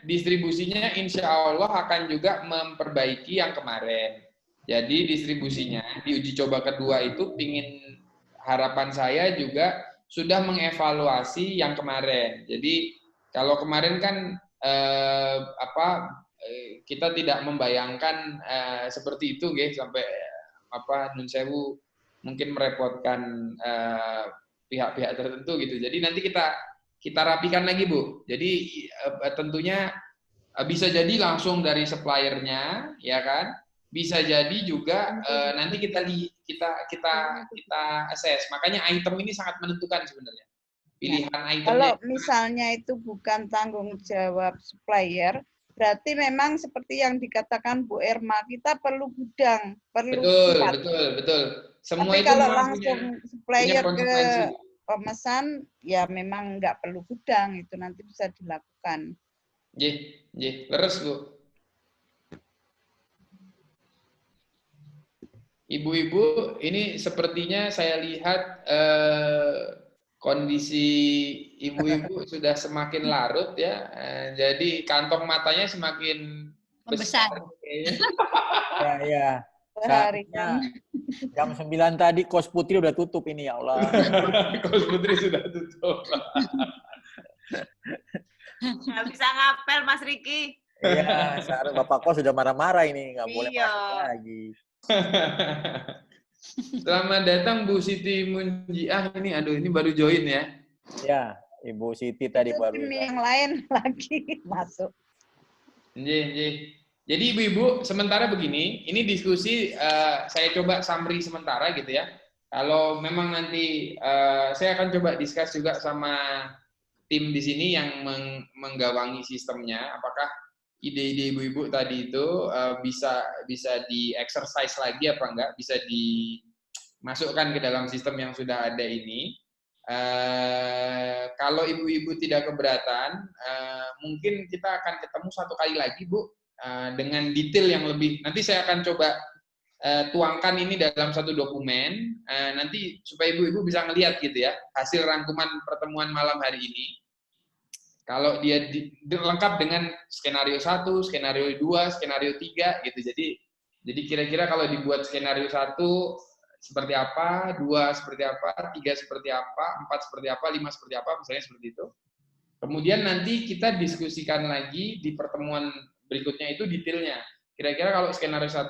Speaker 1: distribusinya insya Allah akan juga memperbaiki yang kemarin. Jadi distribusinya di uji coba kedua itu harapan saya juga sudah mengevaluasi yang kemarin. Jadi kalau kemarin kan kita tidak membayangkan seperti itu, sampai nun sewu mungkin merepotkan pihak-pihak tertentu gitu. Jadi nanti kita rapikan lagi, Bu. Jadi tentunya bisa jadi langsung dari suppliernya, ya kan? Bisa jadi juga nanti kita assess. Makanya item ini sangat menentukan sebenarnya. Pilihan itemnya.
Speaker 2: Kalau misalnya itu bukan tanggung jawab supplier, berarti memang seperti yang dikatakan Bu Erma, kita perlu gudang, perlu tempat.
Speaker 1: Betul. Semua
Speaker 2: tapi
Speaker 1: itu
Speaker 2: kalau langsung supplier ke
Speaker 1: konsekuensi.
Speaker 2: pemesan, ya memang nggak perlu gudang, itu nanti bisa dilakukan.
Speaker 1: Leres, Bu. Ibu-ibu, ini sepertinya saya lihat kondisi ibu-ibu sudah semakin larut ya. Jadi kantong matanya semakin besar.
Speaker 6: Ya. Saatnya jam 9 tadi Kos Putri udah tutup ini, ya Allah.
Speaker 1: Kos Putri sudah tutup.
Speaker 3: Nggak bisa ngapel, Mas Riki.
Speaker 6: Iya, sekarang Bapak Kos sudah marah-marah ini, nggak boleh
Speaker 3: Iya.
Speaker 6: masuk lagi.
Speaker 1: Selamat datang Bu Siti Munjiah, ini baru join ya.
Speaker 6: Ya, Ibu Siti tadi baru.
Speaker 2: Tim yang lain lagi masuk.
Speaker 1: Jadi ibu-ibu, sementara begini, ini diskusi saya coba summary sementara gitu ya. Kalau memang nanti saya akan coba discuss juga sama tim di sini yang menggawangi sistemnya. Apakah ide-ide ibu-ibu tadi itu bisa di-exercise lagi apa enggak? Bisa dimasukkan ke dalam sistem yang sudah ada ini. Kalau ibu-ibu tidak keberatan, mungkin kita akan ketemu satu kali lagi, Bu, dengan detail yang lebih. Nanti saya akan coba tuangkan ini dalam satu dokumen, nanti supaya ibu-ibu bisa ngelihat gitu ya, hasil rangkuman pertemuan malam hari ini. Kalau dia lengkap dengan skenario 1, skenario 2, skenario 3 gitu. Jadi kira-kira kalau dibuat skenario 1 seperti apa, 2 seperti apa, 3 seperti apa, 4 seperti apa, 5 seperti apa, misalnya seperti itu. Kemudian nanti kita diskusikan lagi di pertemuan berikutnya itu detailnya. Kira-kira kalau skenario 1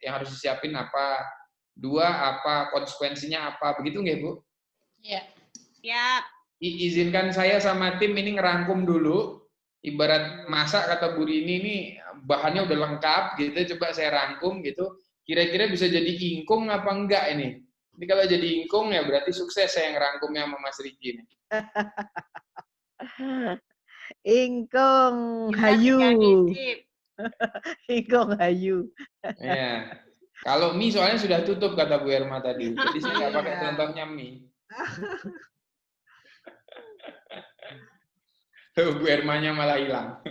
Speaker 1: yang harus disiapin apa, 2 apa, konsekuensinya apa, begitu nggak, Bu?
Speaker 3: Iya. Siap.
Speaker 1: Izinkan saya sama tim ini ngerangkum dulu. Ibarat masak kata Bu Rini ini bahannya udah lengkap gitu, coba saya rangkum gitu. Kira-kira bisa jadi ingkung apa enggak ini? Ini kalau jadi ingkung ya berarti sukses saya ngerangkumnya sama Mas Riki ini.
Speaker 9: Ingkung hayu. Ingkung hayu.
Speaker 1: Ya. Kalau mie soalnya sudah tutup kata Bu Erma tadi. Jadi saya nggak pakai contohnya mie. Bu Ermanya malah hilang.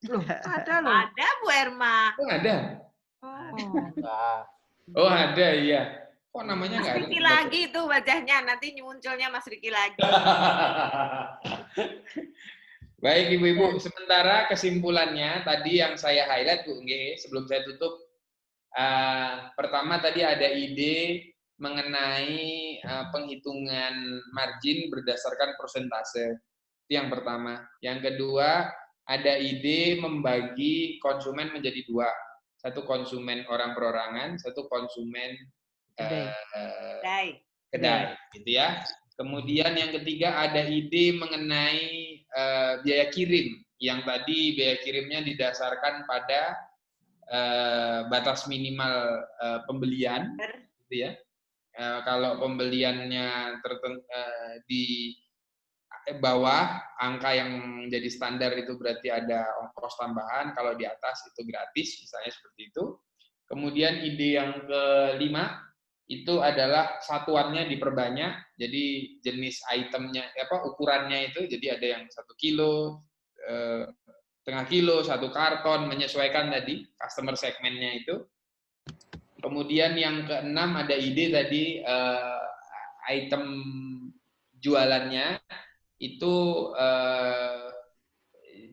Speaker 8: Loh, ada loh.
Speaker 3: Ada Bu Erma.
Speaker 1: Oh, ada. Oh, ada iya. Kok namanya
Speaker 3: Mas
Speaker 1: nggak ada?
Speaker 3: Riki lagi itu wajahnya, nanti munculnya Mas Riki lagi.
Speaker 1: Baik ibu-ibu, sementara kesimpulannya tadi yang saya highlight Bu, sebelum saya tutup, pertama tadi ada ide mengenai penghitungan margin berdasarkan persentase. Itu yang pertama. Yang kedua, ada ide membagi konsumen menjadi 2. Satu konsumen orang perorangan, satu konsumen kedai, gitu ya. Kemudian yang ketiga ada ide mengenai biaya kirim, yang tadi biaya kirimnya didasarkan pada batas minimal pembelian, gitu ya. Kalau pembeliannya di bawah angka yang jadi standar itu berarti ada ongkos tambahan, kalau di atas itu gratis, misalnya seperti itu. Kemudian ide yang kelima itu adalah satuannya diperbanyak, jadi jenis itemnya, ukurannya itu, jadi ada yang 1 kilo, setengah kilo, 1 karton, menyesuaikan tadi customer segmennya itu. Kemudian yang keenam ada ide tadi item jualannya itu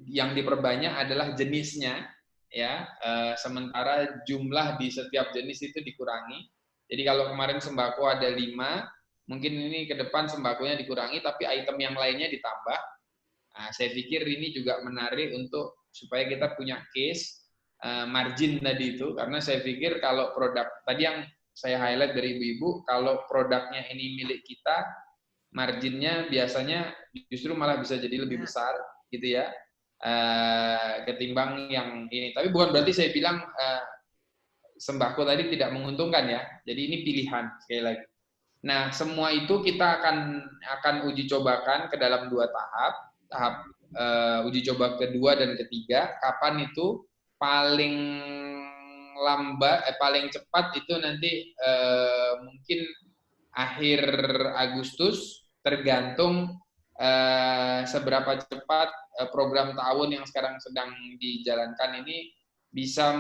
Speaker 1: yang diperbanyak adalah jenisnya, ya. Sementara jumlah di setiap jenis itu dikurangi. Jadi kalau kemarin sembako ada 5, mungkin ini ke depan sembakonya dikurangi, tapi item yang lainnya ditambah. Nah, saya pikir ini juga menarik untuk supaya kita punya case margin tadi itu, karena saya pikir kalau produk tadi yang saya highlight dari ibu-ibu, kalau produknya ini milik kita, marginnya biasanya justru malah bisa jadi lebih besar, gitu ya, ketimbang yang ini. Tapi bukan berarti saya bilang sembako tadi tidak menguntungkan ya. Jadi ini pilihan sekali lagi. Nah, semua itu kita akan uji cobakan ke dalam 2 tahap. Tahap uji coba kedua dan ketiga. Kapan itu paling paling cepat itu nanti mungkin akhir Agustus, tergantung seberapa cepat program tahun yang sekarang sedang dijalankan ini bisa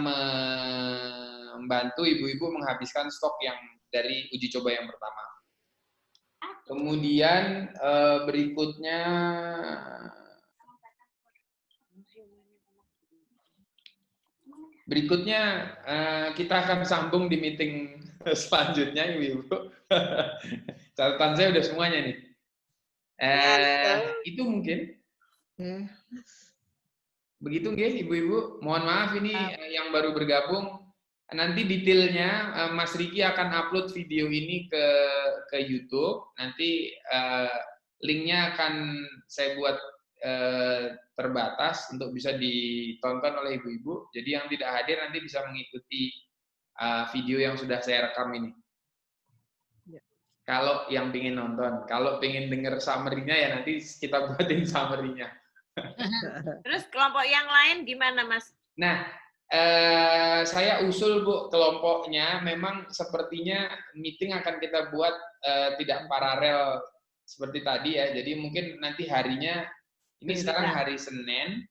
Speaker 1: membantu ibu-ibu menghabiskan stok yang dari uji coba yang pertama. Kemudian berikutnya kita akan sambung di meeting selanjutnya, ibu-ibu. Catatan saya udah semuanya nih. Itu mungkin. Begitu nggih, ibu-ibu. Mohon maaf ini yang baru bergabung. Nanti detailnya Mas Riki akan upload video ini ke YouTube. Nanti linknya akan saya buat terbatas untuk bisa ditonton oleh ibu-ibu. Jadi yang tidak hadir nanti bisa mengikuti video yang sudah saya rekam ini. Kalau yang pengen nonton, kalau pengen denger summary-nya ya nanti kita buatin summary-nya.
Speaker 3: Terus kelompok yang lain gimana, Mas?
Speaker 1: Nah, saya usul Bu kelompoknya, memang sepertinya meeting akan kita buat tidak paralel seperti tadi ya. Jadi mungkin nanti harinya, ini sekarang hari Senin,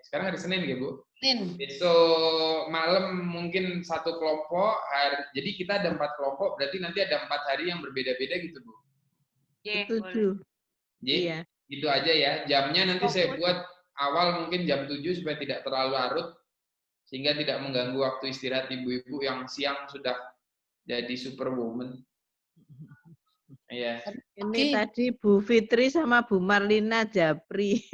Speaker 1: sekarang hari Senin ya Bu?
Speaker 7: Senin.
Speaker 1: Besok malam mungkin satu kelompok, jadi kita ada 4 kelompok, berarti nanti ada 4 hari yang berbeda-beda gitu Bu?
Speaker 9: Setuju. Iya.
Speaker 1: Gitu aja ya, jamnya nanti saya buat awal mungkin jam 7 supaya tidak terlalu larut, sehingga tidak mengganggu waktu istirahat ibu-ibu yang siang sudah jadi superwoman. Iya.
Speaker 9: Ini tadi Bu Fitri sama Bu Marlina Japri.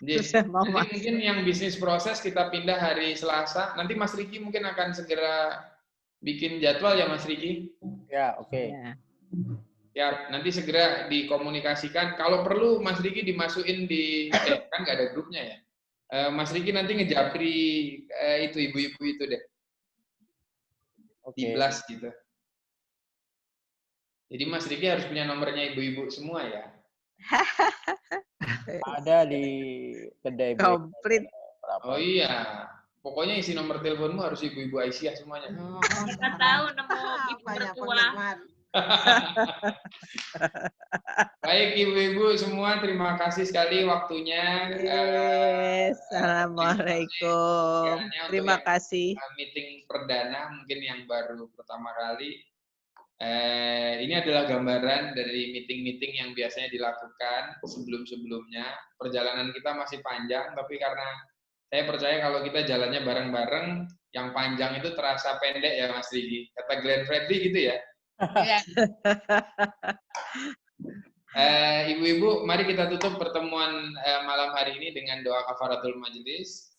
Speaker 1: Nanti mungkin yang bisnis proses kita pindah hari Selasa. Nanti Mas Riki mungkin akan segera bikin jadwal ya Mas Riki?
Speaker 6: Ya, oke.
Speaker 1: Ya, nanti segera dikomunikasikan. Kalau perlu Mas Riki dimasukin di, kan nggak ada grupnya ya. Mas Riki nanti ngejapri itu ibu-ibu itu deh. Di blast gitu. Jadi Mas Riki harus punya nomornya ibu-ibu semua ya.
Speaker 6: Ada di kedai.
Speaker 9: Komplit.
Speaker 1: Oh iya. Pokoknya isi nomor teleponmu harus ibu-ibu Aisyah semuanya.
Speaker 3: Kita tahu nemu ibu mertua.
Speaker 1: Baik ibu-ibu semua, terima kasih sekali waktunya.
Speaker 9: Assalamualaikum. Terima kasih.
Speaker 1: Meeting perdana mungkin yang baru pertama kali. Ini adalah gambaran dari meeting-meeting yang biasanya dilakukan sebelum-sebelumnya. Perjalanan kita masih panjang, tapi karena saya percaya kalau kita jalannya bareng-bareng, yang panjang itu terasa pendek ya Mas Riki. Kata Glenn Fredly gitu ya. Ibu-ibu, mari kita tutup pertemuan malam hari ini dengan doa kafaratul majelis.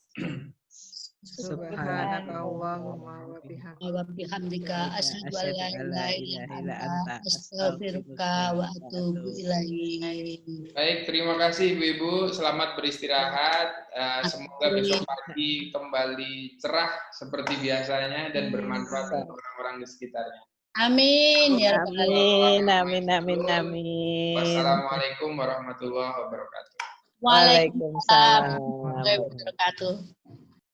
Speaker 8: Subhanakallahumma wa
Speaker 7: bihamdika asyhadu an la ilaha illa anta astaghfiruka wa atubu ilaik.
Speaker 1: Baik, terima kasih ibu-ibu. Selamat beristirahat. Semoga besok pagi kembali cerah seperti biasanya dan bermanfaat untuk orang-orang di sekitarnya.
Speaker 7: Amin ya rabbal
Speaker 9: alamin. Amin.
Speaker 1: Wassalamualaikum warahmatullahi wabarakatuh.
Speaker 9: Waalaikumsalam
Speaker 7: warahmatullahi wabarakatuh.